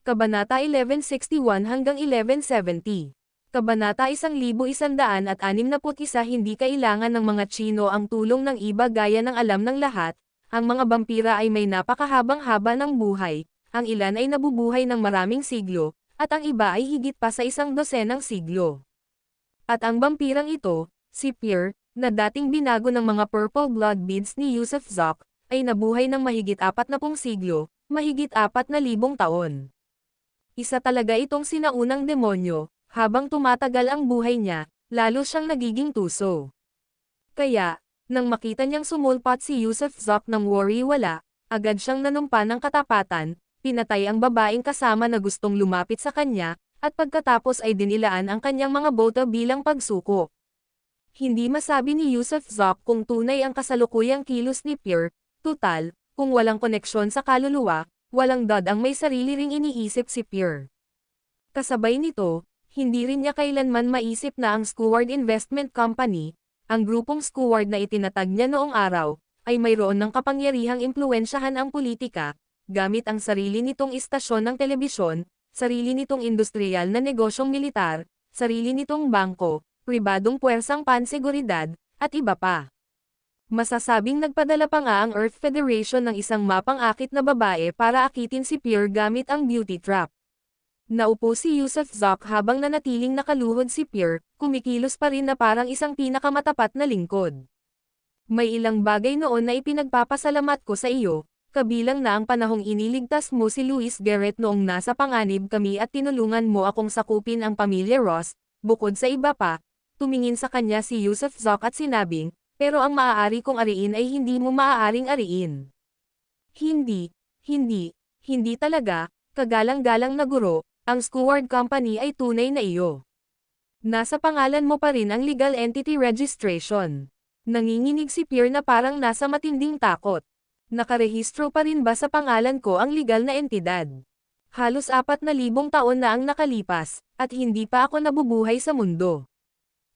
Kabanata 1161 hanggang 1170. Kabanata 1161 Hindi kailangan ng mga Tsino ang tulong ng iba gaya ng alam ng lahat, ang mga vampira ay may napakahabang-haba ng buhay, ang ilan ay nabubuhay ng maraming siglo, at ang iba ay higit pa sa 100 siglo. At ang vampirang ito, si Pierre, na dating binago ng mga purple blood beads ni Yusuf Zok, ay nabuhay ng mahigit 40 siglo, mahigit 4,000 taon. Isa talaga itong sinaunang demonyo, habang tumatagal ang buhay niya, lalo siyang nagiging tuso. Kaya, nang makita niyang sumulpat si Yusuf Zok ng wari-wala, agad siyang nanumpa ng katapatan, pinatay ang babaeng kasama na gustong lumapit sa kanya, at pagkatapos ay dinilaan ang kanyang mga bota bilang pagsuko. Hindi masabi ni Yusuf Zok kung tunay ang kasalukuyang kilos ni Pierre, tutal, kung walang koneksyon sa kaluluwa, walang dad ang may sarili ring iniisip si Pierre. Kasabay nito, hindi rin niya kailanman maisip na ang Skyward Investment Company, ang grupong Skyward na itinatag niya noong araw, ay mayroon ng kapangyarihang impluwensyahan ang politika, gamit ang sarili nitong istasyon ng telebisyon, sarili nitong industrial na negosyong militar, sarili nitong bangko, pribadong puwersang panseguridad, at iba pa. Masasabing nagpadala pa nga ang Earth Federation ng isang mapang-akit na babae para akitin si Pierre gamit ang beauty trap. Naupo si Yusuf Zok habang nanatiling nakaluhod si Pierre, kumikilos pa rin na parang isang pinakamatapat na lingkod. May ilang bagay noon na ipinagpapasalamat ko sa iyo, kabilang na ang panahong iniligtas mo si Luis Garrett noong nasa panganib kami at tinulungan mo akong sakupin ang pamilya Ross, bukod sa iba pa, tumingin sa kanya si Yusuf Zok at sinabing, pero ang maaari kong ariin ay hindi mo maaaring ariin. Hindi talaga, kagalang-galang na guro, ang Skyward Company ay tunay na iyo. Nasa pangalan mo pa rin ang legal entity registration. Nanginginig si Pierre na parang nasa matinding takot. Nakarehistro pa rin ba sa pangalan ko ang legal na entidad? Halos 4,000 taon na ang nakalipas, at hindi pa ako nabubuhay sa mundo.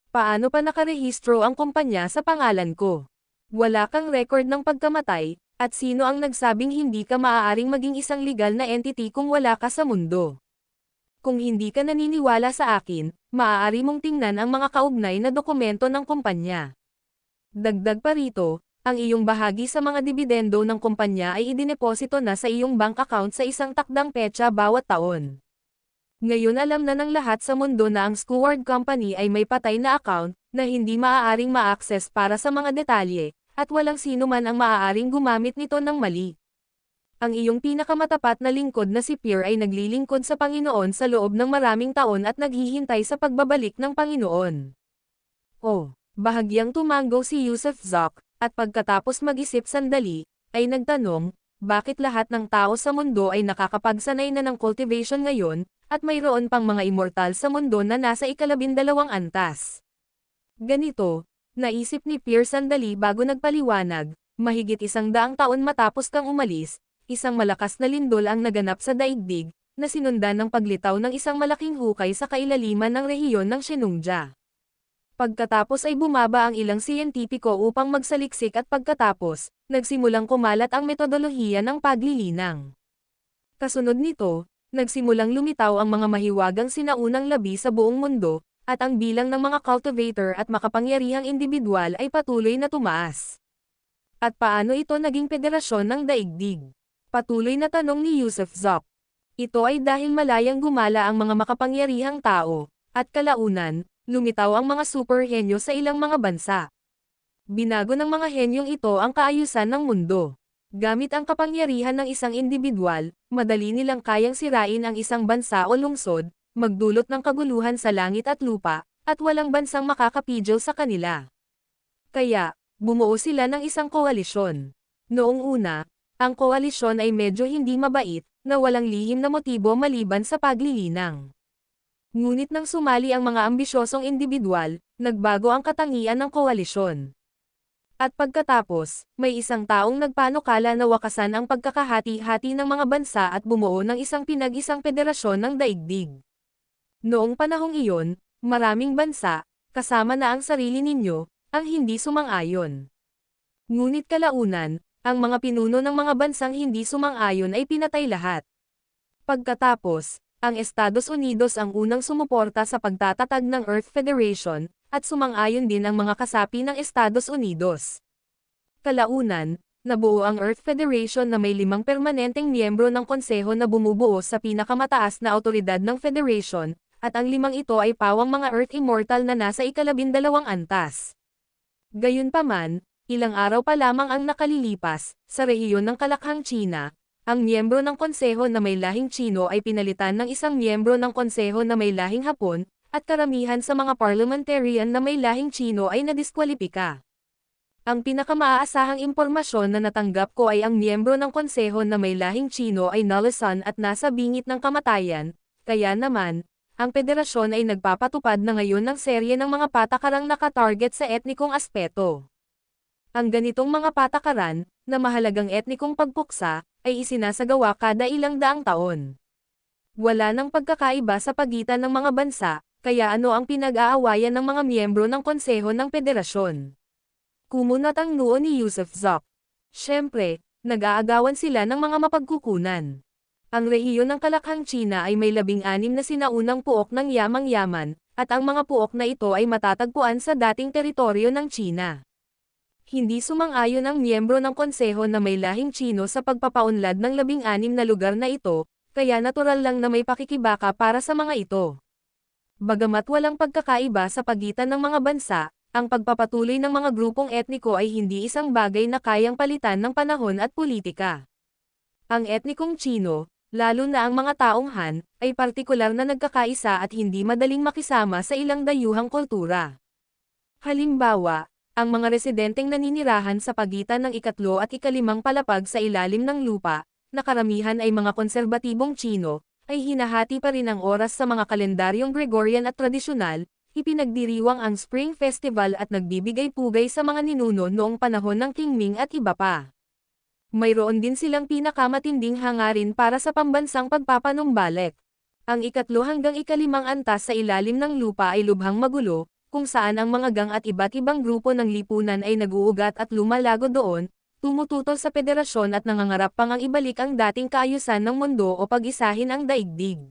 Paano pa nakarehistro ang kumpanya sa pangalan ko? Wala kang record ng pagkamatay, at sino ang nagsabing hindi ka maaaring maging isang legal na entity kung wala ka sa mundo? Kung hindi ka naniniwala sa akin, maaari mong tingnan ang mga kaugnay na dokumento ng kumpanya. Dagdag pa rito, ang iyong bahagi sa mga dibidendo ng kumpanya ay idineposito na sa iyong bank account sa isang takdang petsa bawat taon. Ngayon alam na ng lahat sa mundo na ang Skyward Company ay may patay na account, na hindi maaaring ma-access para sa mga detalye, at walang sino man ang maaaring gumamit nito ng mali. Ang iyong pinakamatapat na lingkod na si Pierre ay naglilingkod sa Panginoon sa loob ng maraming taon at naghihintay sa pagbabalik ng Panginoon. Oh, bahagyang tumango si Yusuf Zok, at pagkatapos mag-isip sandali, ay nagtanong, bakit lahat ng tao sa mundo ay nakakapagsanay na ng cultivation ngayon, at mayroon pang mga immortal sa mundo na nasa 12 antas. Ganito, naisip ni Pierre sandali bago nagpaliwanag, mahigit 100 taon matapos kang umalis, isang malakas na lindol ang naganap sa daigdig, na sinundan ng paglitaw ng isang malaking hukay sa kailaliman ng rehiyon ng Shenongja. Pagkatapos ay bumaba ang ilang siyentipiko upang magsaliksik at pagkatapos, nagsimulang kumalat ang metodolohiya ng paglilinang. Kasunod nito, nagsimulang lumitaw ang mga mahiwagang sinaunang labi sa buong mundo, at ang bilang ng mga cultivator at makapangyarihang individual ay patuloy na tumaas. At paano ito naging federasyon ng daigdig? Patuloy na tanong ni Yusuf Zok. Ito ay dahil malayang gumala ang mga makapangyarihang tao, at kalaunan, lumitaw ang mga superhenyo sa ilang mga bansa. Binago ng mga henyong ito ang kaayusan ng mundo. Gamit ang kapangyarihan ng isang individual, madali nilang kayang sirain ang isang bansa o lungsod, magdulot ng kaguluhan sa langit at lupa, at walang bansang makakapigil sa kanila. Kaya, bumuo sila ng isang koalisyon. Noong una, ang koalisyon ay medyo hindi mabait, na walang lihim na motibo maliban sa paglilinang. Ngunit nang sumali ang mga ambisyosong individual, nagbago ang katangian ng koalisyon. At pagkatapos, may isang taong nagpanukala na wakasan ang pagkakahati-hati ng mga bansa at bumuo ng isang pinag-isang federasyon ng daigdig. Noong panahong iyon, maraming bansa, kasama na ang sarili ninyo, ang hindi sumang-ayon. Ngunit kalaunan, ang mga pinuno ng mga bansang hindi sumang-ayon ay pinatay lahat. Pagkatapos, ang Estados Unidos ang unang sumuporta sa pagtatatag ng Earth Federation, at sumang-ayon din ang mga kasapi ng Estados Unidos. Kalaunan, nabuo ang Earth Federation na may 5 permanenteng miyembro ng konseho na bumubuo sa pinakamataas na awtoridad ng Federation, at ang 5 ito ay pawang mga Earth Immortal na nasa ika-12 antas. Gayunpaman, ilang araw pa lamang ang nakalilipas, sa rehiyon ng Kalakhang China, ang miyembro ng konseho na may lahing Chino ay pinalitan ng isang miyembro ng konseho na may lahing Hapon, at karamihan sa mga parliamentarian na may lahing Chino ay nadiskwalipika. Ang pinakamaasahang impormasyon na natanggap ko ay ang miyembro ng konseho na may lahing Chino ay nalasan at nasa bingit ng kamatayan, kaya naman, ang federasyon ay nagpapatupad na ngayon ng serye ng mga patakarang nakatarget sa etnikong aspeto. Ang ganitong mga patakaran, na mahalagang etnikong pagpuksa, ay isinasagawa kada ilang daang taon. Wala nang pagkakaiba sa pagitan ng mga bansa, kaya ano ang pinag-aawayan ng mga miyembro ng konseho ng federasyon? Kumunat ang noo ni Yusuf Zoc. Siyempre, nag-aagawan sila ng mga mapagkukunan. Ang rehiyon ng Kalakhang China ay may 16 na sinaunang puok ng yamang-yaman, at ang mga puok na ito ay matatagpuan sa dating teritoryo ng China. Hindi sumang-ayon ang miyembro ng konseho na may lahing Chino sa pagpapaunlad ng 16 na lugar na ito, kaya natural lang na may pakikibaka para sa mga ito. Bagamat walang pagkakaiba sa pagitan ng mga bansa, ang pagpapatuloy ng mga grupong etniko ay hindi isang bagay na kayang palitan ng panahon at politika. Ang etnikong Chino, lalo na ang mga taong Han, ay partikular na nagkakaisa at hindi madaling makisama sa ilang dayuhang kultura. Halimbawa, ang mga residenteng naninirahan sa pagitan ng ikatlo at ikalimang palapag sa ilalim ng lupa, na karamihan ay mga konserbatibong Chino, ay hinahati pa rin ang oras sa mga kalendaryong Gregorian at tradisyonal, ipinagdiriwang ang Spring Festival at nagbibigay pugay sa mga ninuno noong panahon ng King Ming at iba pa. Mayroon din silang pinakamatinding hangarin para sa pambansang pagpapanumbalik. Ang ikatlo hanggang ikalimang antas sa ilalim ng lupa ay lubhang magulo, kung saan ang mga gang at iba't ibang grupo ng lipunan ay nag-uugat at lumalago doon, tumututol sa federasyon at nangangarap pang ang ibalik ang dating kaayusan ng mundo o pag-isahin ang daigdig.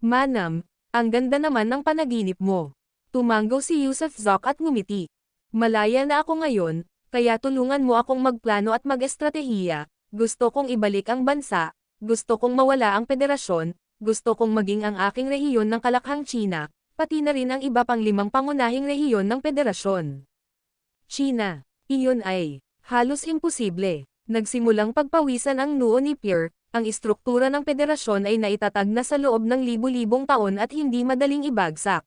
Manam, ang ganda naman ng panaginip mo. Tumango si Yusuf Zoc at ngumiti. Malaya na ako ngayon, kaya tulungan mo akong magplano at mag-estratehiya. Gusto kong ibalik ang bansa, gusto kong mawala ang federasyon, gusto kong maging ang aking rehiyon ng Kalakhang China, pati na rin ang iba pang 5 pangunahing rehiyon ng federasyon. China, iyon ay halos imposible. Nagsimulang pagpawisan ang noo ni Pierre, ang istruktura ng federasyon ay naitatag na sa loob ng libu-libong taon at hindi madaling ibagsak.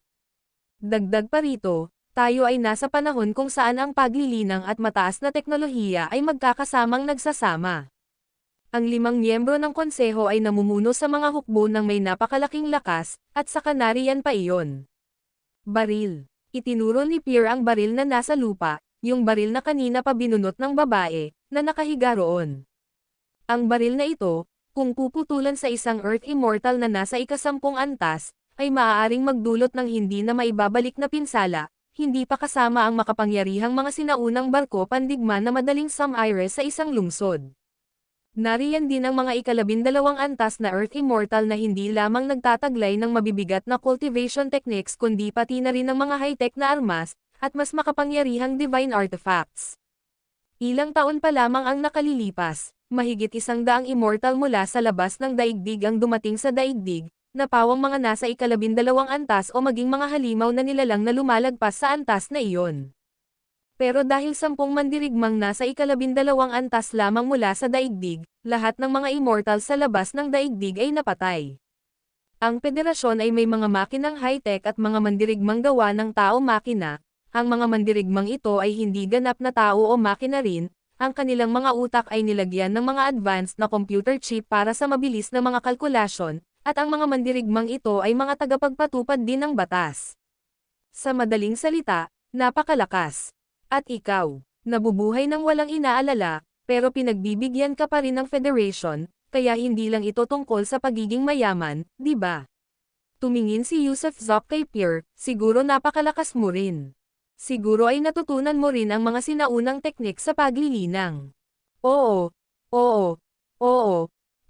Dagdag pa rito, tayo ay nasa panahon kung saan ang paglilinang at mataas na teknolohiya ay magkakasamang nagsasama. Ang 5 miyembro ng konseho ay namumuno sa mga hukbo ng may napakalaking lakas, at saka nariyan pa iyon. Baril. Itinuro ni Pierre ang baril na nasa lupa, yung baril na kanina pa binunot ng babae, na nakahiga roon. Ang baril na ito, kung puputulan sa isang Earth Immortal na nasa ika-10 antas, ay maaaring magdulot ng hindi na maibabalik na pinsala, hindi pa kasama ang makapangyarihang mga sinaunang barko pandigma na madaling sumire sa isang lungsod. Nariyan din ang mga ika-12 antas na Earth Immortal na hindi lamang nagtataglay ng mabibigat na cultivation techniques kundi pati na rin ng mga high-tech na armas, at mas makapangyarihang divine artifacts. Ilang taon pa lamang ang nakalilipas, mahigit 100 immortal mula sa labas ng daigdig ang dumating sa daigdig, na pawang mga nasa ika-12 antas o maging mga halimaw na nilalang na lumalagpas sa antas na iyon. Pero dahil 10 mandirigmang nasa ika-12 antas lamang mula sa daigdig, lahat ng mga immortal sa labas ng daigdig ay napatay. Ang federasyon ay may mga makinang high-tech at mga mandirigmang gawa ng tao-makina. Ang mga mandirigmang ito ay hindi ganap na tao o makina rin, ang kanilang mga utak ay nilagyan ng mga advanced na computer chip para sa mabilis na mga kalkulasyon, at ang mga mandirigmang ito ay mga tagapagpatupad din ng batas. Sa madaling salita, napakalakas. At ikaw, nabubuhay ng walang inaalala, pero pinagbibigyan ka pa rin ng Federation, kaya hindi lang ito tungkol sa pagiging mayaman, di ba? Tumingin si Yusuf Zoc kay Pierre, siguro napakalakas mo rin. Siguro ay natutunan mo rin ang mga sinaunang teknik sa paglilinang. Oo, oo, oo.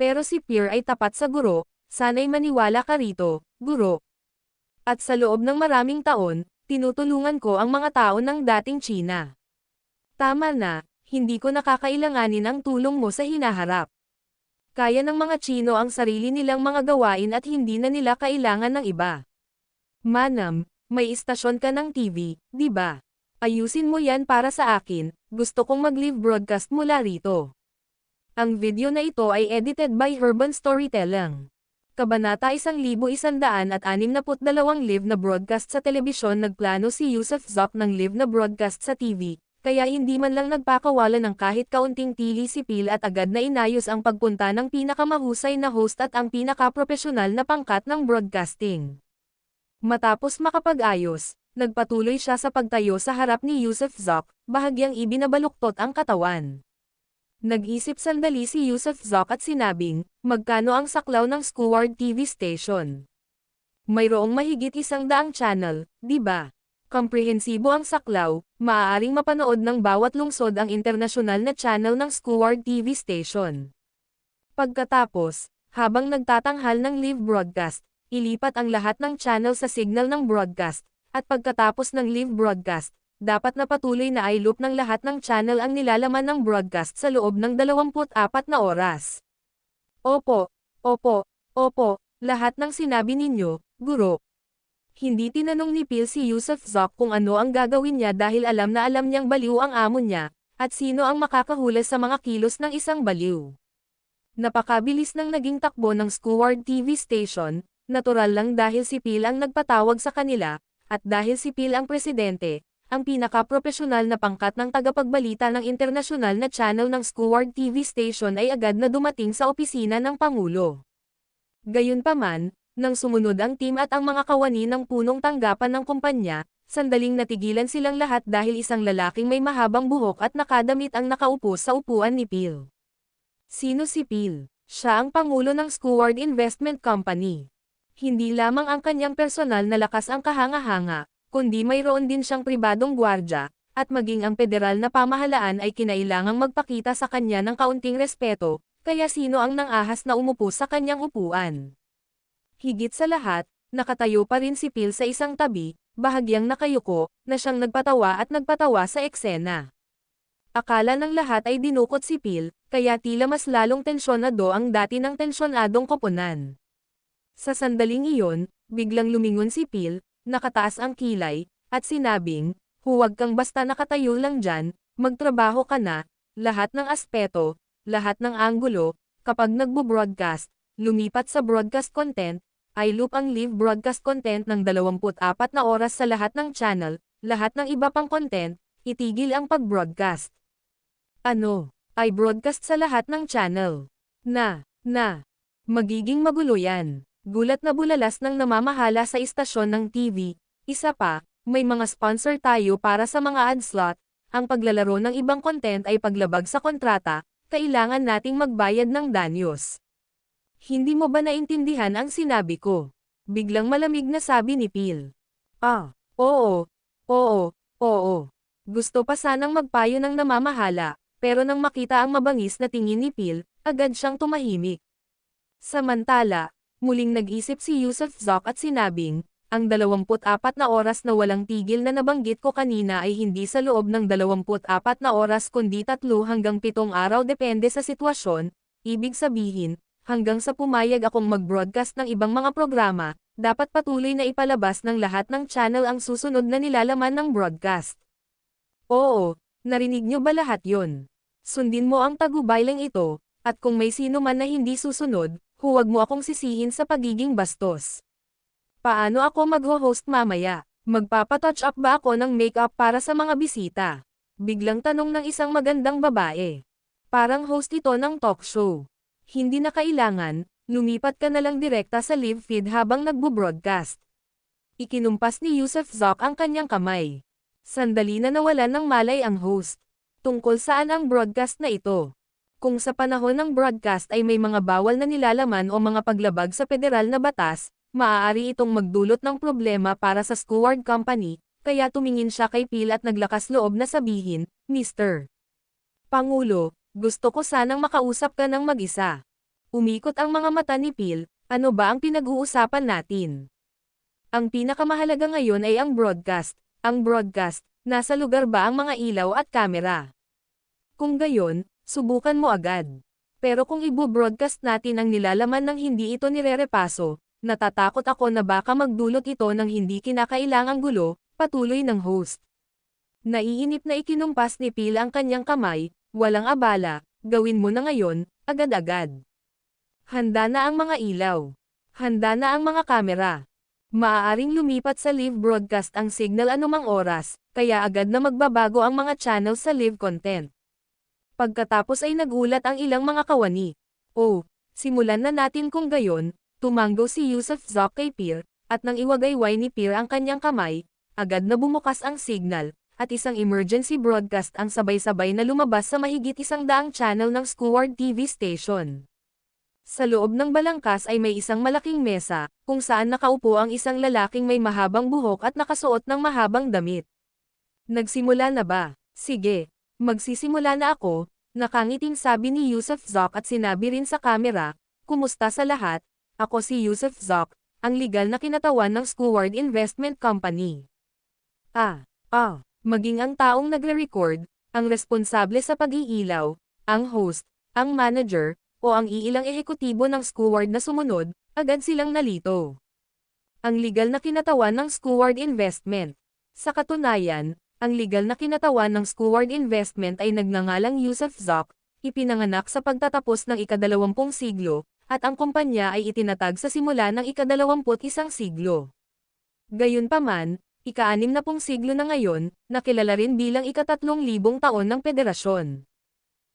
Pero si Pierre ay tapat sa guro, Sana'y maniwala ka rito, guro. At sa loob ng maraming taon, tinutulungan ko ang mga tao ng dating China. Tama na, hindi ko nakakailanganin ang tulong mo sa hinaharap. Kaya ng mga Chino ang sarili nilang mga gawain at hindi na nila kailangan ng iba. Manam, may istasyon ka ng TV, di ba? Ayusin mo yan para sa akin, gusto kong mag-live broadcast mula rito. Ang video na ito ay edited by Urban Storytelling. Kabanata 1162 live na broadcast sa telebisyon. Nagplano si Yusuf Zoc ng live na broadcast sa TV. Kaya hindi man lang nagpakawala ng kahit kaunting tili si Phil at agad na inayos ang pagpunta ng pinakamahusay na host at ang pinakapropesyonal na pangkat ng broadcasting. Matapos makapag-ayos, nagpatuloy siya sa pagtayo sa harap ni Yusuf Zoc, bahagyang ibinabaluktot ang katawan. Nag-isip sandali si Yusuf Zoc at sinabing, magkano ang saklaw ng Skyward TV station? Mayroong mahigit 100 channel, di ba? Komprehensibo ang saklaw, maaaring mapanood ng bawat lungsod ang internasyonal na channel ng Skyward TV station. Pagkatapos, habang nagtatanghal ng live broadcast, ilipat ang lahat ng channel sa signal ng broadcast, at pagkatapos ng live broadcast, dapat na patuloy na i-loop ng lahat ng channel ang nilalaman ng broadcast sa loob ng 24 na oras. Opo, opo, opo, lahat ng sinabi ninyo, guro. Hindi tinanong ni Phil si Yusuf Zoc kung ano ang gagawin niya dahil alam na alam niyang baliw ang amo niya, at sino ang makakahuli sa mga kilos ng isang baliw. Napakabilis ng naging takbo ng Skyward TV station, natural lang dahil si Phil ang nagpatawag sa kanila, at dahil si Phil ang presidente, ang pinaka-propesyonal na pangkat ng tagapagbalita ng internasyonal na channel ng Skyward TV station ay agad na dumating sa opisina ng Pangulo. Gayunpaman, nang sumunod ang team at ang mga kawani ng punong tanggapan ng kumpanya, sandaling natigilan silang lahat dahil isang lalaking may mahabang buhok at nakadamit ang nakaupo sa upuan ni Phil. Sino si Phil? Siya ang pangulo ng Skyward Investment Company. Hindi lamang ang kanyang personal na lakas ang kahanga-hanga, kundi mayroon din siyang pribadong gwardya, at maging ang federal na pamahalaan ay kinailangang magpakita sa kanya ng kaunting respeto, kaya sino ang nangahas na umupo sa kanyang upuan? Higit sa lahat, nakatayo pa rin si Phil sa isang tabi, bahagyang nakayuko, na siyang nagpatawa sa eksena. Akala ng lahat ay dinukot si Phil, kaya tila mas lalong tensyonado ang dati ng tensyonadong koponan. Sa sandaling iyon, biglang lumingon si Phil, nakataas ang kilay, at sinabing, huwag kang basta nakatayo lang dyan, magtrabaho ka na, lahat ng aspeto, lahat ng anggulo, kapag nagbo-broadcast, lumipat sa broadcast content, ay loop ang live broadcast content ng 24 na oras sa lahat ng channel, lahat ng iba pang content, itigil ang pag-broadcast. Ano? Ay broadcast sa lahat ng channel. Magiging magulo yan. Gulat na bulalas ng namamahala sa istasyon ng TV. Isa pa, may mga sponsor tayo para sa mga ad slot, ang paglalaro ng ibang content ay paglabag sa kontrata, kailangan nating magbayad ng danyos. Hindi mo ba naintindihan ang sinabi ko? Biglang malamig na sabi ni Phil. Oo. Gusto pa sanang magpayo ng namamahala, pero nang makita ang mabangis na tingin ni Phil, agad siyang tumahimik. Samantala, muling nag-isip si Yusuf Zoc at sinabing, ang 24 na oras na walang tigil na nabanggit ko kanina ay hindi sa loob ng 24 na oras kundi 3 hanggang 7 araw depende sa sitwasyon, ibig sabihin, hanggang sa pumayag akong mag-broadcast ng ibang mga programa, dapat patuloy na ipalabas ng lahat ng channel ang susunod na nilalaman ng broadcast. Oo, narinig nyo ba lahat yon? Sundin mo ang tagubaylang ito, at kung may sino man na hindi susunod, huwag mo akong sisihin sa pagiging bastos. Paano ako mag-host mamaya? Magpapatouch up ba ako ng makeup para sa mga bisita? Biglang tanong ng isang magandang babae. Parang host ito ng talk show. Hindi na kailangan, lumipat ka na lang direkta sa live feed habang nagbo-broadcast. Ikinumpas ni Yusuf Zoc ang kanyang kamay. Sandali na nawalan ng malay ang host. Tungkol saan ang broadcast na ito? Kung sa panahon ng broadcast ay may mga bawal na nilalaman o mga paglabag sa federal na batas, maaari itong magdulot ng problema para sa Skyward Company, kaya tumingin siya kay Phil at naglakas loob na sabihin, Mr. Pangulo, gusto ko sanang makausap ka ng mag-isa. Umikot ang mga mata ni Phil, Ano ba ang pinag-uusapan natin? Ang pinakamahalaga ngayon ay ang broadcast. Ang broadcast, nasa lugar ba ang mga ilaw at kamera? Kung gayon, subukan mo agad. Pero kung ibu-broadcast natin ang nilalaman ng hindi ito nirerepaso, natatakot ako na baka magdulot ito ng hindi kinakailangang gulo, patuloy ng host. Naiinip na ikinumpas ni Phil ang kanyang kamay, walang abala, gawin mo na ngayon, agad-agad. Handa na ang mga ilaw. Handa na ang mga kamera. Maaaring lumipat sa live broadcast ang signal anumang oras, kaya agad na magbabago ang mga channel sa live content. Pagkatapos ay nagulat ang ilang mga kawani. Oh, simulan na natin kung gayon, tumanggo si Yusuf Zoc kay Pierre, at nang iwagayway ni Pierre ang kanyang kamay, agad na bumukas ang signal, at isang emergency broadcast ang sabay-sabay na lumabas sa mahigit 100 channel ng Skyward TV station. Sa loob ng balangkas ay may isang malaking mesa, kung saan nakaupo ang isang lalaking may mahabang buhok at nakasuot ng mahabang damit. Nagsimula na ba? Sige, magsisimula na ako, nakangiting sabi ni Yusuf Zoc at sinabi rin sa kamera, kumusta sa lahat, ako si Yusuf Zoc, ang legal na kinatawan ng Skyward Investment Company. Maging ang taong nagre-record, ang responsable sa pag-iilaw, ang host, ang manager, o ang iilang ehekutibo ng Skyward na sumunod, agad silang nalito. Ang legal na kinatawan ng Skyward Investment. Sa katunayan, ang legal na kinatawan ng Skyward Investment ay nagngangalang Yusuf Zoc, ipinanganak sa pagtatapos ng ika-20 siglo, at ang kumpanya ay itinatag sa simula ng ika-21 siglo. Gayunpaman, ika-60 siglo na ngayon, nakilala rin bilang ika-3000 taon ng federasyon.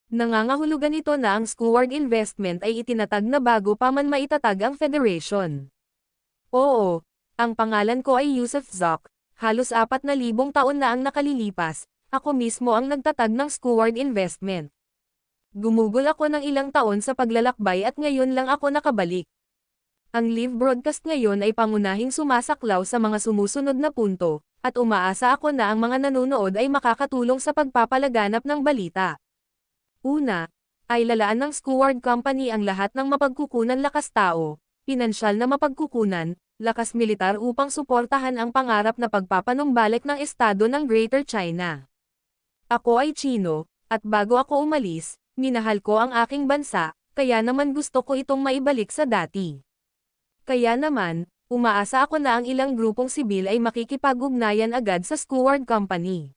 Nangangahulugan ito na ang Skyward Investment ay itinatag na bago pa man maitatag ang federation. Oo, ang pangalan ko ay Yusuf Zoc, halos 4,000 taon na ang nakalilipas, ako mismo ang nagtatag ng Skyward Investment. Gumugol ako ng ilang taon sa paglalakbay at ngayon lang ako nakabalik. Ang live broadcast ngayon ay pangunahing sumasaklaw sa mga sumusunod na punto, at umaasa ako na ang mga nanonood ay makakatulong sa pagpapalaganap ng balita. Una, ay lalaan ng Skyward Company ang lahat ng mapagkukunan lakas tao, pinansyal na mapagkukunan, lakas militar upang suportahan ang pangarap na pagpapanumbalik ng estado ng Greater China. Ako ay Chino, at bago ako umalis, minahal ko ang aking bansa, kaya naman gusto ko itong maibalik sa dati. Kaya naman, umaasa ako na ang ilang grupong sibil ay makikipag-ugnayan agad sa Skyward Company.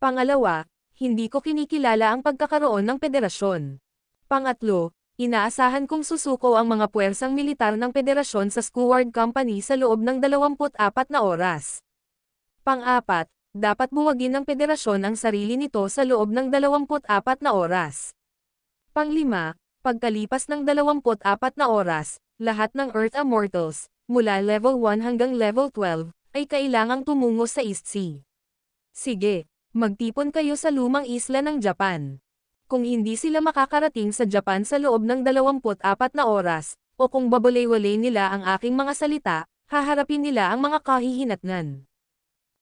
Pangalawa, hindi ko kinikilala ang pagkakaroon ng federasyon. Pangatlo, inaasahan kong susuko ang mga puwersang militar ng federasyon sa Skyward Company sa loob ng 24 na oras. Pang-apat, dapat buwagin ng federasyon ang sarili nito sa loob ng 24 na oras. Pang-lima, pagkalipas ng 24 na oras, lahat ng Earth Immortals, mula level 1 hanggang level 12, ay kailangang tumungo sa East Sea. Sige, magtipon kayo sa lumang isla ng Japan. Kung hindi sila makakarating sa Japan sa loob ng 24 na oras, o kung babulay-walay nila ang aking mga salita, haharapin nila ang mga kahihinatnan.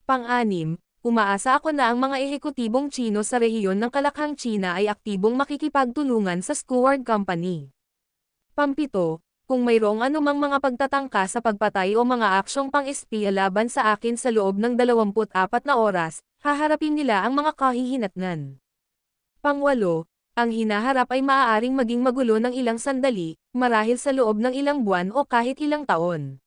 Pang-anim, umaasa ako na ang mga ehekutibong Chino sa rehiyon ng Kalakhang China ay aktibong makikipagtulungan sa Skyward Company. Pampito, kung mayroong anumang mga pagtatangka sa pagpatay o mga aksyong pang-espiya laban sa akin sa loob ng 24 na oras, haharapin nila ang mga kahihinatnan. Pangwalo, ang hinaharap ay maaaring maging magulo ng ilang sandali, marahil sa loob ng ilang buwan o kahit ilang taon.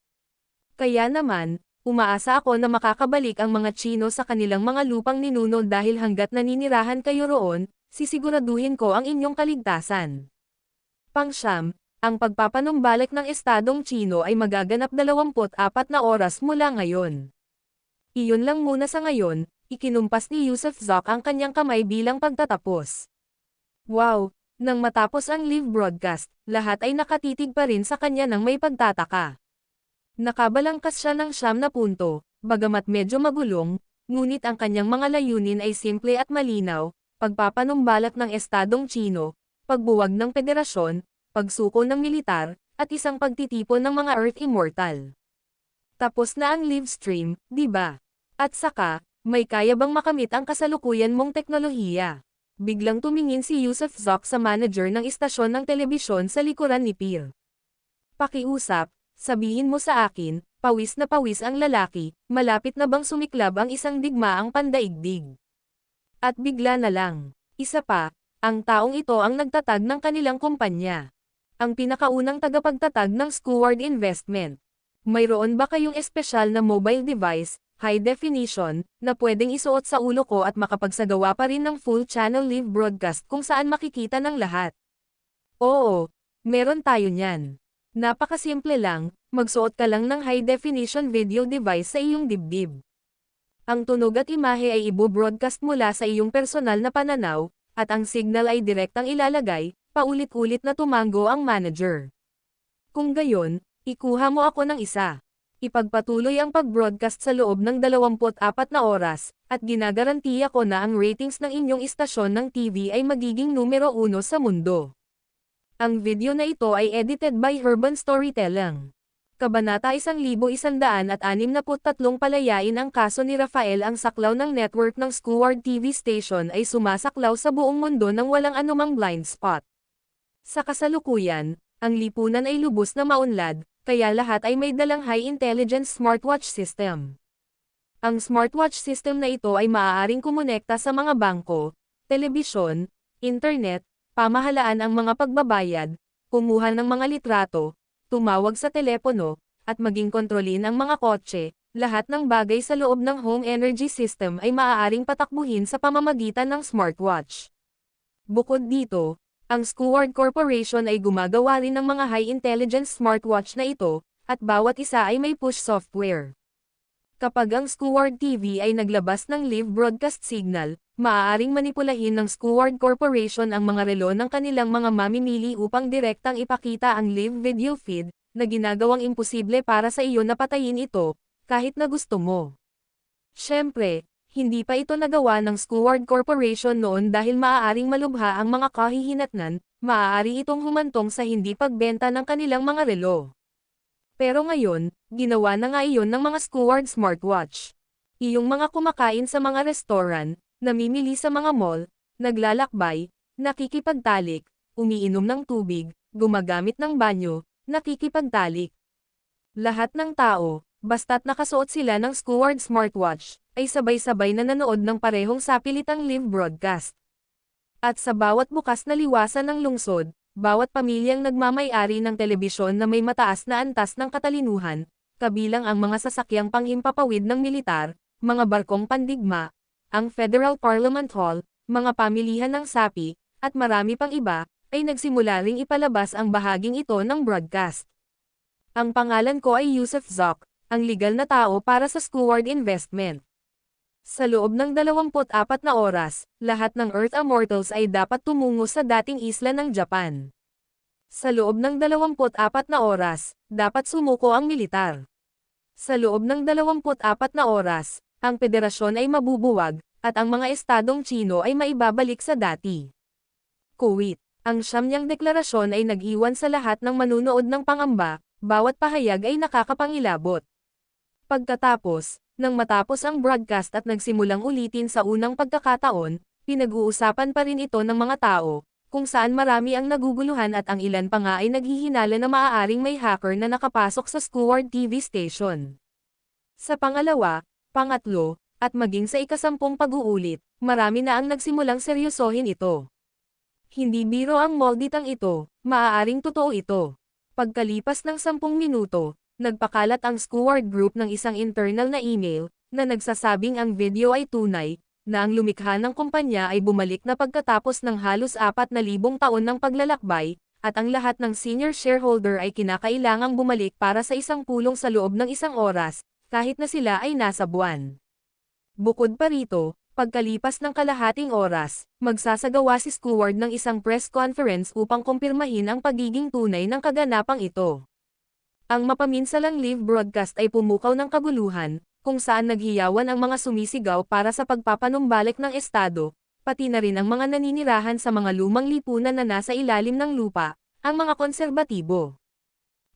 Kaya naman, umaasa ako na makakabalik ang mga Chino sa kanilang mga lupang ninuno dahil hanggat naninirahan kayo roon, sisiguraduhin ko ang inyong kaligtasan. Pangsyam, ang pagpapanumbalik ng estadong Chino ay magaganap 24 na oras mula ngayon. Iyon lang muna sa ngayon, ikinumpas ni Yusuf Zoc ang kanyang kamay bilang pagtatapos. Wow! Nang matapos ang live broadcast, lahat ay nakatitig pa rin sa kanya ng may pagtataka. Nakabalangkas siya ng 9 na punto, bagamat medyo magulong, ngunit ang kanyang mga layunin ay simple at malinaw, pagpapanumbalak ng estadong Chino, pagbuwag ng federasyon, pagsuko ng militar, at isang pagtitipon ng mga Earth Immortal. Tapos na ang live stream, di ba? At saka, may kaya bang makamit ang kasalukuyan mong teknolohiya? Biglang tumingin si Yusuf Zoc sa manager ng istasyon ng telebisyon sa likuran ni Pierre. Pakiusap, sabihin mo sa akin, pawis na pawis ang lalaki, malapit na bang sumiklab ang isang digmaang pandaigdig. At bigla na lang. Isa pa, ang taong ito ang nagtatag ng kanilang kumpanya. Ang pinakaunang tagapagtatag ng Skyward Investment. Mayroon ba kayong espesyal na mobile device, high definition, na pwedeng isuot sa ulo ko at makapagsagawa pa rin ng full channel live broadcast kung saan makikita ng lahat? Oo, meron tayo niyan. Napakasimple lang, magsuot ka lang ng high definition video device sa iyong dibdib. Ang tunog at imahe ay ibo-broadcast mula sa iyong personal na pananaw, at ang signal ay direktang ilalagay, paulit-ulit na tumango ang manager. Kung gayon, ikuha mo ako ng isa. Ipagpatuloy ang pag-broadcast sa loob ng 24 na oras, at ginagarantiya ko na ang ratings ng inyong istasyon ng TV ay magiging numero 1 sa mundo. Ang video na ito ay edited by Urban Storytelling. Kabanata 1163 palayain ang kaso ni Rafael. Ang saklaw ng network ng Skyward TV station ay sumasaklaw sa buong mundo ng walang anumang blind spot. Sa kasalukuyan, ang lipunan ay lubos na maunlad, kaya lahat ay may dalang high-intelligence smartwatch system. Ang smartwatch system na ito ay maaaring kumonekta sa mga bangko, telebisyon, internet, pamahalaan ang mga pagbabayad, kumuha ng mga litrato, tumawag sa telepono, at maging kontrolin ang mga kotse. Lahat ng bagay sa loob ng home energy system ay maaaring patakbuhin sa pamamagitan ng smartwatch. Bukod dito, ang Skyward Corporation ay gumagawa rin ng mga high-intelligence smartwatch na ito, at bawat isa ay may push software. Kapag ang Skyward TV ay naglabas ng live broadcast signal, maaaring manipulahin ng Skyward Corporation ang mga relo ng kanilang mga mamimili upang direktang ipakita ang live video feed, na ginagawang imposible para sa iyo na patayin ito, kahit na gusto mo. Siyempre, hindi pa ito nagawa ng Skyward Corporation noon dahil maaaring malubha ang mga kahihinatnan, maaari itong humantong sa hindi pagbenta ng kanilang mga relo. Pero ngayon, ginawa na nga iyon ng mga Skyward smartwatch. Iyong mga kumakain sa mga restaurant, namimili sa mga mall, naglalakbay, nakikipagtalik, umiinom ng tubig, gumagamit ng banyo, nakikipagtalik. Lahat ng tao, basta't nakasuot sila ng Skyward smartwatch, ay sabay-sabay na nanood ng parehong sapilitang live broadcast. At sa bawat bukas na liwasan ng lungsod, bawat pamilyang nagmamay-ari ng telebisyon na may mataas na antas ng katalinuhan, kabilang ang mga sasakyang panghimpapawid ng militar, mga barkong pandigma, ang Federal Parliament Hall, mga pamilihan ng sapi, at marami pang iba, ay nagsimula ring ipalabas ang bahaging ito ng broadcast. Ang pangalan ko ay Yusuf Zoc, ang legal na tao para sa Skyward Investment. Sa loob ng 24 na oras, lahat ng Earth Immortals ay dapat tumungo sa dating isla ng Japan. Sa loob ng 24 na oras, dapat sumuko ang militar. Sa loob ng 24 na oras, ang federasyon ay mabubuwag, at ang mga estadong Chino ay maibabalik sa dati. Kuwait, ang siyam niyang deklarasyon ay nag-iwan sa lahat ng manunood ng pangamba, bawat pahayag ay nakakapangilabot. Pagkatapos, nang matapos ang broadcast at nagsimulang ulitin sa unang pagkakataon, pinag-uusapan pa rin ito ng mga tao, kung saan marami ang naguguluhan at ang ilan pa nga ay naghihinala na maaaring may hacker na nakapasok sa Skyward TV station. Sa pangalawa, pangatlo, at maging sa ikasampung pag-uulit, marami na ang nagsimulang seryosohin ito. Hindi biro ang molditang ito, maaaring totoo ito. Pagkalipas ng 10 minuto, nagpakalat ang Skyward Group ng isang internal na email, na nagsasabing ang video ay tunay, na ang lumikha ng kumpanya ay bumalik na pagkatapos ng halos 4,000 taon ng paglalakbay, at ang lahat ng senior shareholder ay kinakailangang bumalik para sa isang pulong sa loob ng 1 oras, kahit na sila ay nasa buwan. Bukod pa rito, pagkalipas ng kalahating oras, magsasagawa si Skyward ng isang press conference upang kumpirmahin ang pagiging tunay ng kaganapang ito. Ang mapaminsalang live broadcast ay pumukaw ng kaguluhan, kung saan naghiyawan ang mga sumisigaw para sa pagpapanumbalik ng estado, pati na rin ang mga naninirahan sa mga lumang lipunan na nasa ilalim ng lupa, ang mga konserbatibo.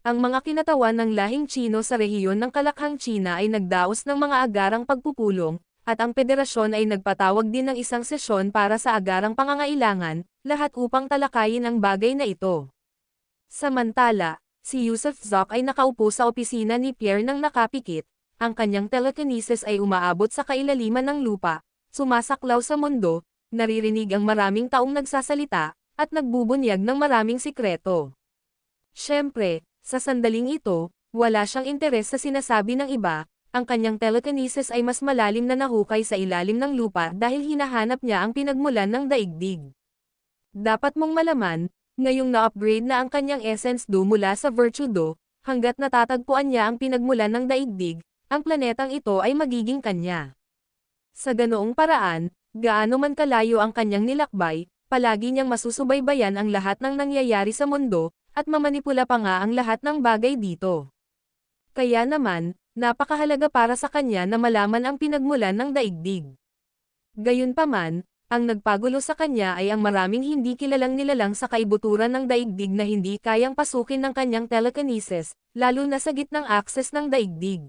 Ang mga kinatawan ng lahing Chino sa rehiyon ng Kalakhang China ay nagdaos ng mga agarang pagpupulong, at ang federasyon ay nagpatawag din ng isang sesyon para sa agarang pangangailangan, lahat upang talakayin ang bagay na ito. Samantala, Si Yusuf Zoc ay nakaupo sa opisina ni Pierre nang nakapikit, ang kanyang telekinesis ay umaabot sa kailaliman ng lupa, sumasaklaw sa mundo, naririnig ang maraming taong nagsasalita, at nagbubunyag ng maraming sikreto. Siyempre, sa sandaling ito, wala siyang interes sa sinasabi ng iba, ang kanyang telekinesis ay mas malalim na nahukay sa ilalim ng lupa dahil hinahanap niya ang pinagmulan ng daigdig. Dapat mong malaman, ngayong na-upgrade na ang kanyang Essence Do mula sa Virtue Do, hanggat natatagpuan niya ang pinagmulan ng daigdig, ang planetang ito ay magiging kanya. Sa ganoong paraan, gaano man kalayo ang kanyang nilakbay, palagi niyang masusubaybayan ang lahat ng nangyayari sa mundo, at mamanipula pa nga ang lahat ng bagay dito. Kaya naman, napakahalaga para sa kanya na malaman ang pinagmulan ng daigdig. Gayunpaman, ang nagpagulo sa kanya ay ang maraming hindi kilalang nilalang sa kaibuturan ng daigdig na hindi kayang pasukin ng kanyang telekinesis, lalo na sa gitnang akses ng daigdig.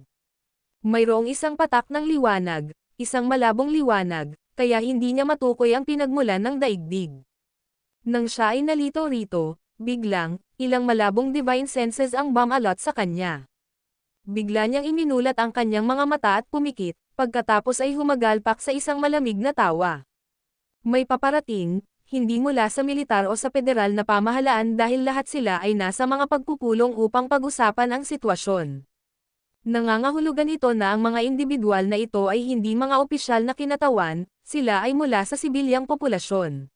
Mayroong isang patak ng liwanag, isang malabong liwanag, kaya hindi niya matukoy ang pinagmulan ng daigdig. Nang siya ay nalito rito, biglang, ilang malabong divine senses ang bumalot sa kanya. Bigla niyang iminulat ang kanyang mga mata at pumikit, pagkatapos ay humagalpak sa isang malamig na tawa. May paparating, hindi mula sa militar o sa federal na pamahalaan dahil lahat sila ay nasa mga pagpupulong upang pag-usapan ang sitwasyon. Nangangahulugan ito na ang mga individual na ito ay hindi mga opisyal na kinatawan, sila ay mula sa sibilyang populasyon.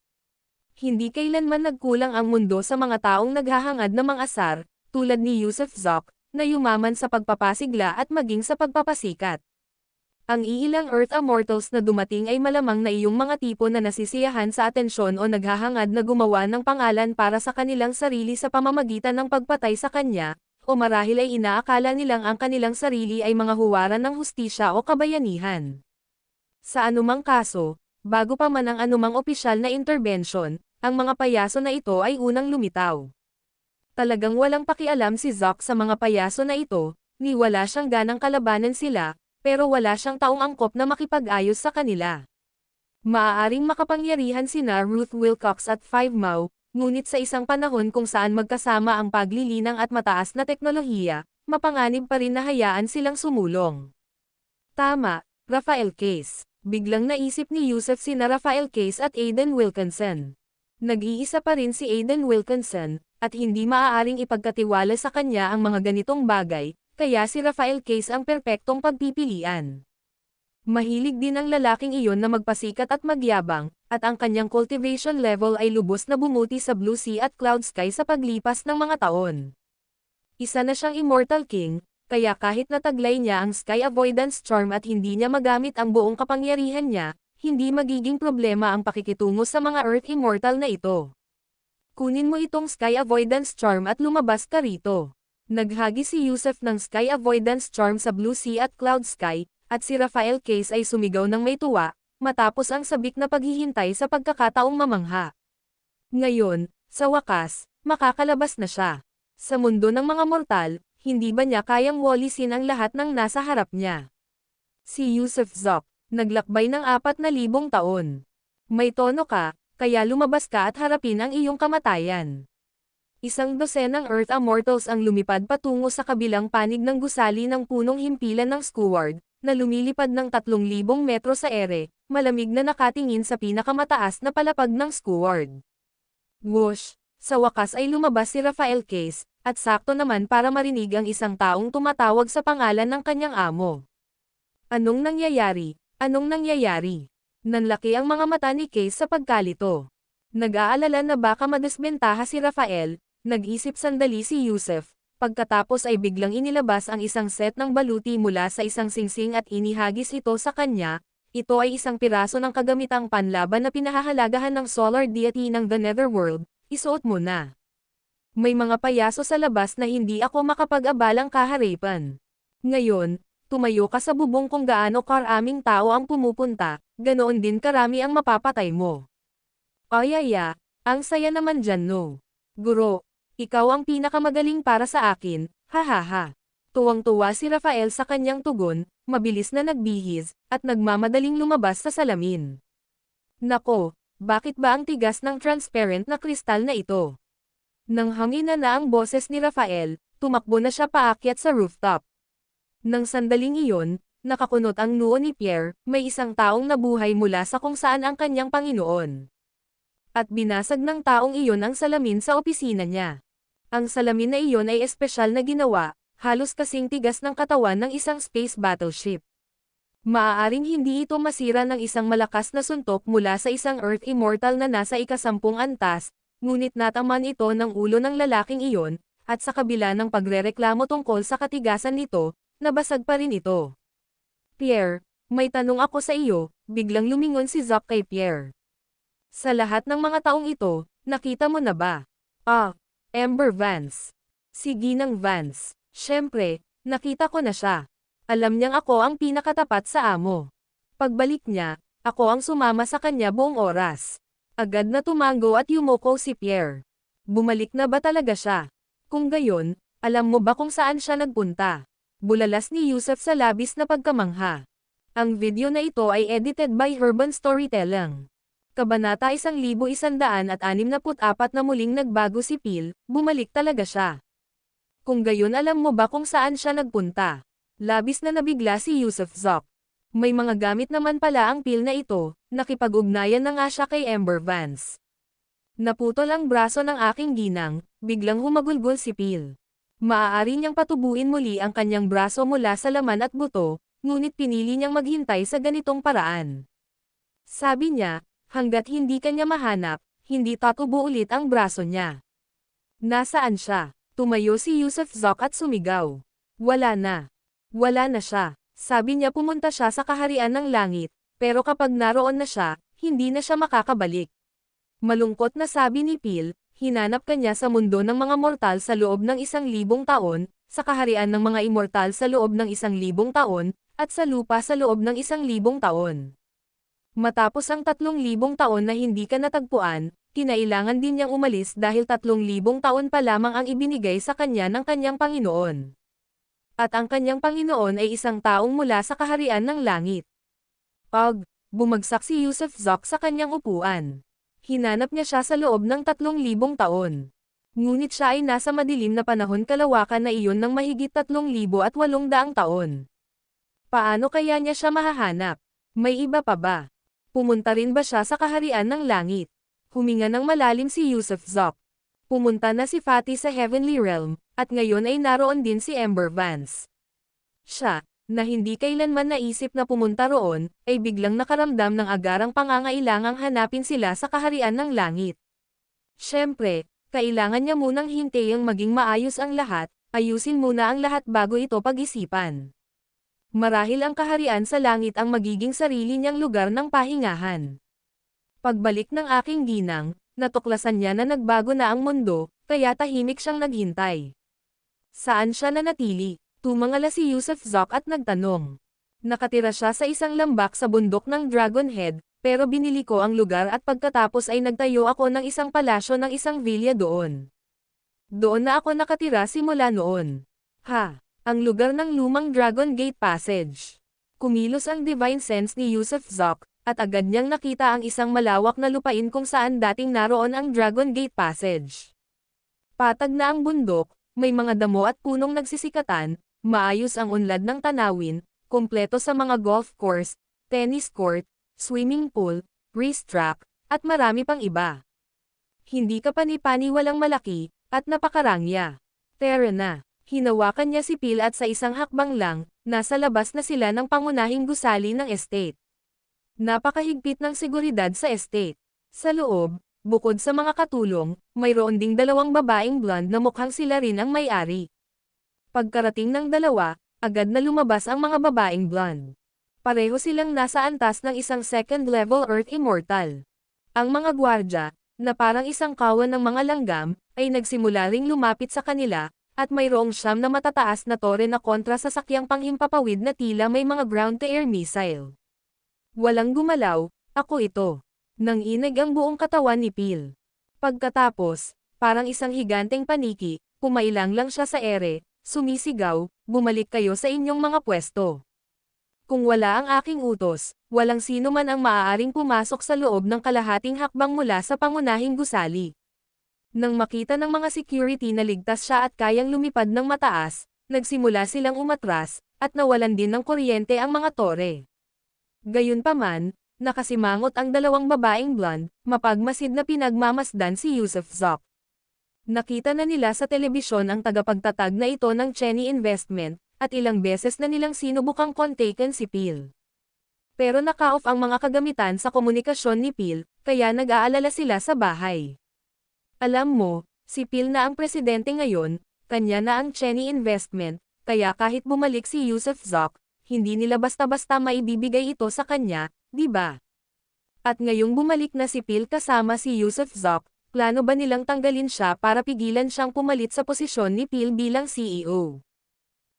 Hindi kailanman nagkulang ang mundo sa mga taong naghahangad ng mga asar, tulad ni Yusuf Zoc, na yumaman sa pagpapasigla at maging sa pagpapasikat. Ang iilang Earth Immortals na dumating ay malamang na iyong mga tipo na nasisiyahan sa atensyon o naghahangad na gumawa ng pangalan para sa kanilang sarili sa pamamagitan ng pagpatay sa kanya, o marahil ay inaakala nilang ang kanilang sarili ay mga huwaran ng hustisya o kabayanihan. Sa anumang kaso, bago pa man ang anumang opisyal na interbensyon, ang mga payaso na ito ay unang lumitaw. Talagang walang pakialam si Zoc sa mga payaso na ito, ni wala siyang ganang kalabanan sila, pero wala siyang taong angkop na makipag-ayos sa kanila. Maaaring makapangyarihan sina Ruth Wilcox at Five Mao, ngunit sa isang panahon kung saan magkasama ang paglilinang at mataas na teknolohiya, mapanganib pa rin na hayaan silang sumulong. Tama, Rafael Case. Biglang naisip ni Yusuf sina Rafael Case at Aiden Wilkinson. Nag-iisa pa rin si Aiden Wilkinson, at hindi maaaring ipagkatiwala sa kanya ang mga ganitong bagay, kaya si Rafael Case ang perpektong pagpipilian. Mahilig din ang lalaking iyon na magpasikat at magyabang, at ang kanyang cultivation level ay lubos na bumuti sa Blue Sea at Cloud Sky sa paglipas ng mga taon. Isa na siyang Immortal King, kaya kahit nataglay niya ang Sky Avoidance Charm at hindi niya magamit ang buong kapangyarihan niya, hindi magiging problema ang pakikitungo sa mga Earth Immortal na ito. Kunin mo itong Sky Avoidance Charm at lumabas ka rito. Naghagi si Yusuf ng Sky Avoidance Charm sa Blue Sea at Cloud Sky, at si Rafael Case ay sumigaw ng may tuwa, matapos ang sabik na paghihintay sa pagkakataong mamangha. Ngayon, sa wakas, makakalabas na siya. Sa mundo ng mga mortal, hindi ba niya kayang walisin ang lahat ng nasa harap niya? Si Yusuf Zoc, naglakbay ng 4,000 taon. May tono ka, kaya lumabas ka at harapin ang iyong kamatayan. Isang dosenang Earth Immortals ang lumipad patungo sa kabilang panig ng gusali ng punong himpilan ng Skyward, na lumilipad ng 3,000 metro sa ere, malamig na nakatingin sa pinakamataas na palapag ng Skyward. Whoosh! Sa wakas ay lumabas si Rafael Case, at sakto naman para marinig ang isang taong tumatawag sa pangalan ng kanyang amo. Anong nangyayari? Anong nangyayari? Nanlaki ang mga mata ni Case sa pagkalito. Nag-aalala na baka madisbentaha si Rafael, nag-isip sandali si Yusuf, pagkatapos ay biglang inilabas ang isang set ng baluti mula sa isang singsing at inihagis ito sa kanya. Ito ay isang piraso ng kagamitang panlaban na pinahahalagahan ng Solar Deity ng The Netherworld, isuot mo na. May mga payaso sa labas na hindi ako makapag-abalang kaharipan. Ngayon, tumayo ka sa bubong kung gaano karaming tao ang pumupunta, ganoon din karami ang mapapatay mo. Ayaya, ang saya naman dyan no. Guro, ikaw ang pinakamagaling para sa akin, hahaha. Tuwang-tuwa si Rafael sa kanyang tugon, mabilis na nagbihis, at nagmamadaling lumabas sa salamin. Nako, bakit ba ang tigas ng transparent na kristal na ito? Nang hangina na ang boses ni Rafael, tumakbo na siya paakyat sa rooftop. Nang sandaling iyon, nakakunot ang noo ni Pierre, may isang taong nabuhay mula sa kung saan ang kanyang Panginoon. At binasag ng taong iyon ang salamin sa opisina niya. Ang salamin na iyon ay espesyal na ginawa, halos kasing tigas ng katawan ng isang space battleship. Maaaring hindi ito masira ng isang malakas na suntok mula sa isang Earth Immortal na nasa ika-10 antas, ngunit nataman ito ng ulo ng lalaking iyon, at sa kabila ng pagrereklamo tungkol sa katigasan nito, nabasag pa rin ito. Pierre, may tanong ako sa iyo, biglang lumingon si Zack kay Pierre. Sa lahat ng mga taong ito, nakita mo na ba? Amber Vance. Si Ginang Vance. Siyempre, nakita ko na siya. Alam niyang ako ang pinakatapat sa amo. Pagbalik niya, ako ang sumama sa kanya buong oras. Agad na tumango at yumuko si Pierre. Bumalik na ba talaga siya? Kung gayon, alam mo ba kung saan siya nagpunta? Bulalas ni Yusuf sa labis na pagkamangha. Ang video na ito ay edited by Urban Storytelling. Kabanata 1164 na muling nagbago si Phil, bumalik talaga siya. Kung gayon alam mo ba kung saan siya nagpunta? Labis na nabigla si Yusuf Zack. May mga gamit naman pala ang Phil na ito, nakipag-ugnayan na nga siya kay Amber Vance. Naputol ang braso ng aking ginang, biglang humagulgol si Phil. Maaari niyang patubuin muli ang kanyang braso mula sa laman at buto, ngunit pinili niyang maghintay sa ganitong paraan. Sabi niya, hanggat hindi kanya mahanap, hindi tatubo ulit ang braso niya. Nasaan siya? Tumayo si Yusuf Zack at sumigaw. Wala na. Wala na siya. Sabi niya pumunta siya sa kaharian ng langit, pero kapag naroon na siya, hindi na siya makakabalik. Malungkot na sabi ni Phil, hinanap kanya sa mundo ng mga mortal sa loob ng 1,000 taon, sa kaharian ng mga immortal sa loob ng 1,000 taon, at sa lupa sa loob ng 1,000 taon. Matapos ang 3,000 taon na hindi ka natagpuan, kinailangan din niyang umalis dahil 3,000 taon pa lamang ang ibinigay sa kanya ng kanyang Panginoon. At ang kanyang Panginoon ay isang taong mula sa kaharian ng langit. Bumagsak si Yusuf Zack sa kanyang upuan. Hinanap niya siya sa loob ng 3,000 taon. Ngunit siya ay nasa madilim na panahon kalawakan na iyon ng mahigit 3,800 taon. Paano kaya niya siya mahahanap? May iba pa ba? Pumunta rin ba siya sa kaharian ng langit? Huminga ng malalim si Yusuf Zack. Pumunta na si Fatty sa Heavenly Realm, at ngayon ay naroon din si Amber Vance. Siya, na hindi kailanman naisip na pumunta roon, ay biglang nakaramdam ng agarang pangangailangang hanapin sila sa kaharian ng langit. Siyempre, kailangan niya munang hintayang maging maayos ang lahat, ayusin muna ang lahat bago ito pag-isipan. Marahil ang kaharian sa langit ang magiging sarili niyang lugar ng pahingahan. Pagbalik ng aking ginang, natuklasan niya na nagbago na ang mundo, kaya tahimik siyang naghintay. Saan siya nanatili? Tumangala si Yusuf Zack at nagtanong. Nakatira siya sa isang lambak sa bundok ng Dragon Head, pero binili ko ang lugar at pagkatapos ay nagtayo ako ng isang palasyo ng isang villa doon. Doon na ako nakatira simula noon. Ang lugar ng lumang Dragon Gate Passage. Kumilos ang divine sense ni Yusuf Zack, at agad niyang nakita ang isang malawak na lupain kung saan dating naroon ang Dragon Gate Passage. Patag na ang bundok, may mga damo at punong nagsisikatan, maayos ang unlad ng tanawin, kumpleto sa mga golf course, tennis court, swimming pool, racetrack, at marami pang iba. Hindi ka pani-paniwalang malaki, at napakarangya. Tara na. Hinawakan niya si Phil at sa isang hakbang lang, nasa labas na sila ng pangunahing gusali ng estate. Napakahigpit ng seguridad sa estate. Sa loob, bukod sa mga katulong, mayroon ding 2 babaeng blonde na mukhang sila rin ang may-ari. Pagkarating ng dalawa, agad na lumabas ang mga babaeng blonde. Pareho silang nasa antas ng isang second-level Earth Immortal. Ang mga gwardya, na parang isang kawan ng mga langgam, ay nagsimula ring lumapit sa kanila, at mayroong 9 na matataas na tore na kontra sasakyang panghimpapawid na tila may mga ground-to-air missile. Walang gumalaw, ako ito. Nanginig ang buong katawan ni Phil. Pagkatapos, parang isang higanteng paniki, pumailang lang siya sa ere, sumisigaw, bumalik kayo sa inyong mga pwesto. Kung wala ang aking utos, walang sino man ang maaaring pumasok sa loob ng kalahating hakbang mula sa pangunahing gusali. Nang makita ng mga security na ligtas siya at kayang lumipad ng mataas, nagsimula silang umatras, at nawalan din ng kuryente ang mga tore. Gayunpaman, nakasimangot ang dalawang babaeng blonde, mapagmasid na pinagmamasdan si Yusuf Zoc. Nakita na nila sa telebisyon ang tagapagtatag na ito ng Cheney Investment, at ilang beses na nilang sinubukang kontakin si Phil. Pero naka-off ang mga kagamitan sa komunikasyon ni Phil, kaya nag-aalala sila sa bahay. Alam mo, si Phil na ang presidente ngayon, kanya na ang Cheney Investment, kaya kahit bumalik si Yusuf Zoc, hindi nila basta-basta maibibigay ito sa kanya, di ba? At ngayong bumalik na si Phil kasama si Yusuf Zoc, plano ba nilang tanggalin siya para pigilan siyang pumalit sa posisyon ni Phil bilang CEO?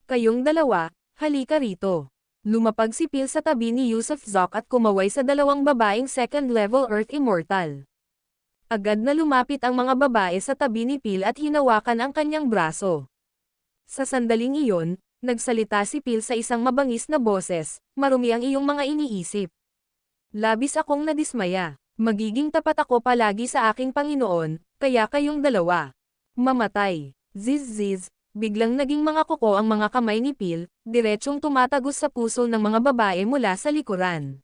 Kayong dalawa, halika rito. Lumapag si Phil sa tabi ni Yusuf Zoc at kumaway sa dalawang babaeng second-level Earth Immortal. Agad na lumapit ang mga babae sa tabi ni Phil at hinawakan ang kanyang braso. Sa sandaling iyon, nagsalita si Phil sa isang mabangis na boses, marumi ang iyong mga iniisip. Labis akong nadismaya. Magiging tapat ako palagi sa aking Panginoon, kaya kayong dalawa. Mamatay. Ziz-ziz. Biglang naging mga kuko ang mga kamay ni Phil, diretsyong tumatagos sa puso ng mga babae mula sa likuran.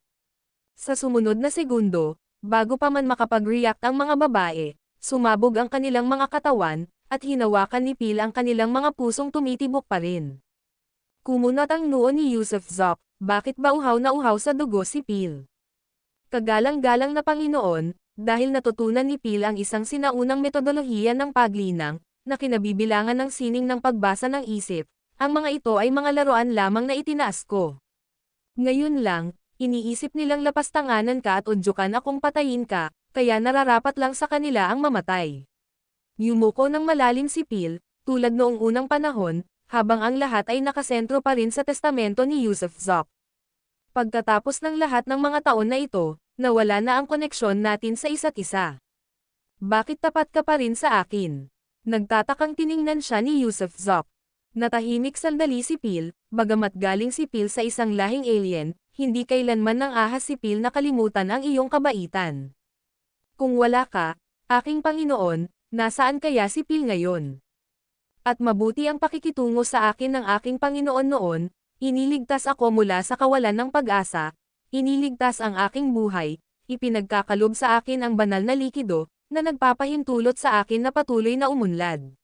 Sa sumunod na segundo, bago pa man makapag-react ang mga babae, sumabog ang kanilang mga katawan, at hinawakan ni Phil ang kanilang mga pusong tumitibok pa rin. Kumunat ang noo ni Yusuf Zoc, bakit ba uhaw na uhaw sa dugo si Phil? Kagalang-galang na Panginoon, dahil natutunan ni Phil ang isang sinaunang metodolohiya ng paglinang, na kinabibilangan ng sining ng pagbasa ng isip, ang mga ito ay mga laruan lamang na itinaas ko. Ngayon lang, iniisip nilang lapastanganan ka at udyukan akong patayin ka, kaya nararapat lang sa kanila ang mamatay. Yumuko ng malalim si Phil, tulad noong unang panahon, habang ang lahat ay nakasentro pa rin sa testamento ni Yusuf Zoc. Pagkatapos ng lahat ng mga taon na ito, nawala na ang koneksyon natin sa isa't isa. Bakit tapat ka pa rin sa akin? Nagtatakang tiningnan siya ni Yusuf Zoc. Natahimik sandali si Phil, bagamat galing si Phil sa isang lahing alien, hindi kailanman nang ahas si Phil na kalimutan ang iyong kabaitan. Kung wala ka, aking Panginoon, nasaan kaya si Phil ngayon? At mabuti ang pakikitungo sa akin ng aking Panginoon noon, iniligtas ako mula sa kawalan ng pag-asa, iniligtas ang aking buhay, ipinagkakalob sa akin ang banal na likido, na nagpapahintulot sa akin na patuloy na umunlad.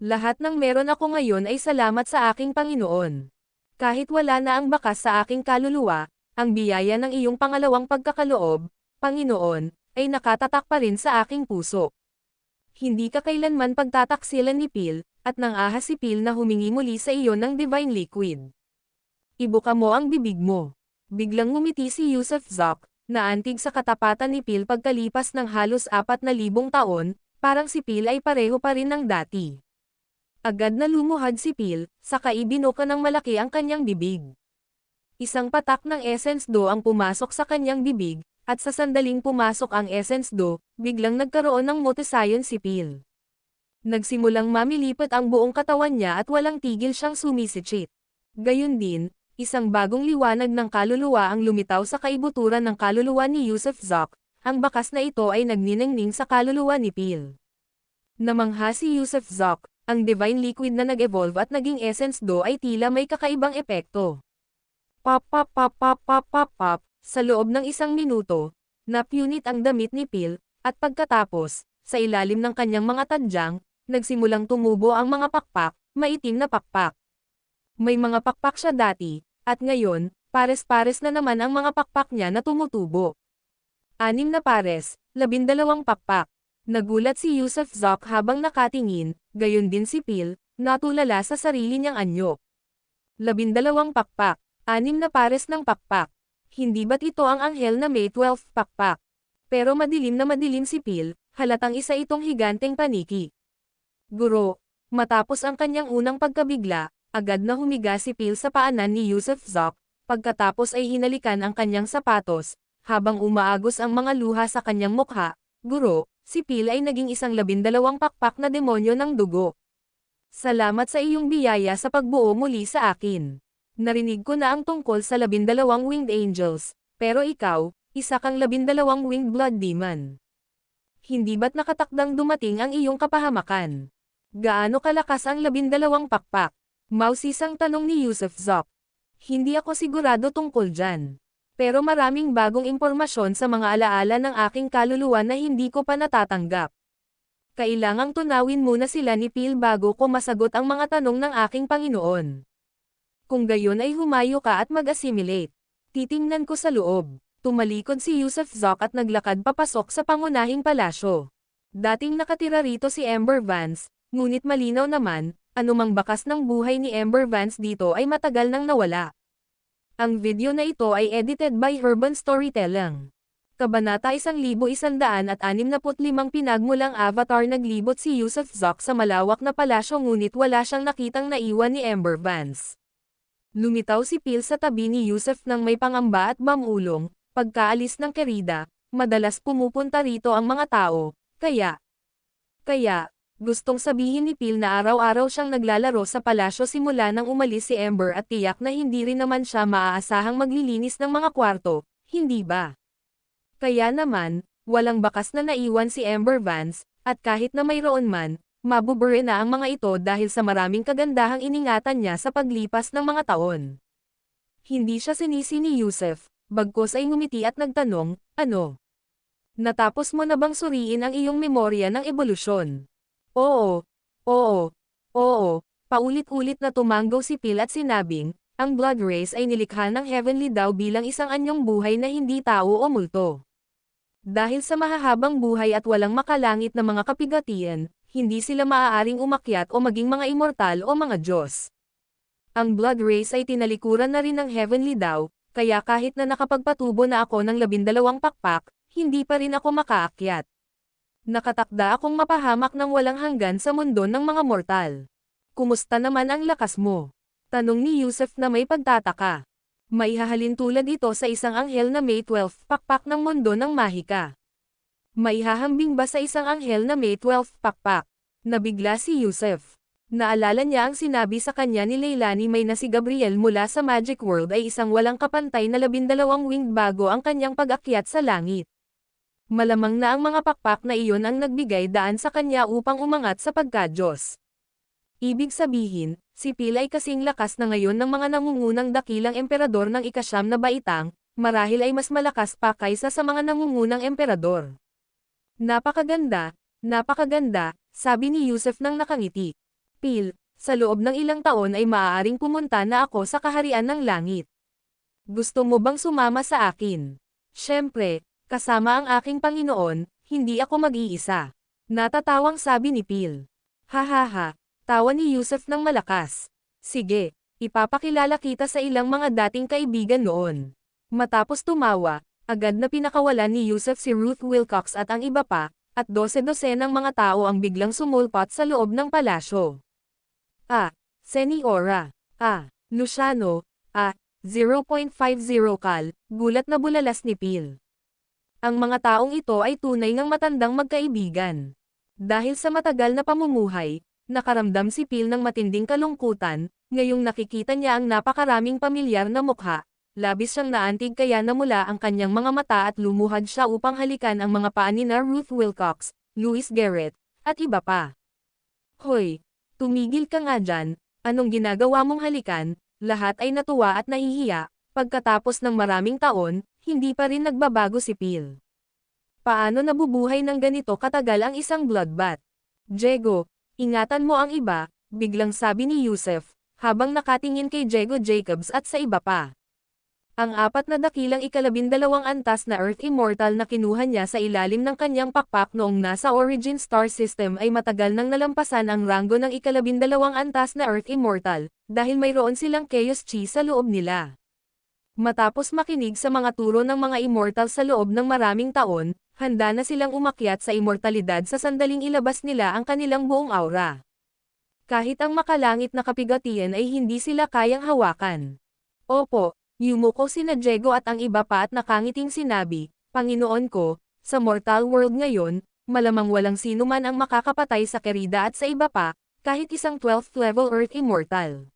Lahat ng meron ako ngayon ay salamat sa aking Panginoon. Kahit wala na ang bakas sa aking kaluluwa, ang biyaya ng iyong pangalawang pagkakaloob, Panginoon, ay nakatatak pa rin sa aking puso. Hindi ka kailanman pagtataksilan ni Phil, at nang ahas si Phil na humingi muli sa iyo ng divine liquid. Ibuka mo ang bibig mo. Biglang ngumiti si Yusuf Zoc, naantig sa katapatan ni Phil pagkalipas ng halos 4,000 taon, parang si Phil ay pareho pa rin ng dati. Agad na lumuhad si Phil, saka ibinuka ng malaki ang kanyang bibig. Isang patak ng Essence Do ang pumasok sa kanyang bibig, at sa sandaling pumasok ang Essence Do, biglang nagkaroon ng motosayon si Phil. Nagsimulang mamilipat ang buong katawan niya at walang tigil siyang sumisitsit. Gayun din, isang bagong liwanag ng kaluluwa ang lumitaw sa kaibuturan ng kaluluwa ni Yusuf Zoc, ang bakas na ito ay nagniningning sa kaluluwa ni Phil. Namangha si Yusuf Zoc, ang divine liquid na nag-evolve at naging Essence Do ay tila may kakaibang epekto. Pop pop pop pop pop pop pop, sa loob ng 1 minuto, napunit ang damit ni Phil, at pagkatapos, sa ilalim ng kanyang mga tadyang, nagsimulang tumubo ang mga pakpak, maitim na pakpak. May mga pakpak siya dati, at ngayon, pares-pares na naman ang mga pakpak niya na tumutubo. 6 na pares, 12 pakpak. Nagulat si Yusuf Zoc habang nakatingin, gayon din si Phil, natulala sa sarili niyang anyo. 12 pakpak, 6 na pares ng pakpak. Hindi ba't ito ang anghel na may 12 pakpak? Pero madilim na madilim si Phil, halatang isa itong higanteng paniki. Guro, matapos ang kanyang unang pagkabigla, agad na humiga si Phil sa paanan ni Yusuf Zoc, pagkatapos ay hinalikan ang kanyang sapatos, habang umaagos ang mga luha sa kanyang mukha. Guro, si Phil ay naging isang 12 pakpak na demonyo ng dugo. Salamat sa iyong biyaya sa pagbuo muli sa akin. Narinig ko na ang tungkol sa 12 winged angels, pero ikaw, isa kang 12 winged blood demon. Hindi ba't nakatakdang dumating ang iyong kapahamakan? Gaano kalakas ang 12 pakpak? Mausisang tanong ni Yusuf Zoc. Hindi ako sigurado tungkol dyan. Pero maraming bagong impormasyon sa mga alaala ng aking kaluluwa na hindi ko pa natatanggap. Kailangang tunawin muna sila ni Phil bago ko masagot ang mga tanong ng aking Panginoon. Kung gayon ay humayo ka at mag-assimilate. Titingnan ko sa loob. Tumalikod si Yusuf Zoc at naglakad papasok sa pangunahing palasyo. Dating nakatira rito si Amber Vance, ngunit malinaw naman, anumang bakas ng buhay ni Amber Vance dito ay matagal nang nawala. Ang video na ito ay edited by Urban Storytelling. Kabanata 1165 pinagmulang avatar naglibot si Yusuf Zoc sa malawak na palasyo ngunit wala siyang nakitang naiwan ni Amber Vance. Lumitaw si Phil sa tabi ni Yusuf nang may pangamba at mamulong. Pagkaalis ng kerida, madalas pumupunta rito ang mga tao, kaya, gustong sabihin ni Phil na araw-araw siyang naglalaro sa palasyo simula nang umalis si Amber at tiyak na hindi rin naman siya maaasahang maglilinis ng mga kwarto, hindi ba? Kaya naman, walang bakas na naiwan si Amber Vance, at kahit na mayroon man, mabubure na ang mga ito dahil sa maraming kagandahang iningatan niya sa paglipas ng mga taon. Hindi siya sinisi ni Yusuf. Bagkus ay ngumiti at nagtanong, ano? Natapos mo na bang suriin ang iyong memorya ng ebolusyon? Oo, paulit-ulit na tumanggaw si Phil at sinabing, ang blood race ay nilikha ng heavenly daw bilang isang anyong buhay na hindi tao o multo. Dahil sa mahahabang buhay at walang makalangit na mga kapigatian, hindi sila maaaring umakyat o maging mga immortal o mga Diyos. Ang blood race ay tinalikuran na rin ng heavenly daw, kaya kahit na nakapagpatubo na ako ng 12 pakpak, hindi pa rin ako makaakyat. Nakatakda akong mapahamak ng walang hanggan sa mundo ng mga mortal. Kumusta naman ang lakas mo? Tanong ni Yusuf na may pagtataka. Maihahalin tulad ito sa isang anghel na may 12 pakpak ng mundo ng mahika. Maihahambing ba sa isang anghel na may 12 pakpak? Nabigla si Yusuf. Naalala niya ang sinabi sa kanya ni Leilani May na si Gabriel mula sa Magic World ay isang walang kapantay na 12 winged bago ang kanyang pag-akyat sa langit. Malamang na ang mga pakpak na iyon ang nagbigay daan sa kanya upang umangat sa pagka-Diyos. Ibig sabihin, si Phil ay kasing lakas na ngayon ng mga nangungunang dakilang emperador ng ika-9 na baitang, marahil ay mas malakas pa kaysa sa mga nangungunang emperador. Napakaganda, sabi ni Yusuf nang nakangiti. Phil, sa loob ng ilang taon ay maaaring pumunta na ako sa kaharian ng langit. Gusto mo bang sumama sa akin? Siyempre, kasama ang aking Panginoon, hindi ako mag-iisa. Natatawang sabi ni Phil. Hahaha, tawa ni Yusuf ng malakas. Sige, ipapakilala kita sa ilang mga dating kaibigan noon. Matapos tumawa, agad na pinakawalan ni Yusuf si Ruth Wilcox at ang iba pa, at 12 ng mga tao ang biglang sumulpot sa loob ng palasyo. Seniora. Luciano. 0.50 kal, gulat na bulalas ni Phil. Ang mga taong ito ay tunay ngang matandang magkaibigan. Dahil sa matagal na pamumuhay, nakaramdam si Phil ng matinding kalungkutan, ngayong nakikita niya ang napakaraming pamilyar na mukha. Labis siyang naantig kaya namula ang kanyang mga mata at lumuhad siya upang halikan ang mga paa ni Ruth Wilcox, Louis Garrett, at iba pa. Hoy! Tumigil ka nga dyan, anong ginagawa mong halikan? Lahat ay natuwa at nahihiya, pagkatapos ng maraming taon, hindi pa rin nagbabago si Phil. Paano nabubuhay ng ganito katagal ang isang bloodbath? Diego, ingatan mo ang iba, biglang sabi ni Yusuf, habang nakatingin kay Diego Jacobs at sa iba pa. Ang 4 na dakilang ika-12 antas na Earth Immortal na kinuha niya sa ilalim ng kanyang pakpak noong nasa Origin Star System ay matagal nang nalampasan ang ranggo ng ika-12 antas na Earth Immortal, dahil mayroon silang Chaos Chi sa loob nila. Matapos makinig sa mga turo ng mga immortal sa loob ng maraming taon, handa na silang umakyat sa immortalidad sa sandaling ilabas nila ang kanilang buong aura. Kahit ang makalangit na kapigatian ay hindi sila kayang hawakan. Opo. Yumuko sina Diego at ang iba pa at nakangiting sinabi, Panginoon ko, sa mortal world ngayon, malamang walang sino man ang makakapatay sa kerida at sa iba pa, kahit isang 12th level Earth Immortal.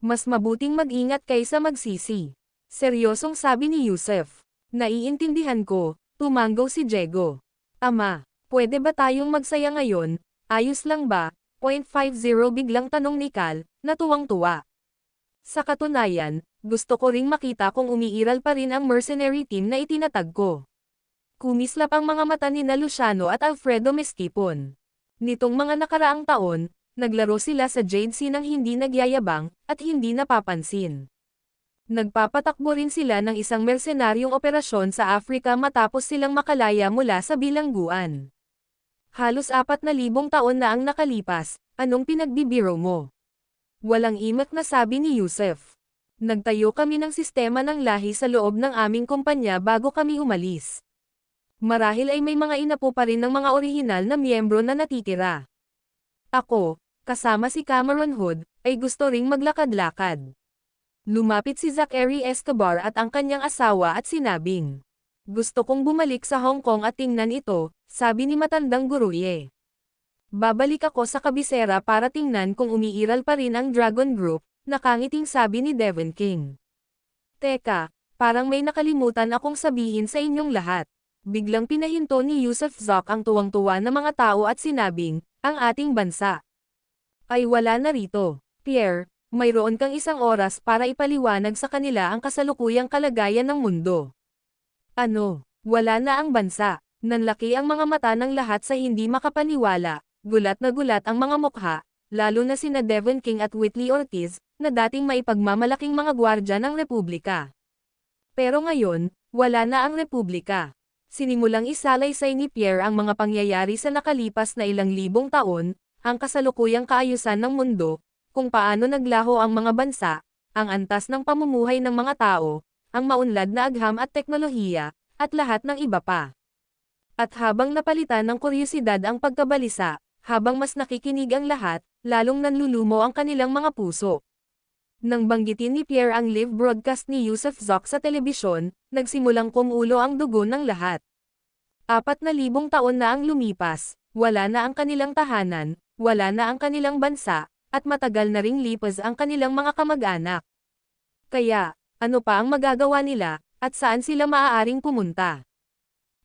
Mas mabuting mag-ingat kaysa magsisi. Seryosong sabi ni Yusuf. Naiintindihan ko, tumanggaw si Diego. Ama, Pwede ba tayong magsaya ngayon? Ayos lang ba? .50 biglang tanong ni Cal, na tuwang-tuwa. Sa katunayan, gusto ko ring makita kung umiiral pa rin ang mercenary team na itinatag ko. Kumislap ang mga mata ni na Luciano at Alfredo Meskipon. Nitong mga nakaraang taon, naglaro sila sa Jade Sea nang hindi nagyayabang, at hindi napapansin. Nagpapatakbo rin sila ng isang mersenaryong operasyon sa Africa matapos silang makalaya mula sa bilangguan. Halos 4,000 taon na ang nakalipas, anong pinagbibiro mo? Walang imak na sabi ni Yusef. Nagtayo kami ng sistema ng lahi sa loob ng aming kumpanya bago kami umalis. Marahil ay may mga inapo pa rin ng mga orihinal na miyembro na natitira. Ako, kasama si Cameron Hood, ay gusto ring maglakad-lakad. Lumapit si Zachary Escobar at ang kanyang asawa at sinabing, gusto kong bumalik sa Hong Kong at tingnan ito, sabi ni matandang guruye. Babalik ako sa kabisera para tingnan kung umiiral pa rin ang Dragon Group, nakangiting sabi ni Devon King. Teka, parang may nakalimutan akong sabihin sa inyong lahat. Biglang pinahinto ni Yusef Zoc ang tuwang-tuwa na mga tao at sinabing, ang ating bansa ay wala na rito. Pierre, mayroon kang 1 oras para ipaliwanag sa kanila ang kasalukuyang kalagayan ng mundo. Ano, wala na ang bansa? Nanlaki ang mga mata ng lahat sa hindi makapaniwala. Gulat na gulat ang mga mukha, lalo na sina Devon King at Whitley Ortiz, na dating maipagmamalaking mga gwardya ng Republika. Pero ngayon, wala na ang Republika. Sinimulang isalaysay ni Pierre ang mga pangyayari sa nakalipas na ilang libong taon, ang kasalukuyang kaayusan ng mundo, kung paano naglaho ang mga bansa, ang antas ng pamumuhay ng mga tao, ang maunlad na agham at teknolohiya, at lahat ng iba pa. At habang napalitan ng kuryosidad ang pagkabalisa, habang mas nakikinig ang lahat, lalong nanlulumo ang kanilang mga puso. Nang banggitin ni Pierre ang live broadcast ni Yusef Zoc sa telebisyon, nagsimulang kumulo ang dugo ng lahat. 4,000 taon na ang lumipas, wala na ang kanilang tahanan, wala na ang kanilang bansa, at matagal na ring lipas ang kanilang mga kamag-anak. Kaya, ano pa ang magagawa nila, at saan sila maaaring pumunta?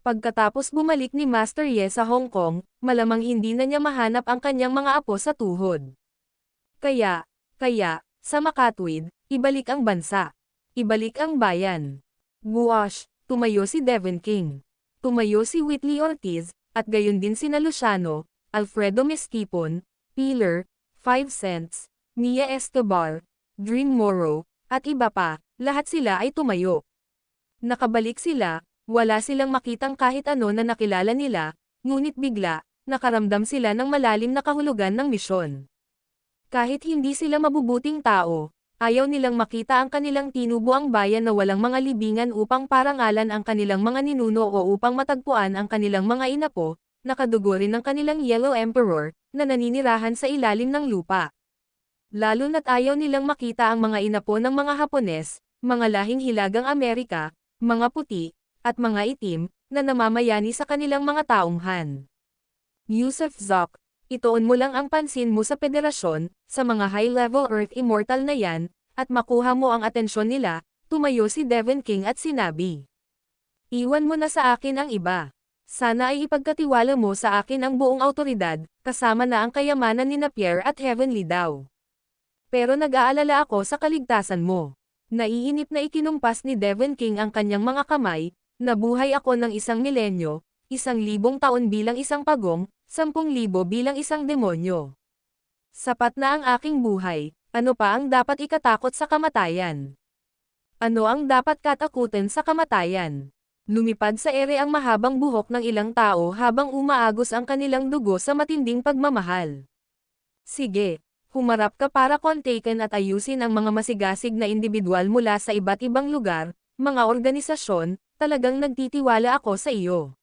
Pagkatapos bumalik ni Master Ye sa Hong Kong, malamang hindi na niya mahanap ang kanyang mga apo sa tuhod. Kaya, sa makatwid, ibalik ang bansa. Ibalik ang bayan. Buwash, tumayo si Devon King. Tumayo si Whitley Ortiz, at gayon din sina Luciano, Alfredo Meskipon, Pilar, 5 Cents, Mia Escobar, Dream Morrow, at iba pa, lahat sila ay tumayo. Nakabalik sila. Wala silang makitang kahit ano na nakilala nila, ngunit bigla, nakaramdam sila ng malalim na kahulugan ng misyon. Kahit hindi sila mabubuting tao, ayaw nilang makita ang kanilang tinubuang bayan na walang mga libingan upang parangalan ang kanilang mga ninuno o upang matagpuan ang kanilang mga inapo, nakadugo rin ng kanilang Yellow Emperor, na naninirahan sa ilalim ng lupa. Lalo na't ayaw nilang makita ang mga inapo ng mga Hapones, mga lahing hilagang Amerika, mga puti, at mga itim, na namamayani sa kanilang mga taunghan. Yusef Zoc, ituon mo lang ang pansin mo sa federasyon, sa mga high-level Earth Immortal na yan, at makuha mo ang atensyon nila, tumayo si Devon King at sinabi. Iwan mo na sa akin ang iba. Sana ay ipagkatiwala mo sa akin ang buong autoridad, kasama na ang kayamanan ni Pierre at Heavenly daw. Pero nag-aalala ako sa kaligtasan mo. Naiinip na ikinumpas ni Devon King ang kanyang mga kamay. Nabuhay ako ng 1 milenyo, 1,000 taon bilang isang pagong, 10,000 bilang isang demonyo. Sapat na ang aking buhay, ano pa ang dapat ikatakot sa kamatayan? Ano ang dapat katakutin sa kamatayan? Lumipad sa ere ang mahabang buhok ng ilang tao habang umaagos ang kanilang dugo sa matinding pagmamahal. Sige, humarap ka para kontaken at ayusin ang mga masigasig na individual mula sa iba't ibang lugar, mga organisasyon. Talagang nagtitiwala ako sa iyo.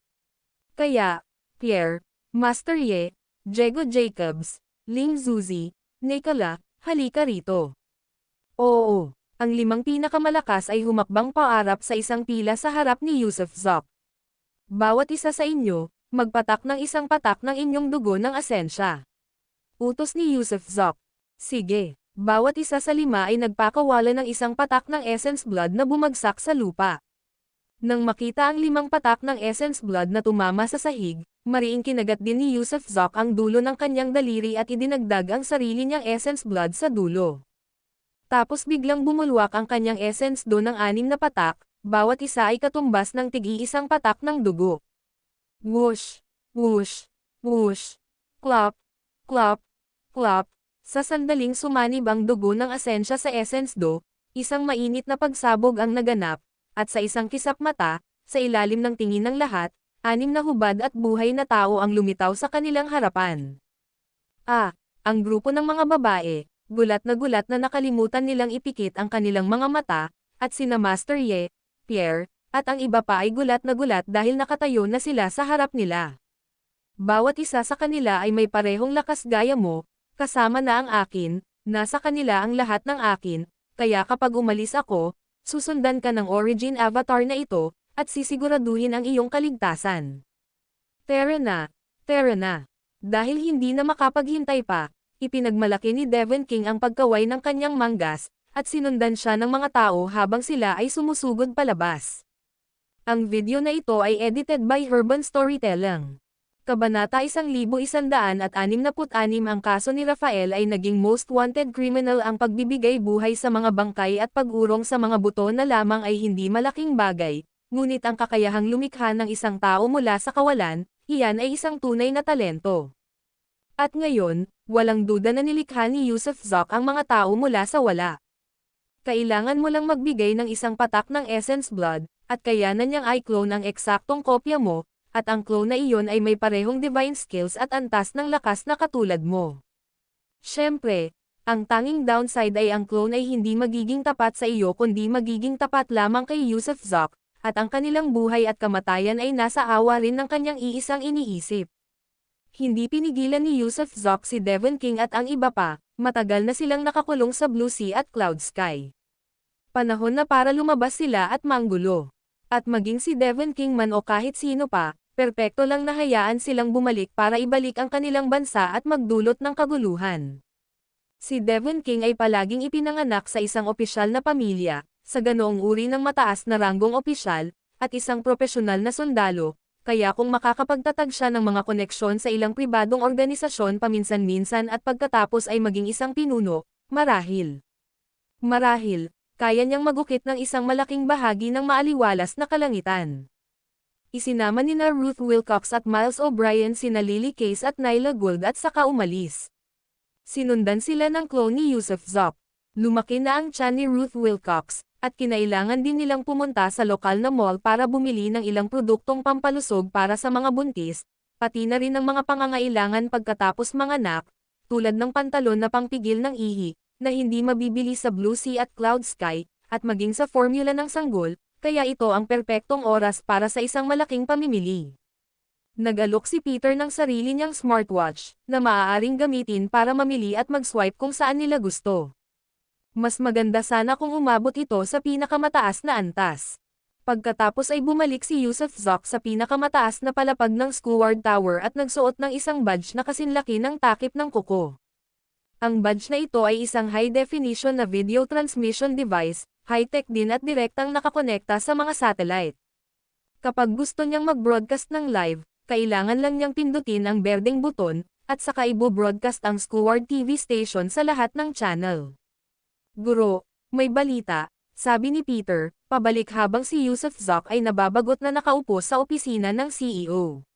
Kaya, Pierre, Master Ye, Diego Jacobs, Ling Zuzi, Nicola, halika rito. Oo, ang 5 pinakamalakas ay humakbang paarap sa isang pila sa harap ni Yusef Zoc. Bawat isa sa inyo, magpatak ng 1 patak ng inyong dugo ng asensya. Utos ni Yusef Zoc. Sige, bawat isa sa 5 ay nagpakawala ng 1 patak ng essence blood na bumagsak sa lupa. Nang makita ang 5 patak ng essence blood na tumama sa sahig, Mariing kinagat din ni Yusufzok ang dulo ng kanyang daliri at idinagdag ang sarili niyang essence blood sa dulo. Tapos biglang bumulwak ang kanyang essence do ng 6 na patak, bawat isa ay katumbas ng tig-iisang patak ng dugo. Whoosh! Whoosh! Whoosh! Clop! Clop! Clop! Sa sandaling sumanib ang dugo ng asensya sa essence do, isang mainit na pagsabog ang naganap, at sa isang kisap mata, sa ilalim ng tingin ng lahat, 6 na hubad at buhay na tao ang lumitaw sa kanilang harapan. Ang grupo ng mga babae, gulat na nakalimutan nilang ipikit ang kanilang mga mata, at sina Master Ye, Pierre, at ang iba pa ay gulat na gulat dahil nakatayo na sila sa harap nila. Bawat isa sa kanila ay may parehong lakas gaya mo, kasama na ang akin, nasa kanila ang lahat ng akin, kaya kapag umalis ako, susundan ka ng origin avatar na ito, at sisiguraduhin ang iyong kaligtasan. Tara na. Dahil hindi na makapaghintay pa, ipinagmalaki ni Devon King ang pagkaway ng kanyang manggas, at sinundan siya ng mga tao habang sila ay sumusugod palabas. Ang video na ito ay edited by Urban Storytelling. Kabanata 1166 ang kaso ni Rafael ay naging most wanted criminal. Ang pagbibigay buhay sa mga bangkay at pag-urong sa mga buto na lamang ay hindi malaking bagay, ngunit ang kakayahang lumikha ng isang tao mula sa kawalan, iyan ay isang tunay na talento. At ngayon, walang duda na nilikha ni Yusufzok ang mga tao mula sa wala. Kailangan mo lang magbigay ng isang patak ng essence blood, at kayanan niyang i-clone ang eksaktong kopya mo, at ang clone na iyon ay may parehong divine skills at antas ng lakas na katulad mo. Siyempre, ang tanging downside ay ang clone ay hindi magiging tapat sa iyo kundi magiging tapat lamang kay Yusufzok, at ang kanilang buhay at kamatayan ay nasa awa rin ng kanyang iisang iniisip. Hindi pinigilan ni Yusufzok si Devon King at ang iba pa, matagal na silang nakakulong sa Blue Sea at Cloud Sky. Panahon na para lumabas sila at manggulo. At maging si Devon King man o kahit sino pa, perpekto lang na hayaan silang bumalik para ibalik ang kanilang bansa at magdulot ng kaguluhan. Si Devon King ay palaging ipinanganak sa isang opisyal na pamilya, sa ganoong uri ng mataas na ranggong opisyal, at isang propesyonal na sundalo, kaya kung makakapagtatag siya ng mga koneksyon sa ilang pribadong organisasyon paminsan-minsan at pagkatapos ay maging isang pinuno, marahil, kaya niyang magukit ng isang malaking bahagi ng maaliwalas na kalangitan. Isinama nina Ruth Wilcox at Miles O'Brien sina Lily Case at Nyla Gould at saka umalis. Sinundan sila ng clone ni Yusufzok. Lumaki na ang tiyan ni Ruth Wilcox, at kinailangan din nilang pumunta sa lokal na mall para bumili ng ilang produktong pampalusog para sa mga buntis, pati na rin ng mga pangangailangan pagkatapos manganak, tulad ng pantalon na pangpigil ng ihi, na hindi mabibili sa Blue Sea at Cloud Sky, at maging sa formula ng sanggol, kaya ito ang perpektong oras para sa isang malaking pamimili. Nag-alok si Peter ng sarili niyang smartwatch, na maaaring gamitin para mamili at mag-swipe kung saan nila gusto. Mas maganda sana kung umabot ito sa pinakamataas na antas. Pagkatapos ay bumalik si Yusufzok sa pinakamataas na palapag ng Skyward Tower at nagsuot ng isang badge na kasinlaki ng takip ng kuko. Ang badge na ito ay isang high-definition na video transmission device, high-tech din at direktang nakakonekta sa mga satellite. Kapag gusto niyang mag-broadcast ng live, kailangan lang niyang pindutin ang berdeng buton, at saka ibo-broadcast ang Skyward TV station sa lahat ng channel. Guro, may balita, sabi ni Peter, pabalik habang si Yusufzok ay nababagot na nakaupo sa opisina ng CEO.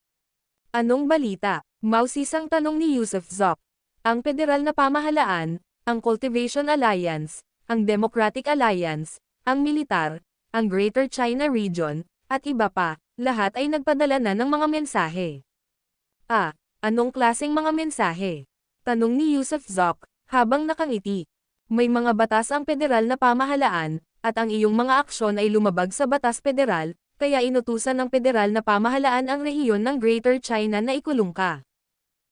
Anong balita? Mausisang tanong ni Yusufzok. Ang federal na pamahalaan, ang Cultivation Alliance, ang Democratic Alliance, ang militar, ang Greater China Region, at iba pa, lahat ay nagpadala na ng mga mensahe. Anong klaseng mga mensahe? Tanong ni Yusufzok, habang nakangiti. May mga batas ang federal na pamahalaan, at ang iyong mga aksyon ay lumabag sa batas federal, kaya inutusan ng federal na pamahalaan ang rehiyon ng Greater China na ikulong ka.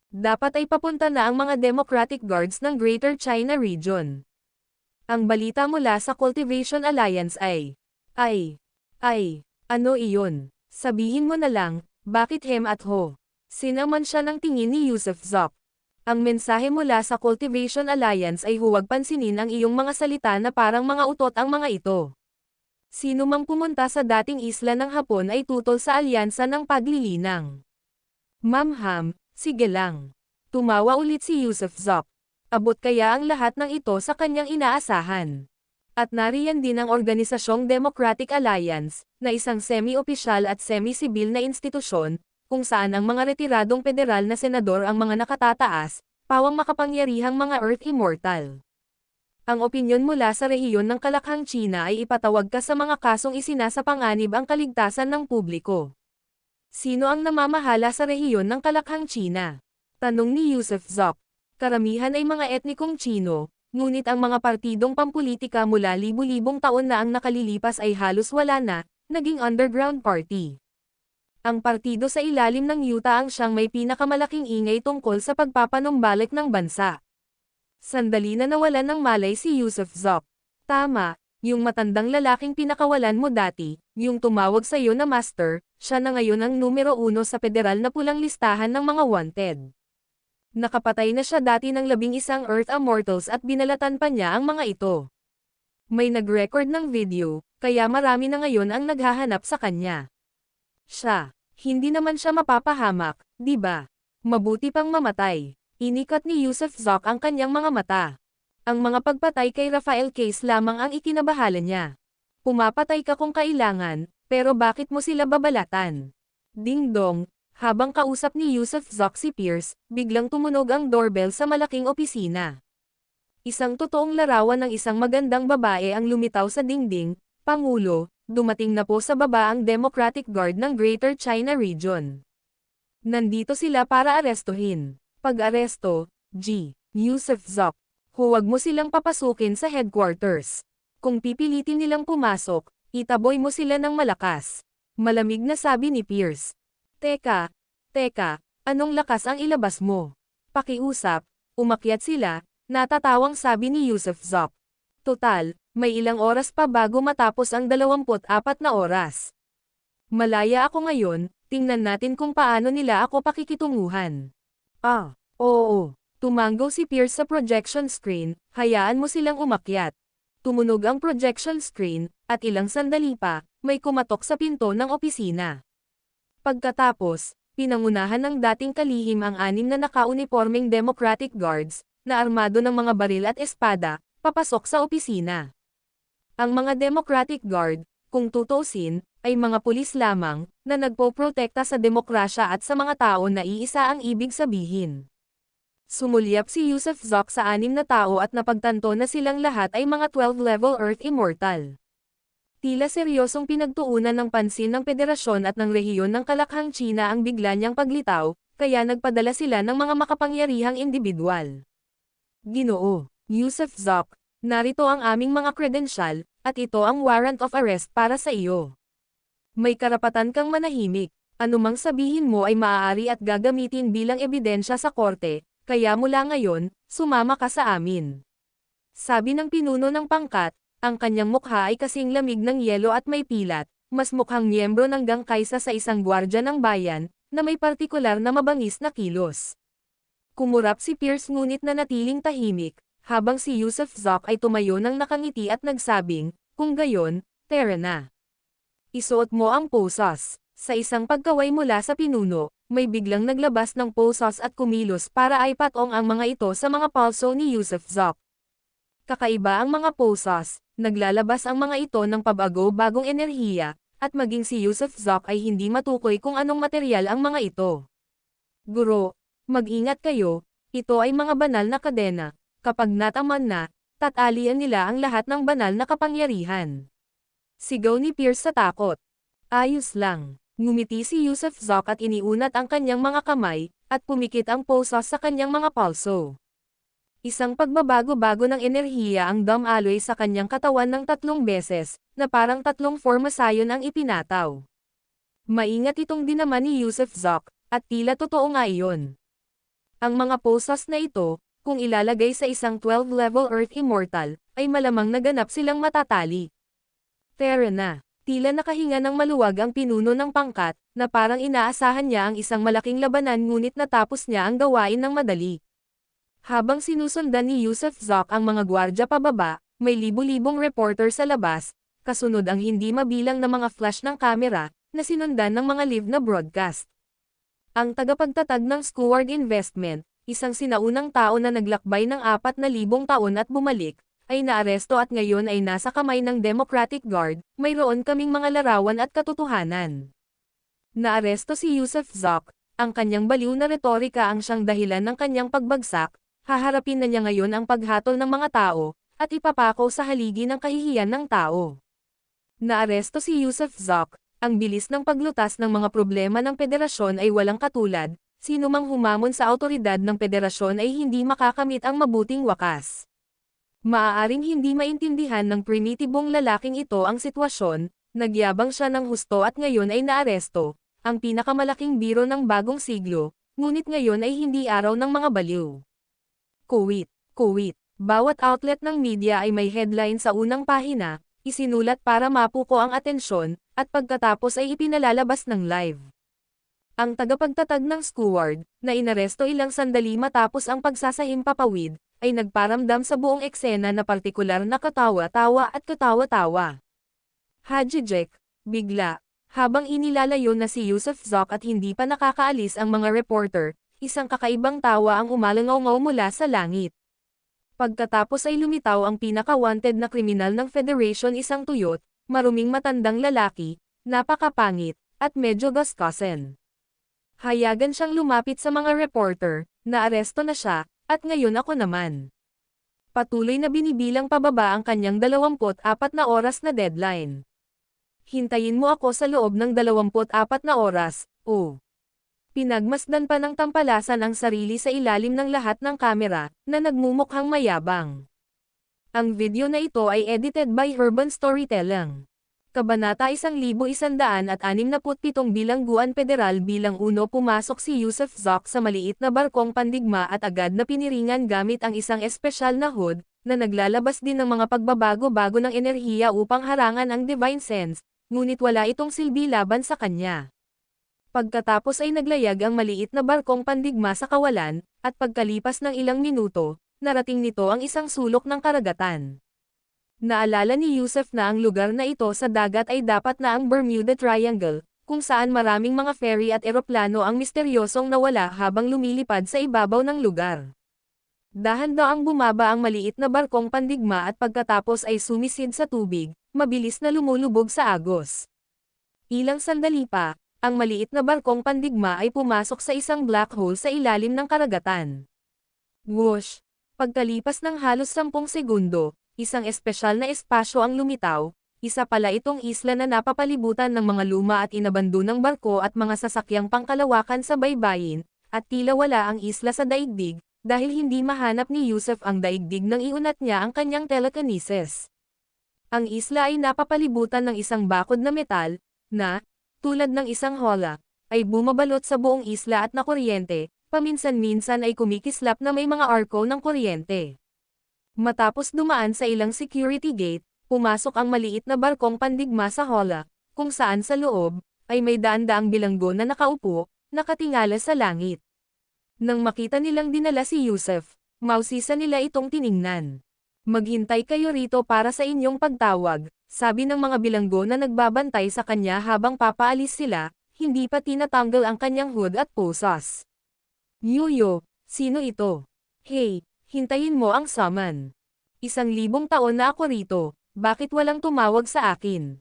Dapat ay papunta na ang mga Democratic Guards ng Greater China Region. Ang balita mula sa Cultivation Alliance ay, ano iyon? Sabihin mo na lang, bakit hem at ho? Sinaman siya ng tingin ni Yusufzok. Ang mensahe mula sa Cultivation Alliance ay huwag pansinin ang iyong mga salita na parang mga utot ang mga ito. Sino mang pumunta sa dating isla ng Hapon ay tutol sa alyansa ng paglilinang. Ma'am, sige lang. Tumawa ulit si Yusuf Zoc. Abot kaya ang lahat ng ito sa kanyang inaasahan. At nariyan din ang Organisasyong Democratic Alliance, na isang semi-opisyal at semi-sibil na institusyon, kung saan ang mga retiradong federal na senador ang mga nakatataas, pawang makapangyarihang mga Earth Immortal. Ang opinyon mula sa rehiyon ng Kalakhang China ay ipatawag ka sa mga kasong isinasapanganib ang kaligtasan ng publiko. Sino ang namamahala sa rehiyon ng Kalakhang China? Tanong ni Yusuf Zoc. Karamihan ay mga etnikong Chino, ngunit ang mga partidong pampulitika mula libu-libong taon na ang nakalilipas ay halos wala na, naging underground party. Ang partido sa ilalim ng yuta ang siyang may pinakamalaking ingay tungkol sa pagpapanumbalik ng bansa. Sandali na nawalan ng malay si Yusuf Zoc. Tama, yung matandang lalaking pinakawalan mo dati, yung tumawag sa iyo na master, siya na ngayon ang numero 1 sa federal na pulang listahan ng mga wanted. Nakapatay na siya dati ng 11 Earth Immortals at binalatan pa niya ang mga ito. May nag-record ng video, kaya marami na ngayon ang naghahanap sa kanya. Siya, hindi naman siya mapapahamak, di ba? Mabuti pang mamatay. Inikat ni Yusuf Zoc ang kanyang mga mata. Ang mga pagpatay kay Rafael Case lamang ang ikinabahala niya. Pumapatay ka kung kailangan, pero bakit mo sila babalatan? Ding dong. Habang kausap ni Yusuf Zoc si Pierce, biglang tumunog ang doorbell sa malaking opisina. Isang totoong larawan ng isang magandang babae ang lumitaw sa dingding. Pangulo, dumating na po sa baba ang Democratic Guard ng Greater China Region. Nandito sila para arestuhin. Pag-aresto, Yusuf Zoc. Huwag mo silang papasukin sa headquarters. Kung pipilitin nilang pumasok, itaboy mo sila ng malakas. Malamig na sabi ni Pierce. Teka, anong lakas ang ilabas mo? Pakiusap, umakyat sila, natatawang sabi ni Yusuf Zoc. Total, may ilang oras pa bago matapos ang 24 na oras. Malaya ako ngayon, tingnan natin kung paano nila ako pakikitunguhan. Oo. Tumanggo si Pierce sa projection screen, hayaan mo silang umakyat. Tumunog ang projection screen, at ilang sandali pa, may kumatok sa pinto ng opisina. Pagkatapos, pinangunahan ng dating kalihim ang 6 na nakaunipormeng Democratic Guards, na armado ng mga baril at espada, papasok sa opisina. Ang mga Democratic Guard, kung tutuusin, ay mga pulis lamang, na nagpoprotekta sa demokrasya at sa mga tao na iisa ang ibig sabihin. Sumulyap si Yusuf Zoc sa 6 na tao at napagtanto na silang lahat ay mga 12-level Earth Immortal. Tila seryosong pinagtuunan ng pansin ng federasyon at ng rehiyon ng Kalakhang China ang bigla niyang paglitaw, kaya nagpadala sila ng mga makapangyarihang individual. Ginoo, Yusuf Zoc, narito ang aming mga kredensyal, at ito ang warrant of arrest para sa iyo. May karapatan kang manahimik, anumang sabihin mo ay maaari at gagamitin bilang ebidensya sa korte, kaya mula ngayon, sumama ka sa amin. Sabi ng pinuno ng pangkat, ang kanyang mukha ay kasing lamig ng yelo at may pilat, mas mukhang miyembro ng gang kaysa sa isang gwardya ng bayan, na may partikular na mabangis na kilos. Kumurap si Pierce ngunit nanatiling tahimik, habang si Yusuf Zoc ay tumayo ng nakangiti at nagsabing, kung gayon, tara na. Isuot mo ang posas. Sa isang pagkaway mula sa pinuno, may biglang naglabas ng posas at kumilos para ay patong ang mga ito sa mga palso ni Yusuf Zoc. Kakaiba ang mga posas, naglalabas ang mga ito ng pabago-bagong enerhiya, at maging si Yusuf Zoc ay hindi matukoy kung anong materyal ang mga ito. Guro, mag-ingat kayo, ito ay mga banal na kadena, kapag nataman na, tatalian nila ang lahat ng banal na kapangyarihan. Sigaw ni Pierce sa takot. Ayos lang, ngumiti si Yusuf Zoc at iniunat ang kanyang mga kamay, at pumikit ang posas sa kanyang mga palso. Isang pagbabago-bago ng enerhiya ang dumaloy sa kanyang katawan ng 3 beses, na parang 3 formasayon ang ipinataw. Maingat itong dinaman ni Yusuf Zoc, at tila totoo nga iyon. Ang mga posas na ito, kung ilalagay sa isang 12-level Earth Immortal, ay malamang naganap silang matatali. Tara na, tila nakahinga ng maluwag ang pinuno ng pangkat, na parang inaasahan niya ang isang malaking labanan ngunit natapos niya ang gawain ng madali. Habang sinusundan ni Yusuf Zoc ang mga gwardya pababa, may libu-libong reporter sa labas, kasunod ang hindi mabilang na mga flash ng kamera, na sinundan ng mga live na broadcast. Ang tagapagtatag ng Skyward Investment, isang sinaunang tao na naglakbay ng 4,000 taon at bumalik, ay naaresto at ngayon ay nasa kamay ng Democratic Guard. Mayroon kaming mga larawan at katotohanan. Naaresto si Yusuf Zoc, ang kanyang baliw na retorika ang siyang dahilan ng kanyang pagbagsak, haharapin na niya ngayon ang paghatol ng mga tao, at ipapako sa haligi ng kahihiyan ng tao. Naaresto si Yusuf Zoc, ang bilis ng paglutas ng mga problema ng federasyon ay walang katulad, sino mang humamon sa awtoridad ng federasyon ay hindi makakamit ang mabuting wakas. Maaaring hindi maintindihan ng primitibong lalaking ito ang sitwasyon, nagyabang siya ng husto at ngayon ay naaresto, ang pinakamalaking biro ng bagong siglo, ngunit ngayon ay hindi araw ng mga baliw. Kuwait, Kuwait. Bawat outlet ng media ay may headline sa unang pahina, isinulat para mapuko ang atensyon, at pagkatapos ay ipinalalabas ng live. Ang tagapagtatag ng Skyward, na inaresto ilang sandali matapos ang pagsasahimpapawid, ay nagparamdam sa buong eksena na partikular na katawa-tawa at katawa-tawa. Haji Jack, bigla, habang inilalayo na si Yusuf Zoc at hindi pa nakakaalis ang mga reporter, isang kakaibang tawa ang umalangaw-ngaw mula sa langit. Pagkatapos ay lumitaw ang pinaka-wanted na kriminal ng Federation, isang tuyot, maruming matandang lalaki, napakapangit, at medyo gaskasen. Hayagan siyang lumapit sa mga reporter, naaresto na siya, at ngayon ako naman. Patuloy na binibilang pababa ang kanyang 24 na oras na deadline. Hintayin mo ako sa loob ng 24 na oras, oh. Pinagmasdan pa ng tampalasan ang sarili sa ilalim ng lahat ng kamera, na nagmumukhang mayabang. Ang video na ito ay edited by Urban Storytelling. Kabanata 1167 Bilangguan Federal bilang 1 pumasok si Yusuf Zoc sa maliit na barkong pandigma at agad na piniringan gamit ang isang espesyal na hood, na naglalabas din ng mga pagbabago-bago ng enerhiya upang harangan ang Divine Sense, ngunit wala itong silbi laban sa kanya. Pagkatapos ay naglayag ang maliit na barkong pandigma sa kawalan, at pagkalipas ng ilang minuto, narating nito ang isang sulok ng karagatan. Naalala ni Yusuf na ang lugar na ito sa dagat ay dapat na ang Bermuda Triangle, kung saan maraming mga ferry at eroplano ang misteryosong nawala habang lumilipad sa ibabaw ng lugar. Dahan-daang bumaba ang maliit na barkong pandigma at pagkatapos ay sumisid sa tubig, mabilis na lumulubog sa agos. Ilang sandali pa, ang maliit na barkong pandigma ay pumasok sa isang black hole sa ilalim ng karagatan. Whoosh! Pagkalipas ng halos 10 segundo, isang espesyal na espasyo ang lumitaw, isa pala itong isla na napapalibutan ng mga luma at inabandonang barko at mga sasakyang pangkalawakan sa baybayin, at tila wala ang isla sa daigdig, dahil hindi mahanap ni Yusuf ang daigdig nang iunat niya ang kanyang telekinesis. Ang isla ay napapalibutan ng isang bakod na metal, na, tulad ng isang hola, ay bumabalot sa buong isla at nakuryente, paminsan-minsan ay kumikislap na may mga arko ng kuryente. Matapos dumaan sa ilang security gate, pumasok ang maliit na barkong pandigma sa hola, kung saan sa loob, ay may daan-daang bilanggo na nakaupo, nakatingala sa langit. Nang makita nilang dinala si Yusuf, mausisa nila itong tiningnan. Maghintay kayo rito para sa inyong pagtawag, sabi ng mga bilanggo na nagbabantay sa kanya habang papaalis sila, hindi pa tinatanggal ang kanyang hood at posas. Yuyo, sino ito? Hey, hintayin mo ang summon. 1,000 taon na ako rito, bakit walang tumawag sa akin?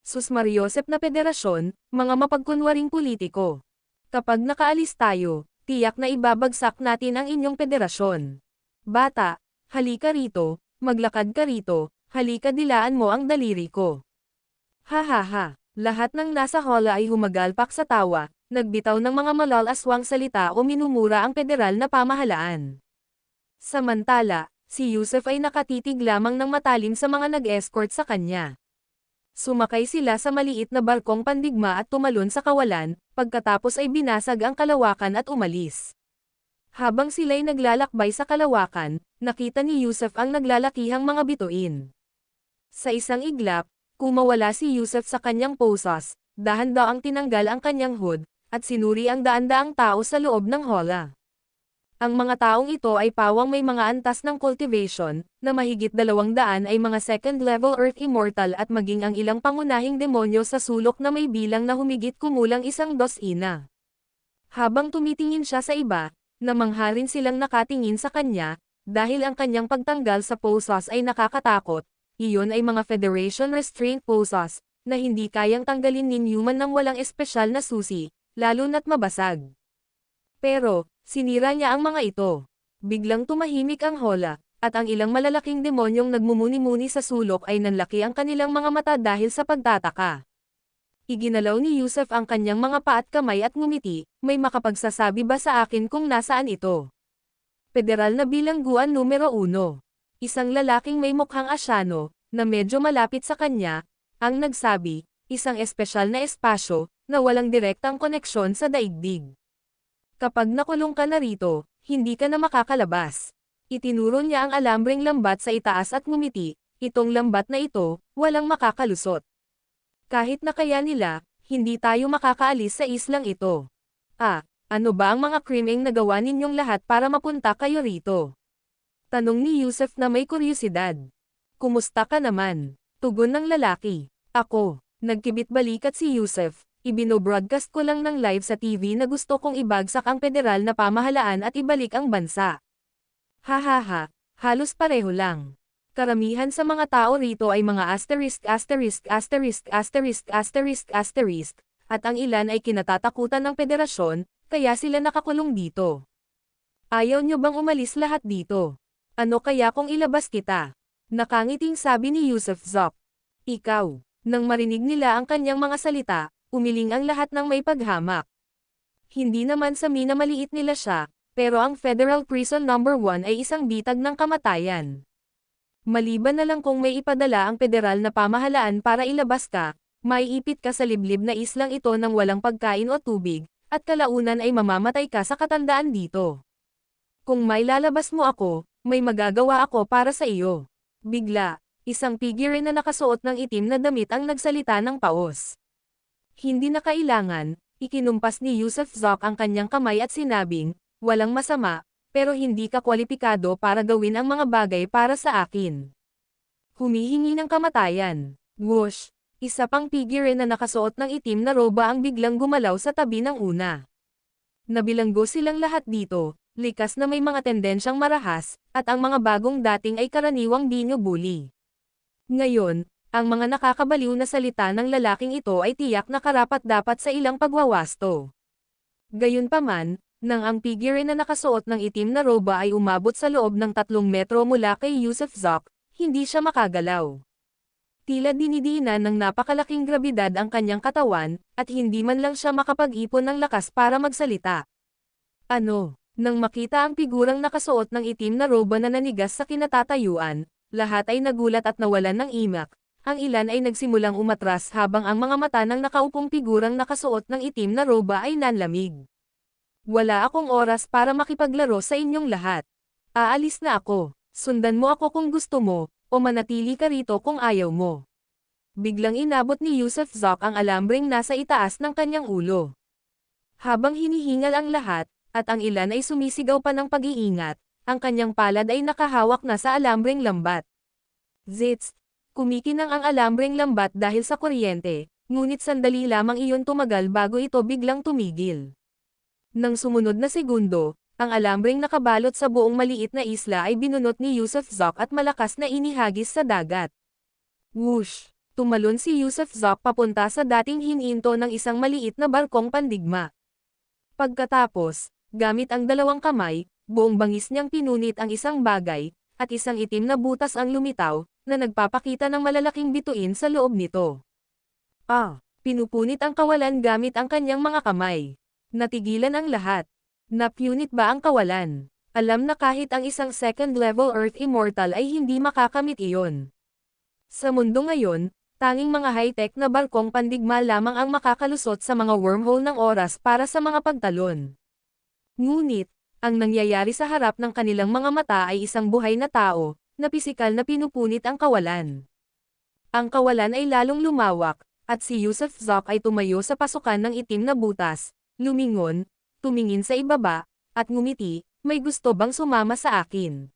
Susmariosep na federasyon, mga mapagkunwaring politiko. Kapag nakaalis tayo, tiyak na ibabagsak natin ang inyong federasyon. Bata, halika rito, maglakad ka rito, halika dilaan mo ang daliri ko. Ha ha ha, lahat ng nasa hola ay humagalpak sa tawa, nagbitaw ng mga malalaswang salita o minumura ang federal na pamahalaan. Samantala, si Yusuf ay nakatitig lamang ng matalim sa mga nag-escort sa kanya. Sumakay sila sa maliit na barkong pandigma at tumalon sa kawalan, pagkatapos ay binasag ang kalawakan at umalis. Habang sila'y naglalakbay sa kalawakan, nakita ni Yusuf ang naglalakihang mga bituin. Sa isang iglap, kumawala si Yusuf sa kanyang posas, dahan-daang tinanggal ang kanyang hood, at sinuri ang daan-daang tao sa loob ng hola. Ang mga taong ito ay pawang may mga antas ng cultivation, na mahigit 200 ay mga second-level Earth Immortal at maging ang ilang pangunahing demonyo sa sulok na may bilang na humigit kumulang 12. Habang tumitingin siya sa iba, namangha rin silang nakatingin sa kanya, dahil ang kanyang pagtanggal sa poses ay nakakatakot, iyon ay mga Federation Restraint Poses, na hindi kayang tanggalin ni Newman nang walang espesyal na susi, lalo na't mabasag. Pero, sinira niya ang mga ito. Biglang tumahimik ang hola, at ang ilang malalaking demonyong nagmumuni-muni sa sulok ay nanlaki ang kanilang mga mata dahil sa pagtataka. Iginalaw ni Yusef ang kanyang mga paa at kamay at ngumiti, may makapagsasabi ba sa akin kung nasaan ito? Federal na bilangguan numero 1. Isang lalaking may mukhang Asyano, na medyo malapit sa kanya, ang nagsabi, isang espesyal na espasyo, na walang direktang koneksyon sa daigdig. Kapag nakulong ka na rito, hindi ka na makakalabas. Itinuro niya ang alambreng lambat sa itaas at ngumiti, itong lambat na ito, walang makakalusot. Kahit na kaya nila, hindi tayo makakaalis sa islang ito. Ano ba ang mga krimeng nagawa ninyong lahat para mapunta kayo rito? Tanong ni Yusef na may kuryosidad. Kumusta ka naman? Tugon ng lalaki. Ako, nagkibit-balikat si Yusef, ibinobroadcast ko lang ng live sa TV na gusto kong ibagsak ang federal na pamahalaan at ibalik ang bansa. Hahaha, halos pareho lang. Karamihan sa mga tao rito ay mga ************, at ang ilan ay kinatatakutan ng federasyon, kaya sila nakakulong dito. Ayaw nyo bang umalis lahat dito? Ano kaya kung ilabas kita? Nakangiting sabi ni Yusef Zoc. Ikaw. Nang marinig nila ang kanyang mga salita, umiling ang lahat ng may paghamak. Hindi naman sa minamaliit nila siya, pero ang Federal Prison No. 1 ay isang bitag ng kamatayan. Maliban na lang kung may ipadala ang federal na pamahalaan para ilabas ka, maiipit ka sa liblib na islang ito ng walang pagkain o tubig, at kalaunan ay mamamatay ka sa katandaan dito. Kung may lalabas mo ako, may magagawa ako para sa iyo. Bigla, isang figure na nakasuot ng itim na damit ang nagsalita ng paos. Hindi na kailangan, ikinumpas ni Yusef Zoc ang kanyang kamay at sinabing, walang masama, pero hindi ka kwalipikado para gawin ang mga bagay para sa akin. Humihingi ng kamatayan. Whoosh! Isa pang figure na nakasuot ng itim na roba ang biglang gumalaw sa tabi ng una. Nabilanggo silang lahat dito, likas na may mga tendensyang marahas, at ang mga bagong dating ay karaniwang binyo bully. Ngayon, ang mga nakakabaliw na salita ng lalaking ito ay tiyak na karapat-dapat sa ilang pagwawasto. Gayunpaman, nang ang figure na nakasuot ng itim na roba ay umabot sa loob ng 3 metro mula kay Yusef Zoc, hindi siya makagalaw. Tila dinidiinan ng napakalaking grabidad ang kanyang katawan, at hindi man lang siya makapag-ipon ng lakas para magsalita. Nang makita ang figurang nakasuot ng itim na roba na nanigas sa kinatatayuan, lahat ay nagulat at nawalan ng imak. Ang ilan ay nagsimulang umatras habang ang mga mata ng nakaupong figurang nakasuot ng itim na roba ay nanlamig. Wala akong oras para makipaglaro sa inyong lahat. Aalis na ako. Sundan mo ako kung gusto mo, o manatili ka rito kung ayaw mo. Biglang inabot ni Yusef Zoc ang alambreng nasa itaas ng kanyang ulo. Habang hinihingal ang lahat, at ang ilan ay sumisigaw pa ng pag-iingat, ang kanyang palad ay nakahawak na sa alambreng lambat. Zits! Kumikinang ang alambreng lambat dahil sa kuryente, ngunit sandali lamang iyon tumagal bago ito biglang tumigil. Nang sumunod na segundo, ang alambreng nakabalot sa buong maliit na isla ay binunot ni Yusef Zoc at malakas na inihagis sa dagat. Whoosh! Tumalon si Yusef Zoc papunta sa dating hininto ng isang maliit na barkong pandigma. Pagkatapos, gamit ang dalawang kamay, buong bangis niyang pinunit ang isang bagay, at isang itim na butas ang lumitaw, na nagpapakita ng malalaking bituin sa loob nito. Pinupunit ang kawalan gamit ang kanyang mga kamay. Natigilan ang lahat. Napunit ba ang kawalan? Alam na kahit ang isang second-level Earth Immortal ay hindi makakamit iyon. Sa mundo ngayon, tanging mga high-tech na barkong pandigma lamang ang makakalusot sa mga wormhole ng oras para sa mga pagtalon. Ngunit, ang nangyayari sa harap ng kanilang mga mata ay isang buhay na tao, na pisikal na pinupunit ang kawalan. Ang kawalan ay lalong lumawak, at si Yusef Zoc ay tumayo sa pasukan ng itim na butas, lumingon, tumingin sa ibaba, at ngumiti, may gusto bang sumama sa akin?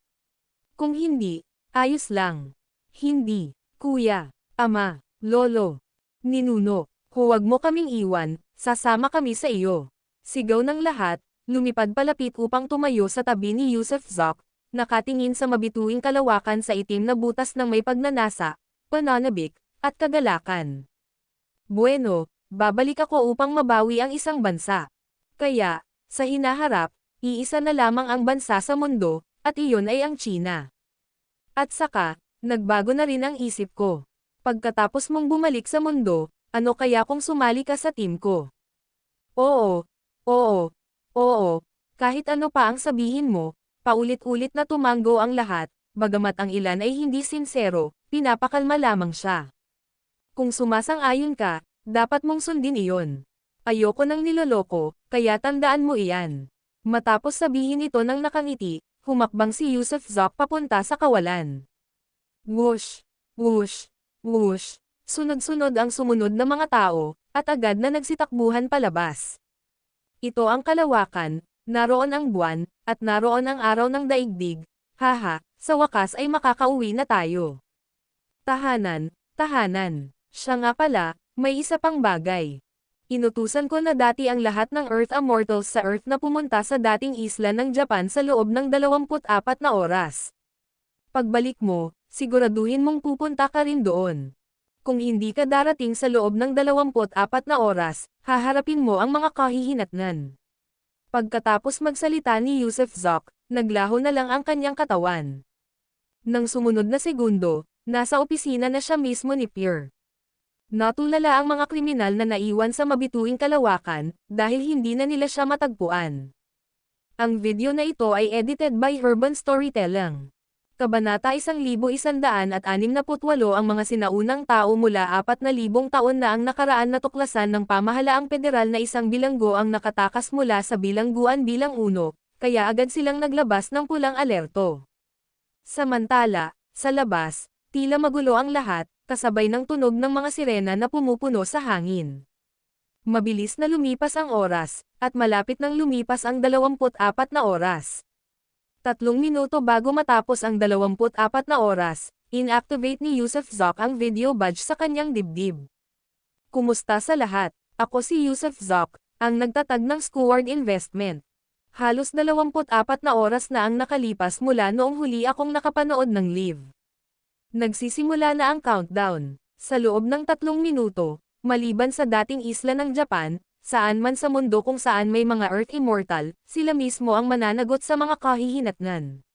Kung hindi, ayos lang. Hindi, kuya, ama, lolo, ninuno, huwag mo kaming iwan, sasama kami sa iyo. Sigaw ng lahat, lumipad palapit upang tumayo sa tabi ni Yusuf Zok, nakatingin sa mabituing kalawakan sa itim na butas ng may pagnanasa, pananabik, at kagalakan. Bueno, babalik ako upang mabawi ang isang bansa. Kaya, sa hinaharap, iisa na lamang ang bansa sa mundo, at iyon ay ang China. At saka, nagbago na rin ang isip ko. Pagkatapos mong bumalik sa mundo, ano kaya kung sumali ka sa team ko? Oo, oo, oo, kahit ano pa ang sabihin mo, paulit-ulit na tumanggo ang lahat, bagamat ang ilan ay hindi sinsero, pinapakalma lamang siya. Kung sumasang-ayon ka, dapat mong sundin iyon. Ayoko nang niloloko, kaya tandaan mo iyan. Matapos sabihin ito ng nakangiti, humakbang si Yusuf Zok papunta sa kawalan. Whoosh, whoosh, whoosh, sunod-sunod ang sumunod na mga tao, at agad na nagsitakbuhan palabas. Ito ang kalawakan, naroon ang buwan, at naroon ang araw ng daigdig, haha, sa wakas ay makakauwi na tayo. Tahanan, tahanan, siya nga pala, may isa pang bagay. Inutusan ko na dati ang lahat ng Earth Immortals sa Earth na pumunta sa dating isla ng Japan sa loob ng 24 na oras. Pagbalik mo, siguraduhin mong pupunta ka rin doon. Kung hindi ka darating sa loob ng 24 na oras, haharapin mo ang mga kahihinatnan. Pagkatapos magsalita ni Yusuf Zok, naglaho na lang ang kanyang katawan. Nang sumunod na segundo, nasa opisina na siya mismo ni Pierre. Natulala ang mga kriminal na naiwan sa mabituing kalawakan, dahil hindi na nila siya matagpuan. Ang video na ito ay edited by Urban Storytelling. Kabanata 1168 ang mga sinaunang tao mula 4,000 taon na ang nakaraan na tuklasan ng pamahalaang federal na isang bilanggo ang nakatakas mula sa bilangguan bilang 1, kaya agad silang naglabas ng pulang alerto. Samantala, sa labas, tila magulo ang lahat, kasabay ng tunog ng mga sirena na pumupuno sa hangin. Mabilis na lumipas ang oras, at malapit nang lumipas ang 24 na oras. 3 minuto bago matapos ang 24 na oras, inactivate ni Yusuf Zok ang video badge sa kanyang dibdib. Kumusta sa lahat? Ako si Yusuf Zok, ang nagtatag ng Skyward Investment. Halos 24 na oras na ang nakalipas mula noong huli akong nakapanood ng live. Nagsisimula na ang countdown. Sa loob ng 3 minuto, maliban sa dating isla ng Japan, saan man sa mundo kung saan may mga Earth Immortal, sila mismo ang mananagot sa mga kahihinatnan.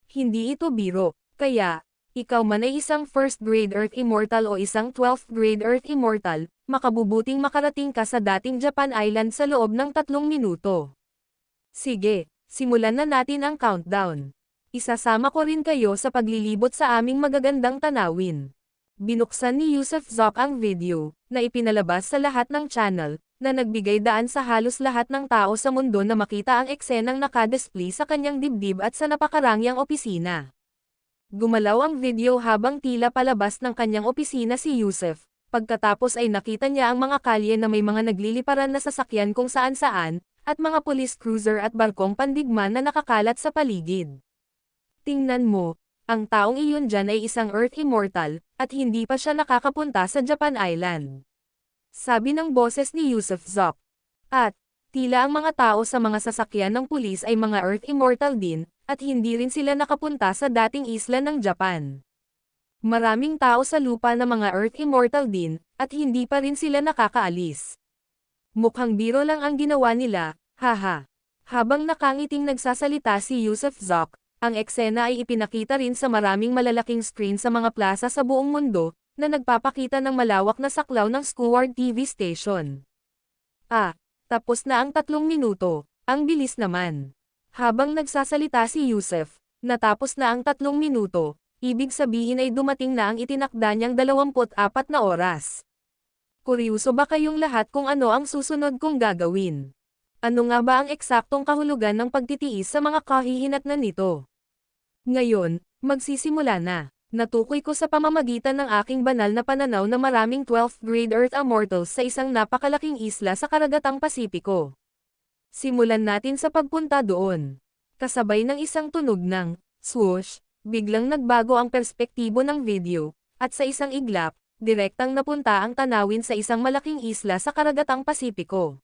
Hindi ito biro, kaya, ikaw man ay isang first grade Earth Immortal o isang 12th grade Earth Immortal, makabubuting makarating ka sa dating Japan Island sa loob ng 3 minuto. Sige, simulan na natin ang countdown. Isasama ko rin kayo sa paglilibot sa aming magagandang tanawin. Binuksan ni Yusuf Zok ang video, na ipinalabas sa lahat ng channel, na nagbigay daan sa halos lahat ng tao sa mundo na makita ang eksenang nakadisplay sa kanyang dibdib at sa napakarangyang opisina. Gumalaw ang video habang tila palabas ng kanyang opisina si Yusuf, pagkatapos ay nakita niya ang mga kalye na may mga nagliliparan na sasakyan kung saan-saan, at mga police cruiser at barkong pandigma na nakakalat sa paligid. Tingnan mo, ang taong iyon dyan ay isang Earth Immortal, at hindi pa siya nakakapunta sa Japan Island. Sabi ng boses ni Yusuf Zok. At, tila ang mga tao sa mga sasakyan ng pulis ay mga Earth Immortal din, at hindi rin sila nakapunta sa dating isla ng Japan. Maraming tao sa lupa na mga Earth Immortal din, at hindi pa rin sila nakakaalis. Mukhang biro lang ang ginawa nila, haha. Habang nakangiting nagsasalita si Yusuf Zok, ang eksena ay ipinakita rin sa maraming malalaking screen sa mga plaza sa buong mundo, na nagpapakita ng malawak na saklaw ng Skyward TV station. Tapos na ang 3 minuto, ang bilis naman. Habang nagsasalita si Yusuf, natapos na ang 3 minuto, ibig sabihin ay dumating na ang itinakda niyang 24 na oras. Kuryoso ba kayong lahat kung ano ang susunod kong gagawin? Ano nga ba ang eksaktong kahulugan ng pagtitiis sa mga kahihinatnan nito? Ngayon, magsisimula na. Natukoy ko sa pamamagitan ng aking banal na pananaw na maraming 12th grade Earth Immortals sa isang napakalaking isla sa karagatang Pasipiko. Simulan natin sa pagpunta doon. Kasabay ng isang tunog ng swoosh, biglang nagbago ang perspektibo ng video, at sa isang iglap, direktang napunta ang tanawin sa isang malaking isla sa karagatang Pasipiko.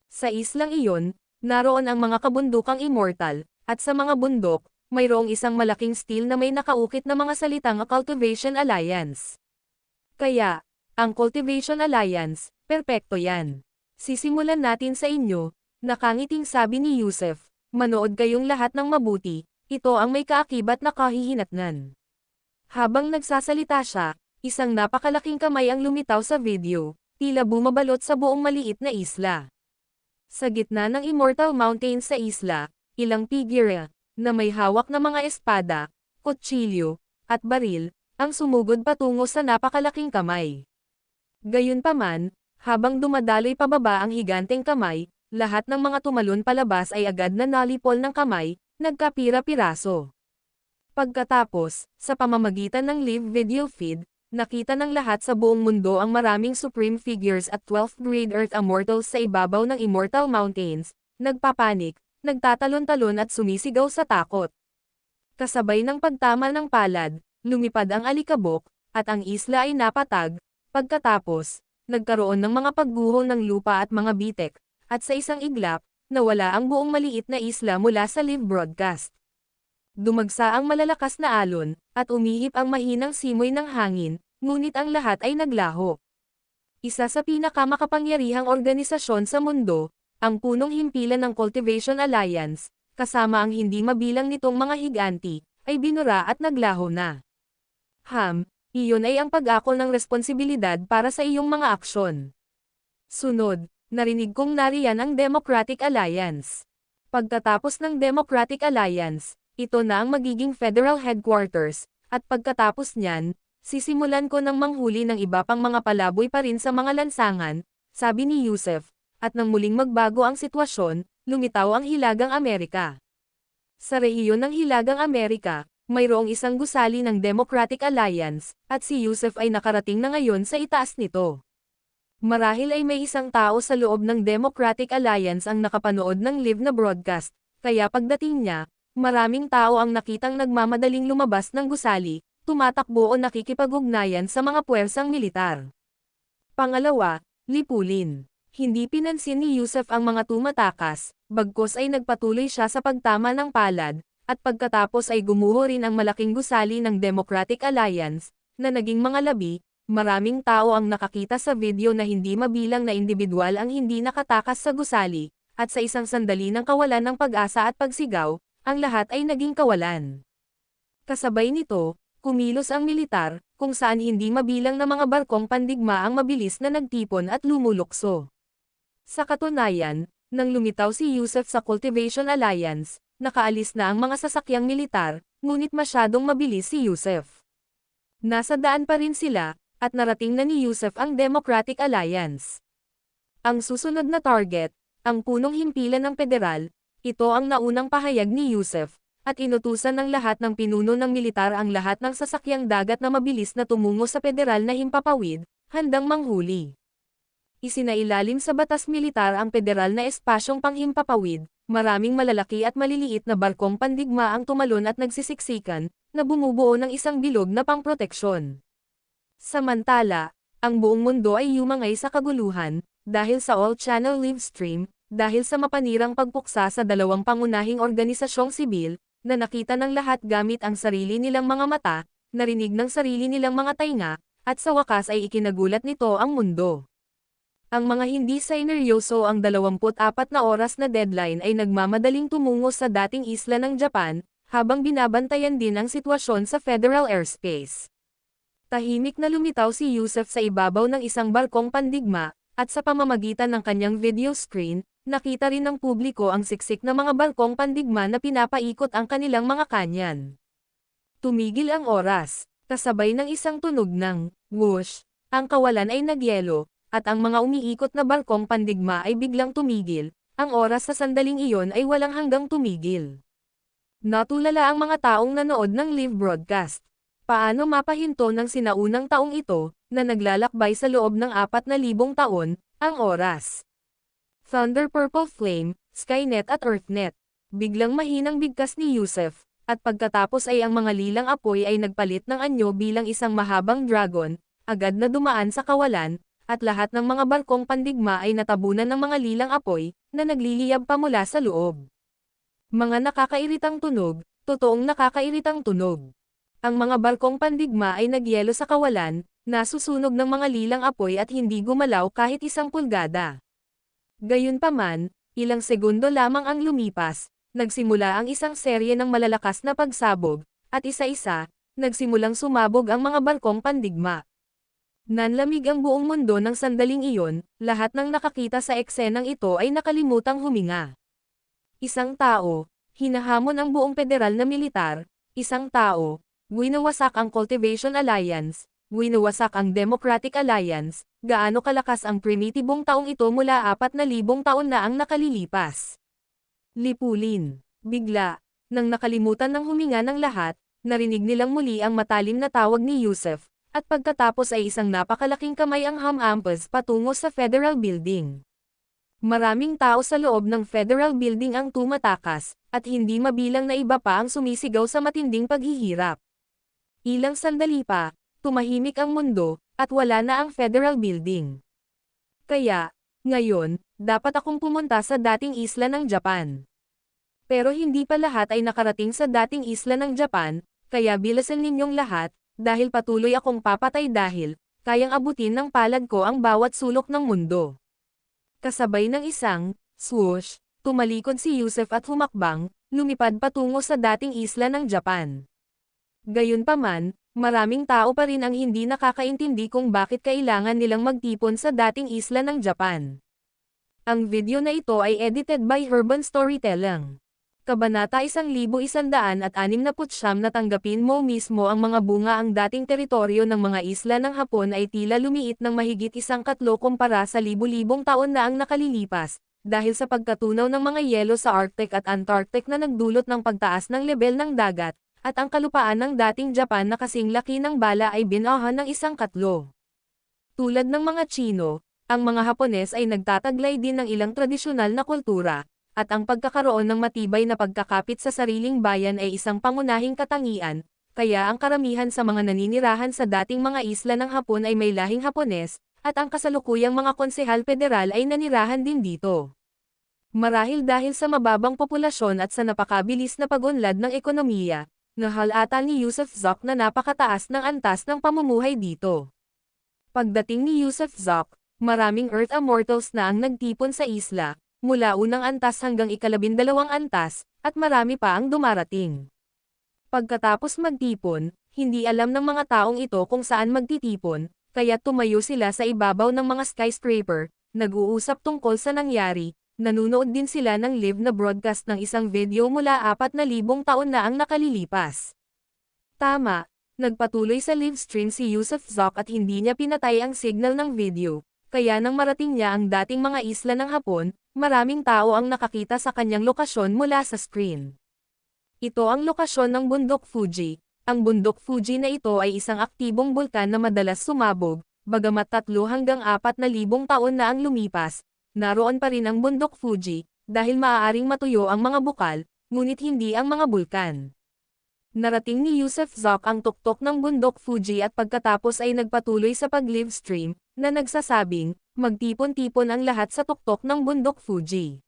Sa islang iyon, naroon ang mga kabundukang immortal, at sa mga bundok, mayroong isang malaking steel na may nakaukit na mga salitang Cultivation Alliance. Kaya, ang Cultivation Alliance, perpekto yan. Sisimulan natin sa inyo, nakangiting sabi ni Yusef, manood kayong lahat ng mabuti, ito ang may kaakibat na kahihinatnan. Habang nagsasalita siya, isang napakalaking kamay ang lumitaw sa video, tila bumabalot sa buong maliit na isla. Sa gitna ng Immortal Mountains sa isla, ilang figure, na may hawak na mga espada, kutsilyo, at baril, ang sumugod patungo sa napakalaking kamay. Gayunpaman, habang dumadaloy pababa ang higanteng kamay, lahat ng mga tumalon palabas ay agad na nalipol ng kamay, nagkapira-piraso. Pagkatapos, sa pamamagitan ng live video feed, nakita ng lahat sa buong mundo ang maraming supreme figures at 12th grade Earth Immortals sa ibabaw ng Immortal Mountains, nagpapanik, nagtatalon-talon at sumisigaw sa takot. Kasabay ng pagtama ng palad, lumipad ang alikabok, at ang isla ay napatag, pagkatapos, nagkaroon ng mga pagguho ng lupa at mga bitek, at sa isang iglap, nawala ang buong maliit na isla mula sa live broadcast. Dumagsa ang malalakas na alon, at umihip ang mahinang simoy ng hangin, ngunit ang lahat ay naglaho. Isa sa pinakamakapangyarihang organisasyon sa mundo, ang punong himpilan ng Cultivation Alliance, kasama ang hindi mabilang nitong mga higanti, ay binura at naglaho na. Iyon ay ang pag-akol ng responsibilidad para sa iyong mga aksyon. Sunod, narinig kong nariyan ang Democratic Alliance. Pagkatapos ng Democratic Alliance, ito na ang magiging federal headquarters, at pagkatapos niyan, sisimulan ko ng manghuli ng iba pang mga palaboy pa rin sa mga lansangan, sabi ni Yusef, at nang muling magbago ang sitwasyon, lumitaw ang Hilagang Amerika. Sa rehiyon ng Hilagang Amerika, mayroong isang gusali ng Democratic Alliance, at si Yusef ay nakarating na ngayon sa itaas nito. Marahil ay may isang tao sa loob ng Democratic Alliance ang nakapanood ng live na broadcast, kaya pagdating niya, maraming tao ang nakitang nagmamadaling lumabas ng gusali, tumatakbo o nakikipag-ugnayan sa mga puwersang militar. Pangalawa, lipulin. Hindi pinansin ni Yusef ang mga tumatakas, bagkus ay nagpatuloy siya sa pagtama ng palad, at pagkatapos ay gumuho rin ang malaking gusali ng Democratic Alliance, na naging mga labi. Maraming tao ang nakakita sa video na hindi mabilang na individual ang hindi nakatakas sa gusali, at sa isang sandali ng kawalan ng pag-asa at pagsigaw, ang lahat ay naging kawalan. Kasabay nito, kumilos ang militar, kung saan hindi mabilang na mga barkong pandigma ang mabilis na nagtipon at lumulukso. Sa katunayan, nang lumitaw si Yusef sa Cultivation Alliance, nakaalis na ang mga sasakyang militar, ngunit masyadong mabilis si Yusef. Nasa daan pa rin sila, at narating na ni Yusef ang Democratic Alliance. Ang susunod na target, ang punong himpilan ng federal, ito ang naunang pahayag ni Yusef, at inutusan ng lahat ng pinuno ng militar ang lahat ng sasakyang dagat na mabilis na tumungo sa federal na himpapawid, handang manghuli. Isinailalim sa batas militar ang federal na espasyong panghimpapawid, maraming malalaki at maliliit na barkong pandigma ang tumalon at nagsisiksikan, na bumubuo ng isang bilog na pangproteksyon. Samantala, ang buong mundo ay yumangay sa kaguluhan, dahil sa all-channel live stream, dahil sa mapanirang pagpuksa sa dalawang pangunahing organisasyong sibil, na nakita ng lahat gamit ang sarili nilang mga mata, narinig ng sarili nilang mga tainga, at sa wakas ay ikinagulat nito ang mundo. Ang mga hindi sineryoso ang 24 na oras na deadline ay nagmamadaling tumungo sa dating isla ng Japan, habang binabantayan din ang sitwasyon sa federal airspace. Tahimik na lumitaw si Yusef sa ibabaw ng isang barkong pandigma, at sa pamamagitan ng kanyang video screen, nakita rin ng publiko ang siksik na mga barkong pandigma na pinapaikot ang kanilang mga kanyan. Tumigil ang oras, kasabay ng isang tunog ng whoosh, ang kawalan ay nagyelo, at ang mga umiikot na barkong pandigma ay biglang tumigil, ang oras sa sandaling iyon ay walang hanggang tumigil. Natulala ang mga taong nanood ng live broadcast. Paano mapahinto ng sinaunang taong ito, na naglalakbay sa loob ng 4,000 taon, ang oras? Thunder Purple Flame, Skynet at Earthnet. Biglang mahinang bigkas ni Yusef, at pagkatapos ay ang mga lilang apoy ay nagpalit ng anyo bilang isang mahabang dragon, agad na dumaan sa kawalan, at lahat ng mga barkong pandigma ay natabunan ng mga lilang apoy, na nagliliyab pa mula sa loob. Mga nakakairitang tunog, totoong nakakairitang tunog. Ang mga barkong pandigma ay nagyelo sa kawalan, nasusunog ng mga lilang apoy at hindi gumalaw kahit 1 pulgada. Gayunpaman, ilang segundo lamang ang lumipas, nagsimula ang isang serye ng malalakas na pagsabog, at isa-isa, nagsimulang sumabog ang mga barkong pandigma. Nanlamig ang buong mundo ng sandaling iyon, lahat ng nakakita sa eksenang ito ay nakalimutang huminga. Isang tao, hinahamon ang buong federal na militar, isang tao, winawasak ang Cultivation Alliance, winawasak ang Democratic Alliance, gaano kalakas ang primitibong taong ito mula 4,000 taon na ang nakalilipas. Lipulin. Bigla, nang nakalimutan ng huminga ng lahat, narinig nilang muli ang matalim na tawag ni Yusef, at pagkatapos ay isang napakalaking kamay ang hamampas patungo sa Federal Building. Maraming tao sa loob ng Federal Building ang tumatakas, at hindi mabilang na iba pa ang sumisigaw sa matinding paghihirap. Ilang sandali pa, tumahimik ang mundo, at wala na ang Federal Building. Kaya, ngayon, dapat akong pumunta sa dating isla ng Japan. Pero hindi pa lahat ay nakarating sa dating isla ng Japan, kaya bilasan ninyong lahat, dahil patuloy akong papatay dahil, kayang abutin ng palad ko ang bawat sulok ng mundo. Kasabay ng isang, swoosh, tumalikod si Yusef at humakbang, lumipad patungo sa dating isla ng Japan. Gayunpaman, maraming tao pa rin ang hindi nakakaintindi kung bakit kailangan nilang magtipon sa dating isla ng Japan. Ang video na ito ay edited by Urban Storytelling. Kabanata 1169 na tanggapin mo mismo ang mga bunga. Ang dating teritoryo ng mga isla ng Hapon ay tila lumiit ng mahigit 1/4 kumpara sa libu-libong taon na ang nakalilipas, dahil sa pagkatunaw ng mga yelo sa Arctic at Antarctic na nagdulot ng pagtaas ng lebel ng dagat, at ang kalupaan ng dating Japan na kasing laki ng bala ay binahan ng 1/4. Tulad ng mga Tsino, ang mga Hapones ay nagtataglay din ng ilang tradisyonal na kultura, at ang pagkakaroon ng matibay na pagkakapit sa sariling bayan ay isang pangunahing katangian, kaya ang karamihan sa mga naninirahan sa dating mga isla ng Hapon ay may lahing Hapones, at ang kasalukuyang mga konsehal federal ay nanirahan din dito. Marahil dahil sa mababang populasyon at sa napakabilis na pag-unlad ng ekonomiya, nahalata ni Yusef Zoc na napakataas ng antas ng pamumuhay dito. Pagdating ni Yusef Zoc, maraming Earth Immortals na ang nagtipon sa isla, mula unang antas hanggang 12 antas, at marami pa ang dumarating. Pagkatapos magtipon, hindi alam ng mga taong ito kung saan magtitipon, kaya tumayo sila sa ibabaw ng mga skyscraper, nag-uusap tungkol sa nangyari, nanunood din sila ng live na broadcast ng isang video mula 4,000 taon na ang nakalilipas. Tama, nagpatuloy sa live stream si Yusef Zoc at hindi niya pinatay ang signal ng video, kaya nang marating niya ang dating mga isla ng Hapon, maraming tao ang nakakita sa kanyang lokasyon mula sa screen. Ito ang lokasyon ng bundok Fuji. Ang bundok Fuji na ito ay isang aktibong bulkan na madalas sumabog, bagamat 3 hanggang 4,000 taon na ang lumipas, naroon pa rin ang bundok Fuji, dahil maaaring matuyo ang mga bukal, ngunit hindi ang mga bulkan. Narating ni Yusef Zoc ang tuktok ng bundok Fuji at pagkatapos ay nagpatuloy sa pag-live stream, na nagsasabing, magtipon-tipon ang lahat sa tuktok ng bundok Fuji.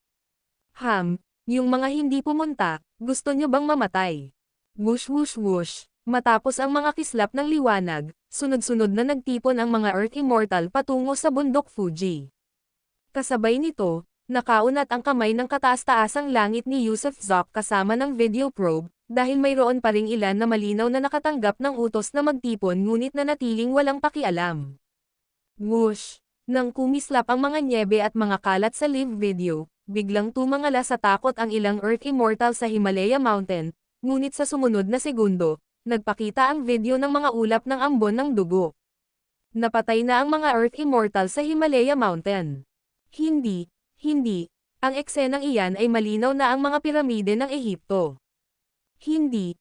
Yung mga hindi pumunta, gusto nyo bang mamatay? Whoosh whoosh whoosh. Matapos ang mga kislap ng liwanag, sunod-sunod na nagtipon ang mga Earth Immortal patungo sa bundok Fuji. Kasabay nito, nakaunat ang kamay ng kataas-taasang langit ni Yusef Zoc kasama ng video probe, dahil mayroon pa ring ilan na malinaw na nakatanggap ng utos na magtipon ngunit nanatiling walang pakialam. Whoosh! Nang kumislap ang mga nyebe at mga kalat sa live video, biglang tumangala sa takot ang ilang Earth Immortal sa Himalaya Mountain, ngunit sa sumunod na segundo, nagpakita ang video ng mga ulap ng ambon ng dugo. Napatay na ang mga Earth Immortal sa Himalaya Mountain. Hindi. Ang eksenang iyan ay malinaw na ang mga piramide ng Ehipto. Hindi.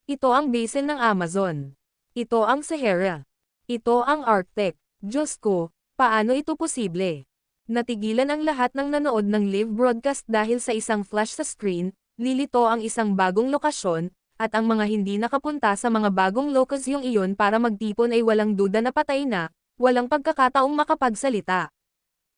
Ito ang basin ng Amazon. Ito ang Sahara. Ito ang Arctic. Diyos ko, paano ito posible? Natigilan ang lahat ng nanood ng live broadcast dahil sa isang flash sa screen, lilito ang isang bagong lokasyon, at ang mga hindi nakapunta sa mga bagong lokasyong iyon para magtipon ay walang duda na patay na, walang pagkakataong makapagsalita.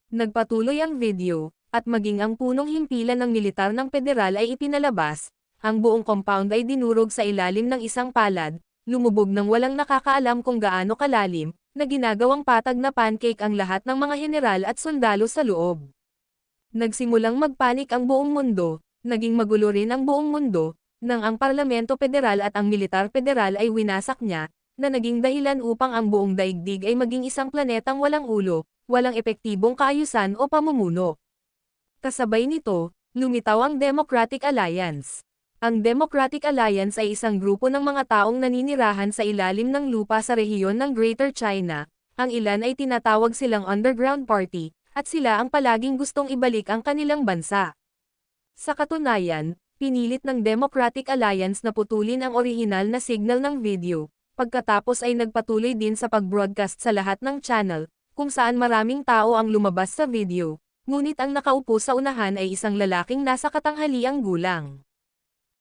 Nagpatuloy ang video, at maging ang punong himpilan ng militar ng federal ay ipinalabas, ang buong compound ay dinurog sa ilalim ng isang palad, lumubog ng walang nakakaalam kung gaano kalalim, na ginagawang patag na pancake ang lahat ng mga general at sundalo sa loob. Nagsimulang magpanik ang buong mundo, naging magulo rin ang buong mundo, nang ang Parlamento Federal at ang Militar Federal ay winasak niya, na naging dahilan upang ang buong daigdig ay maging isang planetang walang ulo, walang epektibong kaayusan o pamumuno. Kasabay nito, lumitaw ang Democratic Alliance. Ang Democratic Alliance ay isang grupo ng mga taong naninirahan sa ilalim ng lupa sa rehiyon ng Greater China, ang ilan ay tinatawag silang Underground Party, at sila ang palaging gustong ibalik ang kanilang bansa. Sa katunayan, pinilit ng Democratic Alliance na putulin ang orihinal na signal ng video, pagkatapos ay nagpatuloy din sa pag-broadcast sa lahat ng channel, kung saan maraming tao ang lumabas sa video, ngunit ang nakaupo sa unahan ay isang lalaking nasa katanghaliang gulang.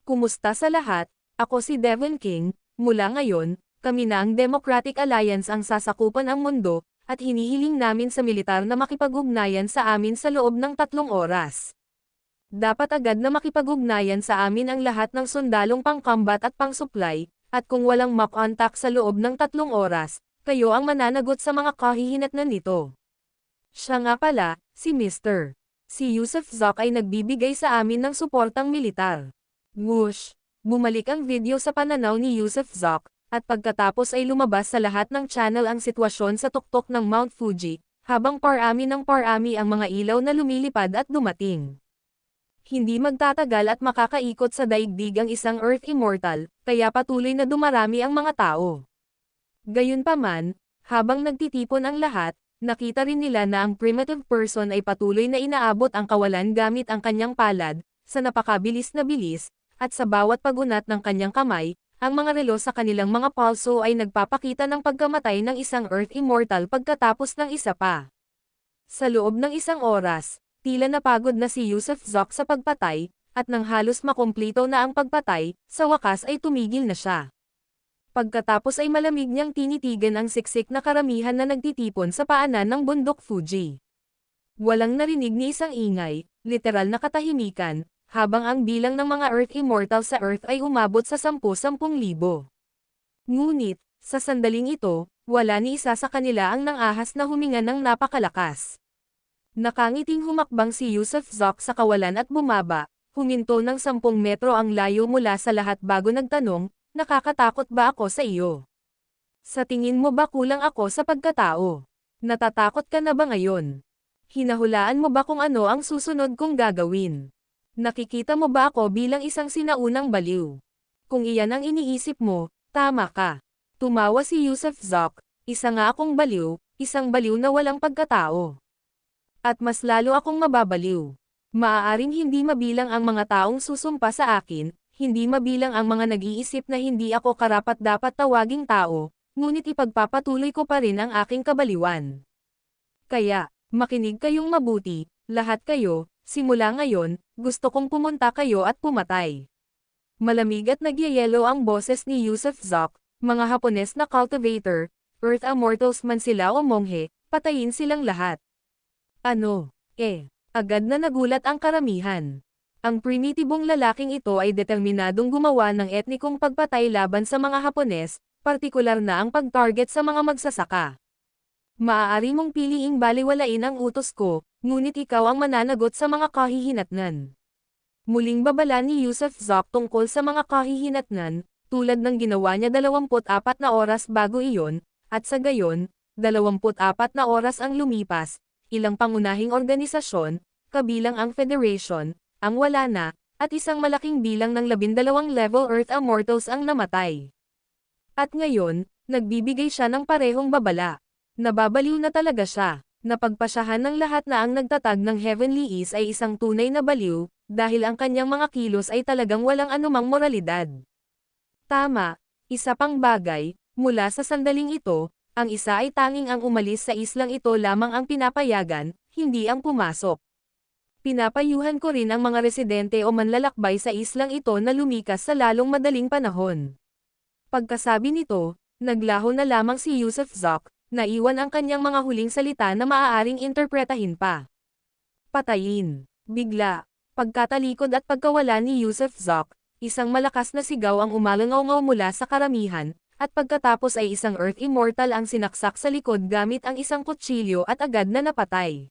Kumusta sa lahat? Ako si Devon King. Mula ngayon, kami na ang Democratic Alliance ang sasakupan ang mundo, at hinihiling namin sa militar na makipag-ugnayan sa amin sa loob ng 3 oras. Dapat agad na makipag-ugnayan sa amin ang lahat ng sundalong pang-combat at pang-supply, at kung walang makontak sa loob ng 3 oras, kayo ang mananagot sa mga kahihinatnan nito. Siya nga pala, si Mr. Si Yusuf Zoc ay nagbibigay sa amin ng suportang militar. Whoosh! Bumalik ang video sa pananaw ni Yusuf Zoc, at pagkatapos ay lumabas sa lahat ng channel ang sitwasyon sa tuktok ng Mount Fuji, habang parami ng parami ang mga ilaw na lumilipad at dumating. Hindi magtatagal at makakaikot sa daigdig ang isang Earth Immortal, kaya patuloy na dumarami ang mga tao. Gayunpaman, habang nagtitipon ang lahat, nakita rin nila na ang primitive person ay patuloy na inaabot ang kawalan gamit ang kanyang palad, sa napakabilis na bilis, at sa bawat pagunat ng kanyang kamay, ang mga relo sa kanilang mga pulso ay nagpapakita ng pagkamatay ng isang Earth Immortal pagkatapos ng isa pa. Sa loob ng 1 oras, tila napagod na si Yusuf Zoc sa pagpatay, at nang halos makumplito na ang pagpatay, sa wakas ay tumigil na siya. Pagkatapos ay malamig niyang tinitigan ang siksik na karamihan na nagtitipon sa paanan ng bundok Fuji. Walang narinig ni isang ingay, literal na katahimikan, habang ang bilang ng mga Earth Immortal sa Earth ay umabot sa 10,000. Ngunit, sa sandaling ito, wala ni isa sa kanila ang nangahas na huminga ng napakalakas. Nakangiting humakbang si Yusuf Zoc sa kawalan at bumaba, huminto ng 10 metro ang layo mula sa lahat bago nagtanong, nakakatakot ba ako sa iyo? Sa tingin mo ba kulang ako sa pagkatao? Natatakot ka na ba ngayon? Hinahulaan mo ba kung ano ang susunod kong gagawin? Nakikita mo ba ako bilang isang sinaunang baliw? Kung iyan ang iniisip mo, tama ka. Tumawa si Yusuf Zoc, isa nga akong baliw, isang baliw na walang pagkatao. At mas lalo akong mababaliw. Maaaring hindi mabilang ang mga taong susumpa sa akin, hindi mabilang ang mga nag-iisip na hindi ako karapat-dapat tawaging tao, ngunit ipagpapatuloy ko pa rin ang aking kabaliwan. Kaya, makinig kayong mabuti, lahat kayo, simula ngayon, gusto kong pumunta kayo at pumatay. Malamig at nagyayelo ang boses ni Yusuf Zoc, mga Hapones na cultivator, Earth Immortals man sila o monghe, patayin silang lahat. Ano? Agad na nagulat ang karamihan. Ang primitibong lalaking ito ay determinadong gumawa ng etnikong pagpatay laban sa mga Hapones, partikular na ang pag-target sa mga magsasaka. Maaari mong piliing baliwalain ang utos ko, ngunit ikaw ang mananagot sa mga kahihinatnan. Muling babala ni Yusuf Zoc tungkol sa mga kahihinatnan, tulad ng ginawa niya 24 na oras bago iyon, at sa gayon, 24 na oras ang lumipas, ilang pangunahing organisasyon, kabilang ang Federation, ang wala na, at isang malaking bilang ng 12 level Earth Immortals ang namatay. At ngayon, nagbibigay siya ng parehong babala. Nababaliw na talaga siya. Napagpasyahan ng lahat na ang nagtatag ng Heavenly East ay isang tunay na baliw, dahil ang kanyang mga kilos ay talagang walang anumang moralidad. Tama, isa pang bagay, mula sa sandaling ito, ang isa ay tanging ang umalis sa islang ito lamang ang pinapayagan, hindi ang pumasok. Pinapayuhan ko rin ang mga residente o manlalakbay sa islang ito na lumikas sa lalong madaling panahon. Pagkasabi nito, naglaho na lamang si Yusuf Zoc, Naiwan ang kanyang mga huling salita na maaaring interpretahin pa. Patayin. Bigla. Pagkatalikod at pagkawala ni Yusuf Zok, isang malakas na sigaw ang umalangaw mula sa karamihan, at pagkatapos ay isang Earth Immortal ang sinaksak sa likod gamit ang isang kutsilyo at agad na napatay.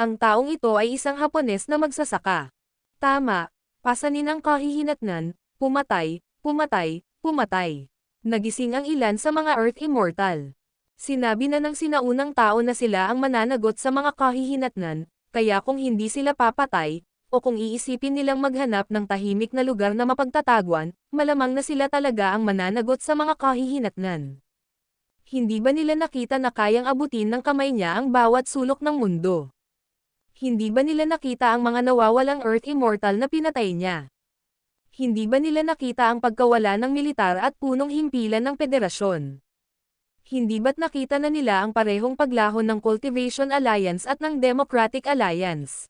Ang taong ito ay isang Hapones na magsasaka. Tama, pasanin ang kahihinatnan, pumatay, pumatay, pumatay. Nagising ang ilan sa mga Earth Immortal. Sinabi na ng sinaunang tao na sila ang mananagot sa mga kahihinatnan, kaya kung hindi sila papatay, o kung iisipin nilang maghanap ng tahimik na lugar na mapagtataguan, malamang na sila talaga ang mananagot sa mga kahihinatnan. Hindi ba nila nakita na kayang abutin ng kamay niya ang bawat sulok ng mundo? Hindi ba nila nakita ang mga nawawalang Earth Immortal na pinatay niya? Hindi ba nila nakita ang pagkawala ng militar at punong himpilan ng federasyon? Hindi ba't nakita na nila ang parehong paglahon ng Cultivation Alliance at ng Democratic Alliance?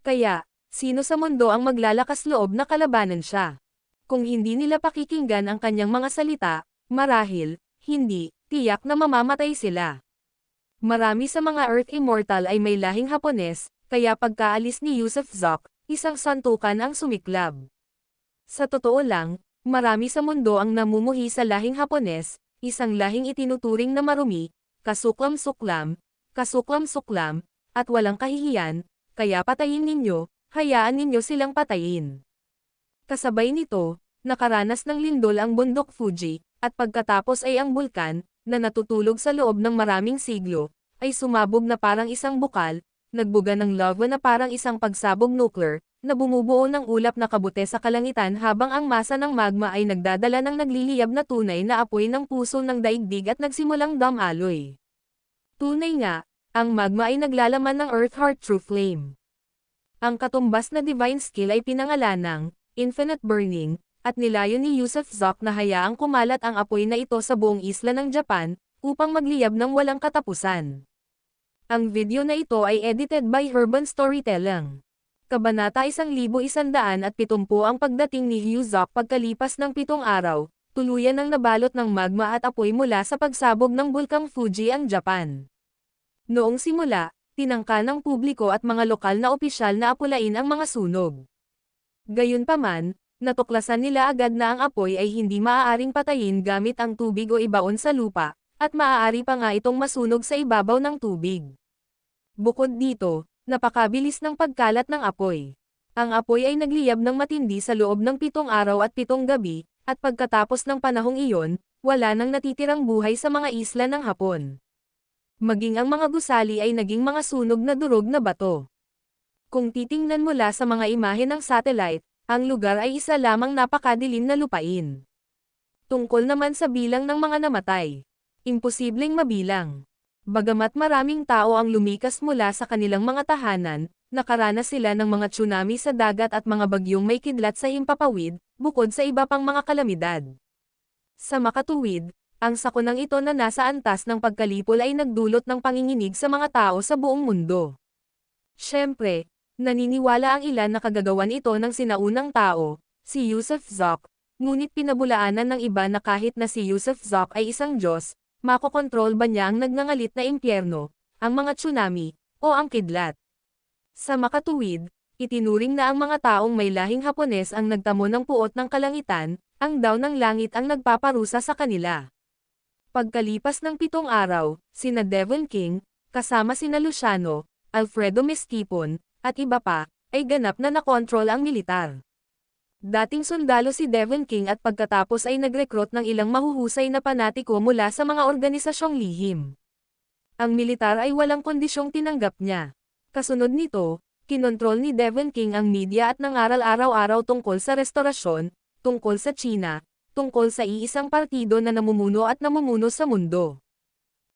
Kaya, sino sa mundo ang maglalakas loob na kalabanan siya? Kung hindi nila pakikinggan ang kanyang mga salita, marahil, hindi, tiyak na mamamatay sila. Marami sa mga Earth Immortal ay may lahing Hapones, kaya pagkaalis ni Yusuf Zok, isang santukan ang sumiklab. Sa totoo lang, marami sa mundo ang namumuhi sa lahing Hapones, isang lahing itinuturing na marumi, kasuklam-suklam, kasuklam-suklam, at walang kahihiyan, kaya patayin ninyo, hayaan ninyo silang patayin. Kasabay nito, nakaranas ng lindol ang bundok Fuji, at pagkatapos ay ang bulkan, na natutulog sa loob ng maraming siglo, ay sumabog na parang isang bukal, nagbuga ng lava na parang isang pagsabog nuclear, na bumubuo ng ulap na kabute sa kalangitan habang ang masa ng magma ay nagdadala ng nagliliyab na tunay na apoy ng puso ng daigdig at nagsimulang dumaloy. Tunay nga, ang magma ay naglalaman ng Earth Heart True Flame. Ang katumbas na divine skill ay pinangalan ng Infinite Burning, at nilayon ni Yusuf Zok na hayaang kumalat ang apoy na ito sa buong isla ng Japan, upang magliyab ng walang katapusan. Ang video na ito ay edited by Urban Storytelling. Kabanata 1170 ang pagdating ni Yusuf pagkalipas ng 7 araw, tuluyan ng nabalot ng magma at apoy mula sa pagsabog ng bulkang Fuji ang Japan. Noong simula, tinangka ng publiko at mga lokal na opisyal na apulain ang mga sunog. Gayunpaman, natuklasan nila agad na ang apoy ay hindi maaaring patayin gamit ang tubig o ibaon sa lupa, at maaari pa nga itong masunog sa ibabaw ng tubig. Bukod dito, napakabilis ng pagkalat ng apoy. Ang apoy ay nagliyab ng matindi sa loob ng 7 araw at 7 gabi, at pagkatapos ng panahong iyon, wala nang natitirang buhay sa mga isla ng Hapon. Maging ang mga gusali ay naging mga sunog na durog na bato. Kung titingnan mula sa mga imahe ng satellite, ang lugar ay isa lamang napakadilim na lupain. Tungkol naman sa bilang ng mga namatay, imposibleng mabilang. Bagamat maraming tao ang lumikas mula sa kanilang mga tahanan, nakaranas sila ng mga tsunami sa dagat at mga bagyong may kidlat sa himpapawid, bukod sa iba pang mga kalamidad. Sa makatuwid, ang sakunang ito na nasa antas ng pagkalipol ay nagdulot ng panginginig sa mga tao sa buong mundo. Siyempre, naniniwala ang ilan na kagagawan ito ng sinaunang tao, si Yusuf Zok, ngunit pinabulaanan ng iba na kahit na si Yusuf Zok ay isang Diyos, makokontrol ba niya ang nagngangalit na impyerno, ang mga tsunami, o ang kidlat? Sa makatuwid, itinuring na ang mga taong may lahing Hapones ang nagtamo ng puot ng kalangitan, ang daw ng langit ang nagpaparusa sa kanila. Pagkalipas ng 7 araw, sina Devon King, kasama sina Luciano, Alfredo Mestipon, at iba pa, ay ganap na nakontrol ang militar. Dating sundalo si Devon King at pagkatapos ay nag-recruit ng ilang mahuhusay na panatiko mula sa mga organisasyong lihim. Ang militar ay walang kondisyong tinanggap niya. Kasunod nito, kinontrol ni Devon King ang media at nangaral araw-araw tungkol sa restorasyon, tungkol sa China, tungkol sa iisang partido na namumuno at namumuno sa mundo.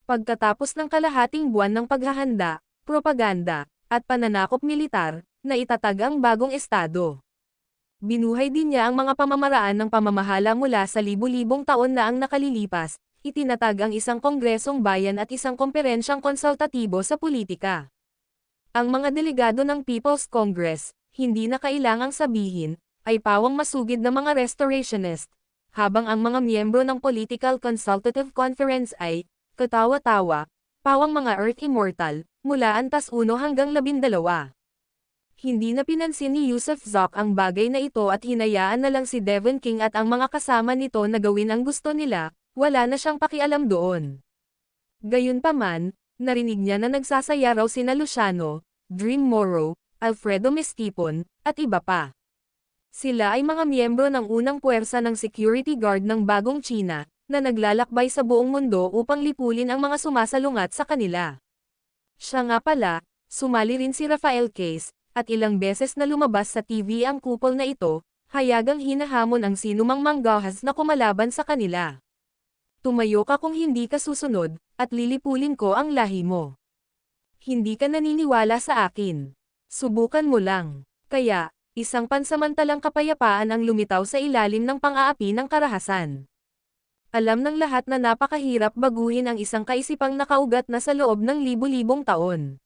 Pagkatapos ng kalahating buwan ng paghahanda, propaganda, at pananakop militar, naitatag ang bagong estado. Binuhay din niya ang mga pamamaraan ng pamamahala mula sa libu-libong taon na ang nakalilipas, itinatag ang isang kongresong bayan at isang komperensyang konsultatibo sa politika. Ang mga delegado ng People's Congress, hindi na kailangang sabihin, ay pawang masugid na mga restorationist, habang ang mga miyembro ng Political Consultative Conference ay, katawa-tawa, pawang mga Earth Immortal, mula antas 1 hanggang 12. Hindi na pinansin ni Yusuf Zoc ang bagay na ito at hinayaan na lang si Devon King at ang mga kasama nito na gawin ang gusto nila, wala na siyang pakialam doon. Gayunpaman, narinig niya na nagsasaya raw sina Luciano, Dream Morrow, Alfredo Mestipon, at iba pa. Sila ay mga miyembro ng unang puwersa ng security guard ng Bagong China, na naglalakbay sa buong mundo upang lipulin ang mga sumasalungat sa kanila. Siya nga pala, sumali rin si Rafael Case, at ilang beses na lumabas sa TV ang kupol na ito, hayagang hinahamon ang sinumang manggahas na kumalaban sa kanila. Tumayo ka kung hindi ka susunod, at lilipulin ko ang lahi mo. Hindi ka naniniwala sa akin. Subukan mo lang. Kaya, isang pansamantalang kapayapaan ang lumitaw sa ilalim ng pang-aapi ng karahasan. Alam ng lahat na napakahirap baguhin ang isang kaisipang nakaugat na sa loob ng libu-libong taon.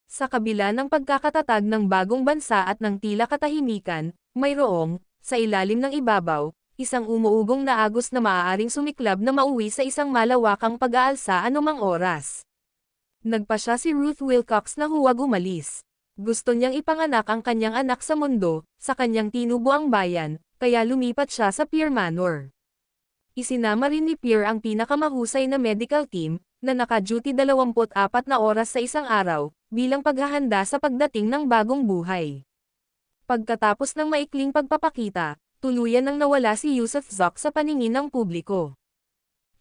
Sa kabila ng pagkakatatag ng bagong bansa at ng tila katahimikan, mayroong, sa ilalim ng ibabaw, isang umuugong na agos na maaaring sumiklab na mauwi sa isang malawakang pag-aalsa anumang oras. Nagpasya si Ruth Wilcox na huwag umalis. Gusto niyang ipanganak ang kanyang anak sa mundo, sa kanyang tinubo ang bayan, kaya lumipat siya sa Pierre Manor. Isinama rin ni Pierre ang pinakamahusay na medical team, na naka-duty 24 na oras sa isang araw, bilang paghahanda sa pagdating ng bagong buhay. Pagkatapos ng maikling pagpapakita, tuluyan nang nawala si Yusuf Zoc sa paningin ng publiko.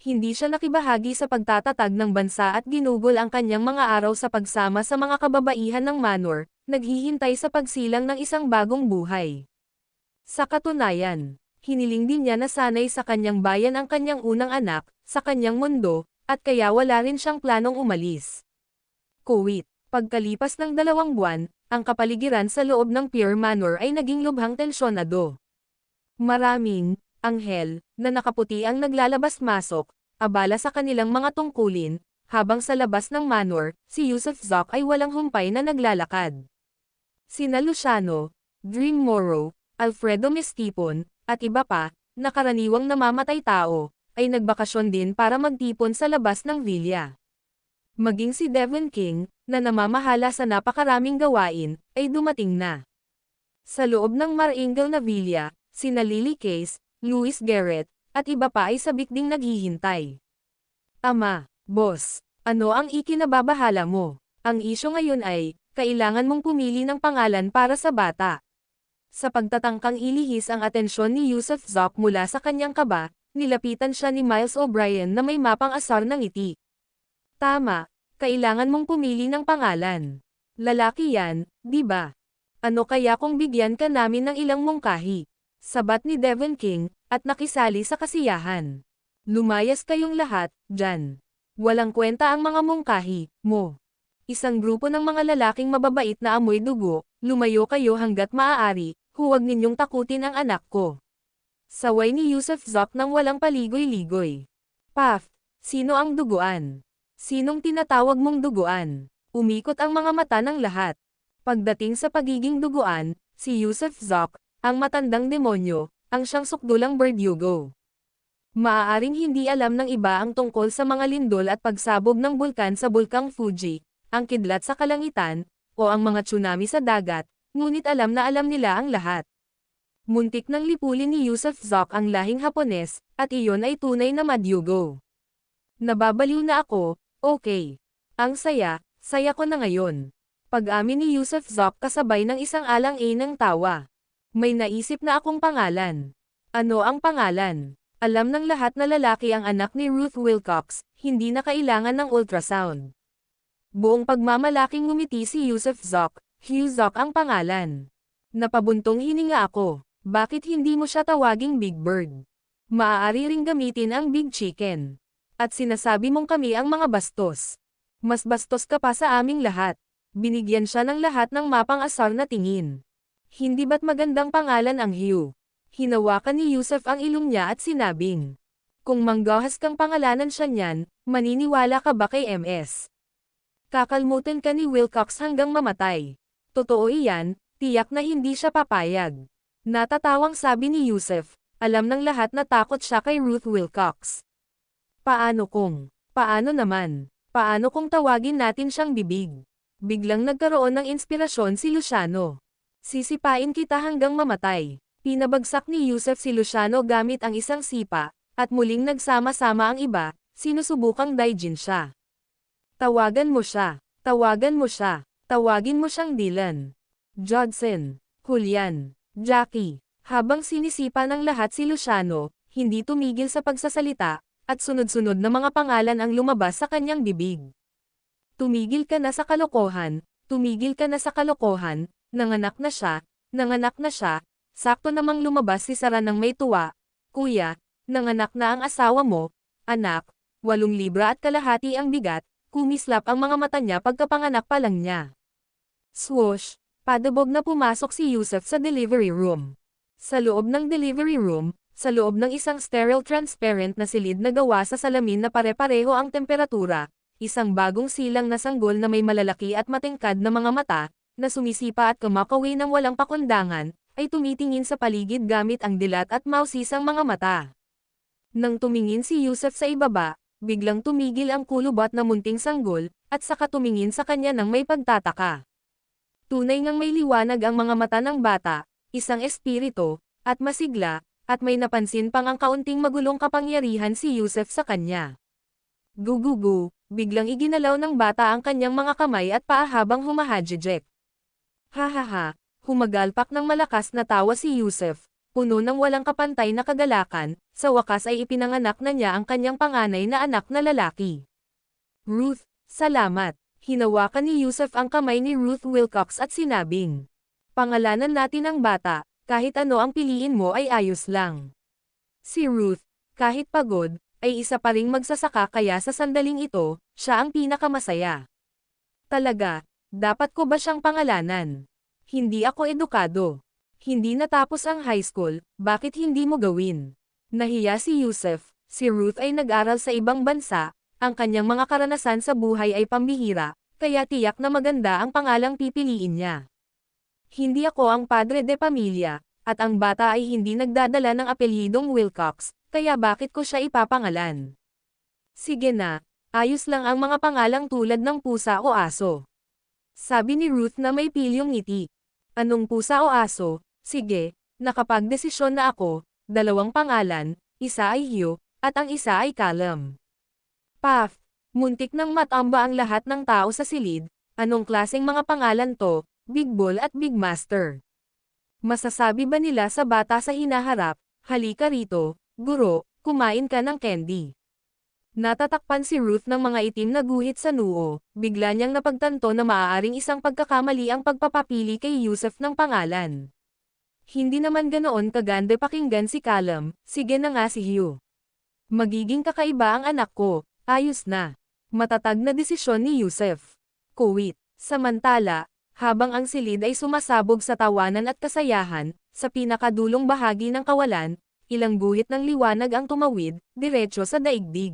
Hindi siya nakibahagi sa pagtatatag ng bansa at ginugol ang kanyang mga araw sa pagsama sa mga kababaihan ng Manor, naghihintay sa pagsilang ng isang bagong buhay. Sa katunayan, hiniling din niya na sanay sa kanyang bayan ang kanyang unang anak, sa kanyang mundo, at kaya wala rin siyang planong umalis. Kuwait, pagkalipas ng 2 buwan, ang kapaligiran sa loob ng Pierre Manor ay naging lubhang tensyonado. Maraming anghel na nakaputi ang naglalabas-masok, abala sa kanilang mga tungkulin, habang sa labas ng Manor, si Yusuf Zoc ay walang humpay na naglalakad. Sina Luciano, Dream Morrow, Alfredo Mestipon, at iba pa, na karaniwang namamatay tao, ay nagbakasyon din para magtipon sa labas ng villa. Maging si Devon King, na namamahala sa napakaraming gawain, ay dumating na. Sa loob ng Maringal na villa, sina Lily Case, Louis Garrett, at iba pa ay sabik ding naghihintay. Ama, boss, ano ang ikinababahala mo? Ang isyu ngayon ay, kailangan mong pumili ng pangalan para sa bata. Sa pagtatangkang ilihis ang atensyon ni Yusuf Zoc mula sa kanyang kaba, nilapitan siya ni Miles O'Brien na may mapang asar ng ngiti. Tama, kailangan mong pumili ng pangalan. Lalaki yan, di ba? Ano kaya kung bigyan ka namin ng ilang mungkahi? Sabat ni Devon King, at nakisali sa kasiyahan. Lumayas kayong lahat, dyan. Walang kwenta ang mga mungkahi mo. Isang grupo ng mga lalaking mababait na amoy dugo, lumayo kayo hanggat maaari, huwag ninyong takutin ang anak ko. Saway ni Yusuf Zoc nang walang paligoy-ligoy. Paf, sino ang duguan? Sinong tinatawag mong duguan? Umikot ang mga mata ng lahat. Pagdating sa pagiging duguan, si Yusuf Zoc, ang matandang demonyo, ang siyang sukdulang Verdugo. Maaaring hindi alam ng iba ang tungkol sa mga lindol at pagsabog ng bulkan sa Bulkang Fuji, ang kidlat sa kalangitan, o ang mga tsunami sa dagat, ngunit alam na alam nila ang lahat. Muntik nang lipulin ni Yusuf Zoc ang lahing Hapones, at iyon ay tunay na madyugo. Nababaliw na ako, okay. Ang saya ko na ngayon. Pag-amin ni Yusuf Zoc kasabay ng isang alang-inang tawa. May naisip na akong pangalan. Ano ang pangalan? Alam ng lahat na lalaki ang anak ni Ruth Wilcox, hindi na kailangan ng ultrasound. Buong pagmamalaking ngumiti si Yusuf Zoc, Hugh Zoc ang pangalan. Napabuntong hininga ako, bakit hindi mo siya tawaging Big Bird? Maaari ring gamitin ang Big Chicken. At sinasabi mong kami ang mga bastos. Mas bastos ka pa sa aming lahat. Binigyan siya ng lahat ng mapang asar na tingin. Hindi ba't magandang pangalan ang Hugh? Hinawakan ni Yusuf ang ilong niya at sinabing, kung manggahas kang pangalanan siya niyan, maniniwala ka ba kay MS? Kakalmutin ka ni Wilcox hanggang mamatay. Totoo iyan, tiyak na hindi siya papayag. Natatawang sabi ni Yusuf, alam ng lahat na takot siya kay Ruth Wilcox. Paano kung Paano naman? Paano kung tawagin natin siyang bibig? Biglang nagkaroon ng inspirasyon si Luciano. Sisipain kita hanggang mamatay. Pinabagsak ni Yusef si Luciano gamit ang isang sipa, at muling nagsama-sama ang iba, sinusubukang daijin siya. Tawagan mo siya. Tawagan mo siya. Tawagin mo siyang Dylan. Judson. Julian. Jackie. Habang sinisipa ng lahat si Luciano, hindi tumigil sa pagsasalita, at sunod-sunod na mga pangalan ang lumabas sa kanyang bibig. Tumigil ka na sa kalokohan, tumigil ka na sa kalokohan, nanganak na siya, sakto namang lumabas si Sara ng may tuwa, kuya, nanganak na ang asawa mo, anak, 8 libra at kalahati ang bigat, kumislap ang mga mata niya pagkapanganak pa lang niya. Swoosh, padabog na pumasok si Yusef sa delivery room. Sa loob ng delivery room, sa loob ng isang sterile transparent na silid na gawa sa salamin na pare-pareho ang temperatura, isang bagong silang na sanggol na may malalaki at matingkad na mga mata, na sumisipa at kumakawi ng walang pakundangan, ay tumitingin sa paligid gamit ang dilat at mausisang mga mata. Nang tumingin si Yusef sa ibaba, biglang tumigil ang kulubot na munting sanggol, at saka tumingin sa kanya ng may pagtataka. Tunay ngang may liwanag ang mga mata ng bata, isang espiritu, at masigla, at may napansin pang ang kaunting magulong kapangyarihan si Yusef sa kanya. Gugugu, biglang iginalaw ng bata ang kanyang mga kamay at paa habang humahadjejek. Hahaha, humagalpak ng malakas na tawa si Yusef, puno ng walang kapantay na kagalakan, sa wakas ay ipinanganak na niya ang kanyang panganay na anak na lalaki. Ruth, salamat. Hinawakan ni Yusef ang kamay ni Ruth Wilcox at sinabing, pangalanan natin ang bata, kahit ano ang piliin mo ay ayos lang. Si Ruth, kahit pagod, ay isa pa ring magsasaka kaya sa sandaling ito, siya ang pinakamasaya. Talaga, dapat ko ba siyang pangalanan? Hindi ako edukado. Hindi natapos ang high school, bakit hindi mo gawin? Nahiya si Yusef, si Ruth ay nag-aral sa ibang bansa, ang kanyang mga karanasan sa buhay ay pambihira, kaya tiyak na maganda ang pangalang pipiliin niya. Hindi ako ang padre de pamilya, at ang bata ay hindi nagdadala ng apelyidong Wilcox, kaya bakit ko siya ipapangalan? Sige na, ayos lang ang mga pangalang tulad ng pusa o aso. Sabi ni Ruth na may pilyong ngiti. Anong pusa o aso? Sige, nakapagdesisyon na ako, 2 pangalan, isa ay Hugh, at ang isa ay Callum. Paf! Muntik nang matamba ang lahat ng tao sa silid, anong klaseng mga pangalan to, Big Bull at Big Master? Masasabi ba nila sa bata sa hinaharap, halika rito, guro, kumain ka ng candy? Natatakpan si Ruth ng mga itim na guhit sa noo, bigla niyang napagtanto na maaaring isang pagkakamali ang pagpapapili kay Yusef ng pangalan. Hindi naman ganoon kaganda pakinggan si Callum, sige na nga si Hugh. Magiging kakaiba ang anak ko, ayos na. Matatag na desisyon ni Yusef. Kuwit. Samantala, habang ang silid ay sumasabog sa tawanan at kasayahan, sa pinakadulong bahagi ng kawalan, ilang guhit ng liwanag ang tumawid, diretso sa daigdig.